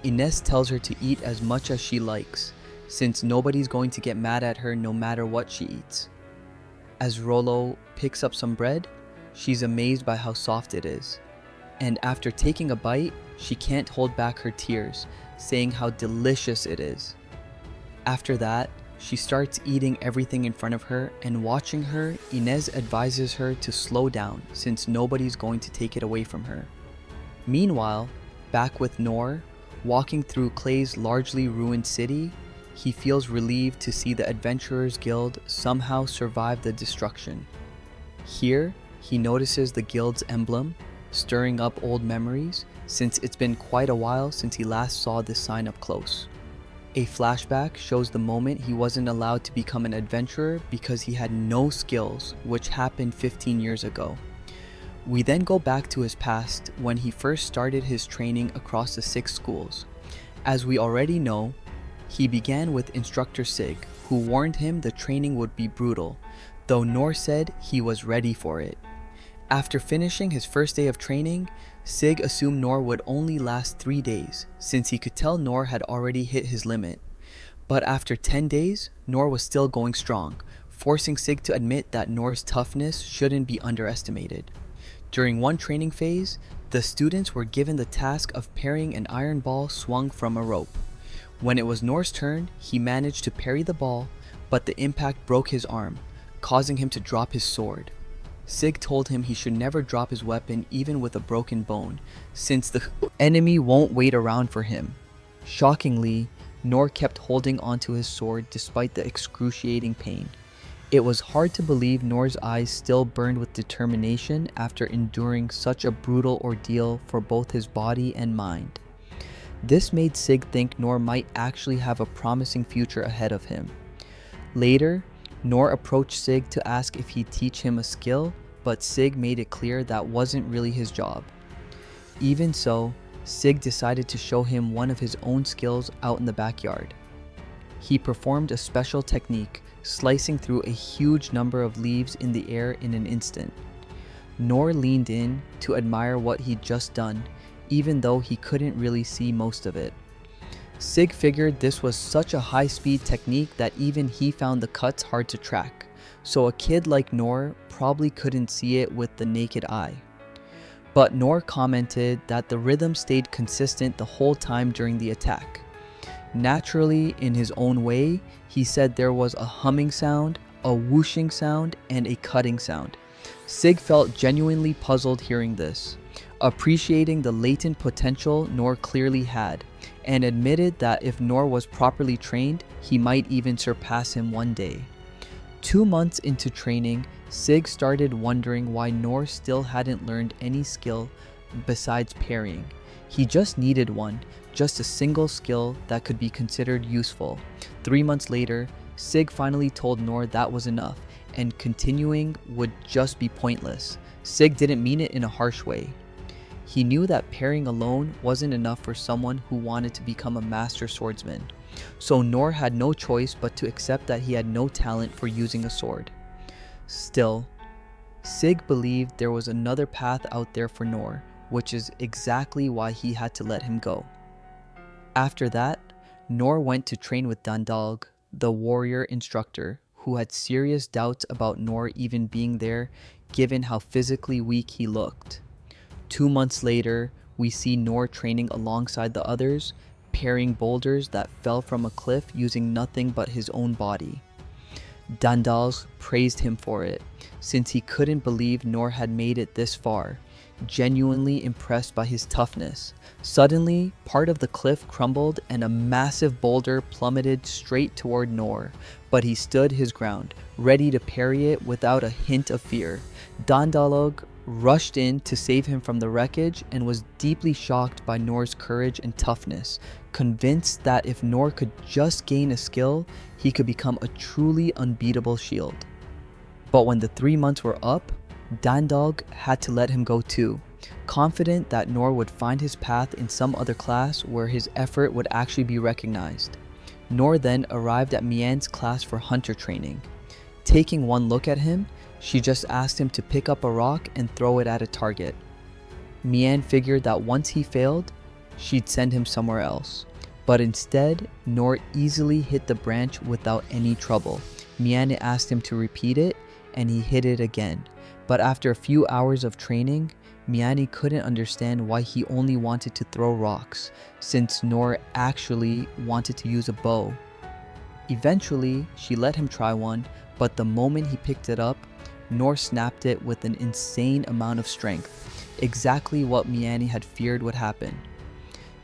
Inez tells her to eat as much as she likes, since nobody's going to get mad at her no matter what she eats. As Rollo picks up some bread, she's amazed by how soft it is. And after taking a bite, she can't hold back her tears, saying how delicious it is. After that, she starts eating everything in front of her, and watching her, Inez advises her to slow down since nobody's going to take it away from her. Meanwhile, back with Noor, walking through Clay's largely ruined city, he feels relieved to see the Adventurers Guild somehow survive the destruction. Here, he notices the guild's emblem, stirring up old memories, since it's been quite a while since he last saw this sign up close. A flashback shows the moment he wasn't allowed to become an adventurer because he had no skills, which happened 15 years ago. We then go back to his past when he first started his training across the 6 schools. As we already know, he began with instructor Sig, who warned him the training would be brutal, though Noor said he was ready for it. After finishing his first day of training, Sig assumed Noor would only last 3 days, since he could tell Noor had already hit his limit. But after 10 days, Noor was still going strong, forcing Sig to admit that Noor's toughness shouldn't be underestimated. During one training phase, the students were given the task of parrying an iron ball swung from a rope. When it was Noor's turn, he managed to parry the ball, but the impact broke his arm, causing him to drop his sword. Sig told him he should never drop his weapon even with a broken bone, since the enemy won't wait around for him. Shockingly, Noor kept holding onto his sword despite the excruciating pain. It was hard to believe Noor's eyes still burned with determination after enduring such a brutal ordeal for both his body and mind. This made Sig think Noor might actually have a promising future ahead of him. Later, Noor approached Sig to ask if he'd teach him a skill, but Sig made it clear that wasn't really his job. Even so, Sig decided to show him one of his own skills out in the backyard. He performed a special technique, slicing through a huge number of leaves in the air in an instant. Noor leaned in to admire what he'd just done, even though he couldn't really see most of it. Sig figured this was such a high-speed technique that even he found the cuts hard to track, so a kid like Noor probably couldn't see it with the naked eye. But Noor commented that the rhythm stayed consistent the whole time during the attack. Naturally, in his own way, he said there was a humming sound, a whooshing sound, and a cutting sound. Sig felt genuinely puzzled hearing this, appreciating the latent potential Noor clearly had, and admitted that if Noor was properly trained, he might even surpass him one day. 2 months into training, Sig started wondering why Noor still hadn't learned any skill besides parrying. He just needed one, just a single skill that could be considered useful. 3 months later, Sig finally told Noor that was enough, and continuing would just be pointless. Sig didn't mean it in a harsh way. He knew that parrying alone wasn't enough for someone who wanted to become a master swordsman, so Noor had no choice but to accept that he had no talent for using a sword. Still, Sig believed there was another path out there for Noor, which is exactly why he had to let him go. After that, Noor went to train with Dandalg, the warrior instructor, who had serious doubts about Noor even being there given how physically weak he looked. 2 months later, we see Noor training alongside the others, parrying boulders that fell from a cliff using nothing but his own body. Dandals praised him for it, since he couldn't believe Noor had made it this far, genuinely impressed by his toughness. Suddenly, part of the cliff crumbled and a massive boulder plummeted straight toward Noor, but he stood his ground, ready to parry it without a hint of fear. Dandalog rushed in to save him from the wreckage and was deeply shocked by Noor's courage and toughness, convinced that if Noor could just gain a skill, he could become a truly unbeatable shield. But when the 3 months were up, Dandalg had to let him go too, confident that Noor would find his path in some other class where his effort would actually be recognized. Noor then arrived at Mian's class for hunter training. Taking one look at him, she just asked him to pick up a rock and throw it at a target. Mian figured that once he failed, she'd send him somewhere else. But instead, Noor easily hit the branch without any trouble. Mian asked him to repeat it, and he hit it again. But after a few hours of training, Miani couldn't understand why he only wanted to throw rocks, since Noor actually wanted to use a bow. Eventually, she let him try one, but the moment he picked it up, Noor snapped it with an insane amount of strength, exactly what Miani had feared would happen.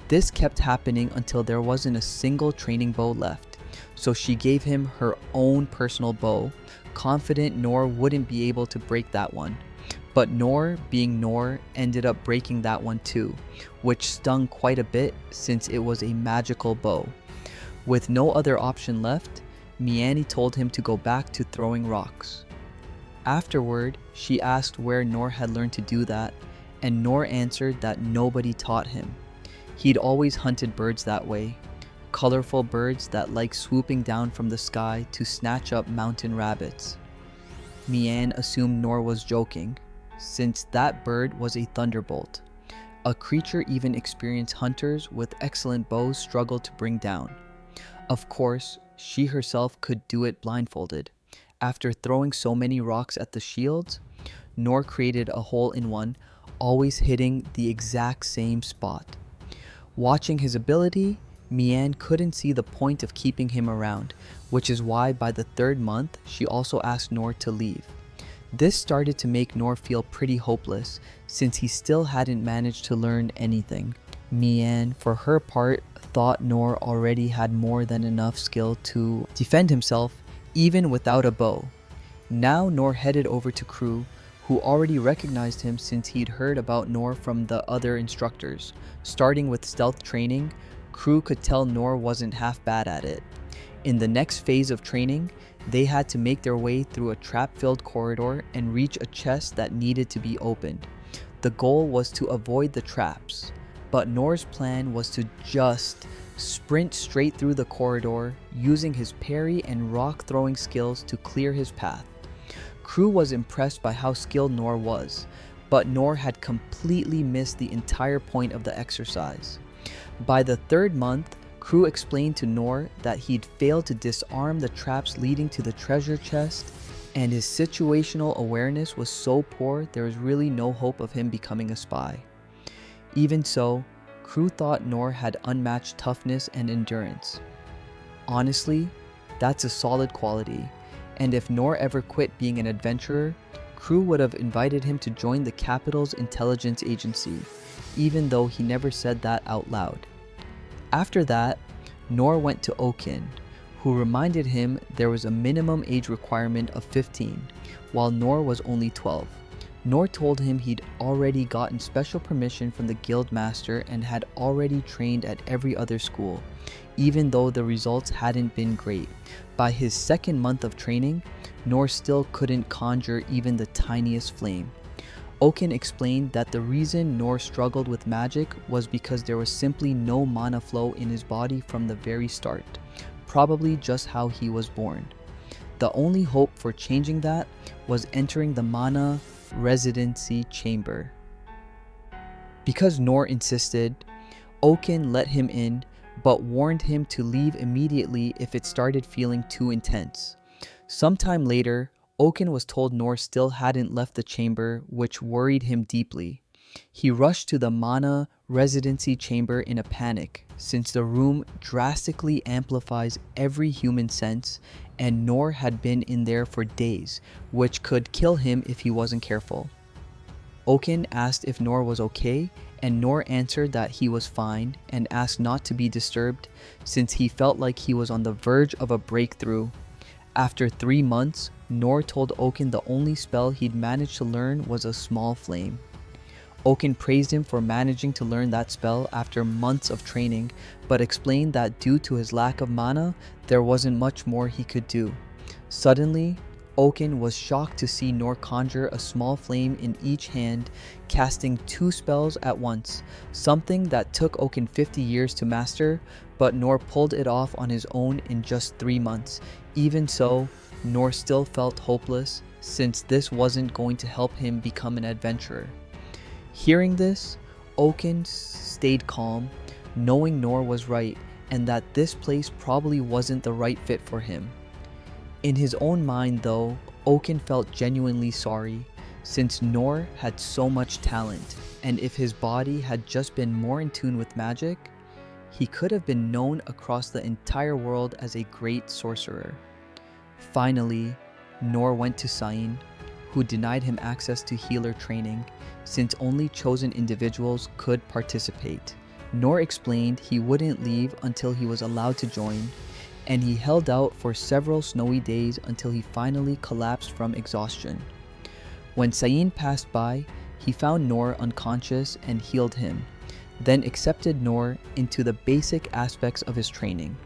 This kept happening until there wasn't a single training bow left, so she gave him her own personal bow, confident Noor wouldn't be able to break that one. But Noor, being Noor, ended up breaking that one too, which stung quite a bit since it was a magical bow. With no other option left, Miani told him to go back to throwing rocks. Afterward, she asked where Noor had learned to do that, and Noor answered that nobody taught him. He'd always hunted birds that way, colorful birds that like swooping down from the sky to snatch up mountain rabbits. Mian assumed Noor was joking, since that bird was a thunderbolt, a creature even experienced hunters with excellent bows struggled to bring down. Of course, she herself could do it blindfolded. After throwing so many rocks at the shields, Noor created a hole in one, always hitting the exact same spot. Watching his ability, Mian couldn't see the point of keeping him around, which is why by the 3rd month, she also asked Noor to leave. This started to make Noor feel pretty hopeless, since he still hadn't managed to learn anything. Mian, for her part, thought Noor already had more than enough skill to defend himself, even without a bow. Now Noor headed over to Crew, who already recognized him since he'd heard about Noor from the other instructors. Starting with stealth training, Crew could tell Noor wasn't half bad at it. In the next phase of training, they had to make their way through a trap-filled corridor and reach a chest that needed to be opened. The goal was to avoid the traps, but Noor's plan was to just sprint straight through the corridor, using his parry and rock throwing skills to clear his path. Crew was impressed by how skilled Noor was, but Noor had completely missed the entire point of the exercise. By the 3rd month, Crew explained to Noor that he'd failed to disarm the traps leading to the treasure chest, and his situational awareness was so poor there was really no hope of him becoming a spy. Even so, Crew thought Noor had unmatched toughness and endurance. Honestly, that's a solid quality, and if Noor ever quit being an adventurer, Crew would have invited him to join the capital's intelligence agency, even though he never said that out loud. After that, Noor went to Okin, who reminded him there was a minimum age requirement of 15, while Noor was only 12. Noor told him he'd already gotten special permission from the guild master and had already trained at every other school, even though the results hadn't been great. By his 2nd month of training, Noor still couldn't conjure even the tiniest flame. Okin explained that the reason Noor struggled with magic was because there was simply no mana flow in his body from the very start, probably just how he was born. The only hope for changing that was entering the mana residency chamber. Because Noor insisted, Okin let him in, but warned him to leave immediately if it started feeling too intense. Sometime later, Oaken was told Nor still hadn't left the chamber, which worried him deeply. He rushed to the Mana residency chamber in a panic, since the room drastically amplifies every human sense, and Nor had been in there for days, which could kill him if he wasn't careful. Oaken asked if Nor was okay, and Nor answered that he was fine and asked not to be disturbed, since he felt like he was on the verge of a breakthrough. After 3 months, Nor told Oaken the only spell he'd managed to learn was a small flame. Oaken praised him for managing to learn that spell after months of training, but explained that due to his lack of mana, there wasn't much more he could do. Suddenly, Oaken was shocked to see Nor conjure a small flame in each hand, casting 2 spells at once, something that took Oaken 50 years to master, but Nor pulled it off on his own in just 3 months. Even so, Nor still felt hopeless, since this wasn't going to help him become an adventurer. Hearing this, Oaken stayed calm, knowing Nor was right and that this place probably wasn't the right fit for him. In his own mind though, Oaken felt genuinely sorry, since Nor had so much talent, and if his body had just been more in tune with magic, he could have been known across the entire world as a great sorcerer. Finally, Nor went to Sain, who denied him access to healer training, since only chosen individuals could participate. Nor explained he wouldn't leave until he was allowed to join, and he held out for several snowy days until he finally collapsed from exhaustion. When Sain passed by, he found Nor unconscious and healed him, then accepted Nor into the basic aspects of his training.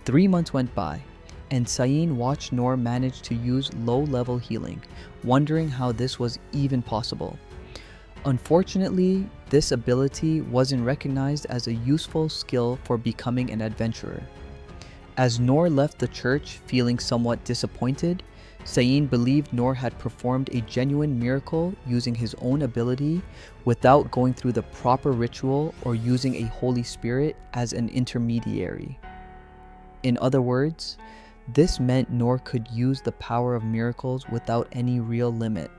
3 months went by, and Sain watched Nor manage to use low-level healing, wondering how this was even possible. Unfortunately, this ability wasn't recognized as a useful skill for becoming an adventurer. As Nor left the church feeling somewhat disappointed, Sain believed Nor had performed a genuine miracle using his own ability without going through the proper ritual or using a Holy Spirit as an intermediary. In other words, this meant Nor could use the power of miracles without any real limit.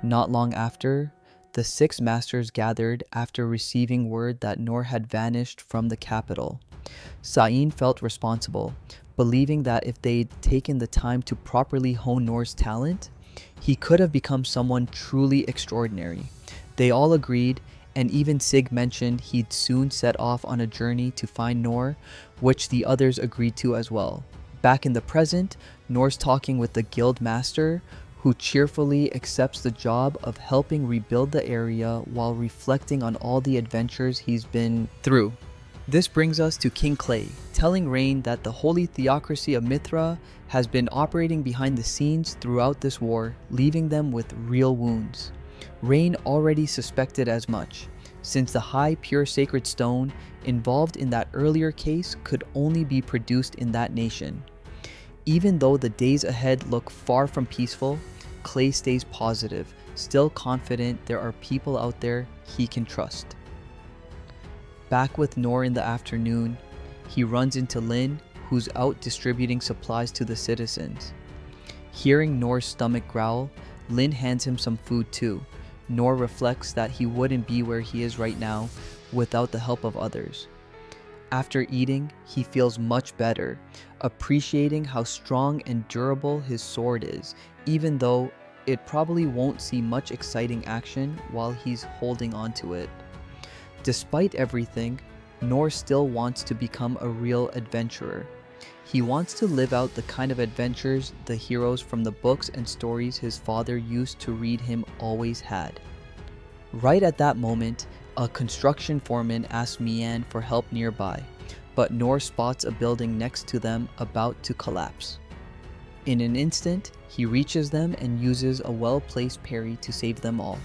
Not long after, the 6 masters gathered after receiving word that Nor had vanished from the capital. Sain felt responsible, believing that if they'd taken the time to properly hone Nor's talent, he could have become someone truly extraordinary. They all agreed, and even Sig mentioned he'd soon set off on a journey to find Nor, which the others agreed to as well. Back in the present, Nor's talking with the guild master, who cheerfully accepts the job of helping rebuild the area while reflecting on all the adventures he's been through. This brings us to King Clay, telling Rain that the holy theocracy of Mithra has been operating behind the scenes throughout this war, leaving them with real wounds. Rain already suspected as much, since the high pure sacred stone involved in that earlier case could only be produced in that nation. Even though the days ahead look far from peaceful, Clay stays positive, still confident there are people out there he can trust. Back with Nor in the afternoon, he runs into Lin, who's out distributing supplies to the citizens. Hearing Nor's stomach growl, Lin hands him some food too. Nor reflects that he wouldn't be where he is right now without the help of others. After eating, he feels much better, appreciating how strong and durable his sword is, even though it probably won't see much exciting action while he's holding onto it. Despite everything, Nor still wants to become a real adventurer. He wants to live out the kind of adventures the heroes from the books and stories his father used to read him always had. Right at that moment, a construction foreman asks Mian for help nearby, but Nor spots a building next to them about to collapse. In an instant, he reaches them and uses a well-placed parry to save them all.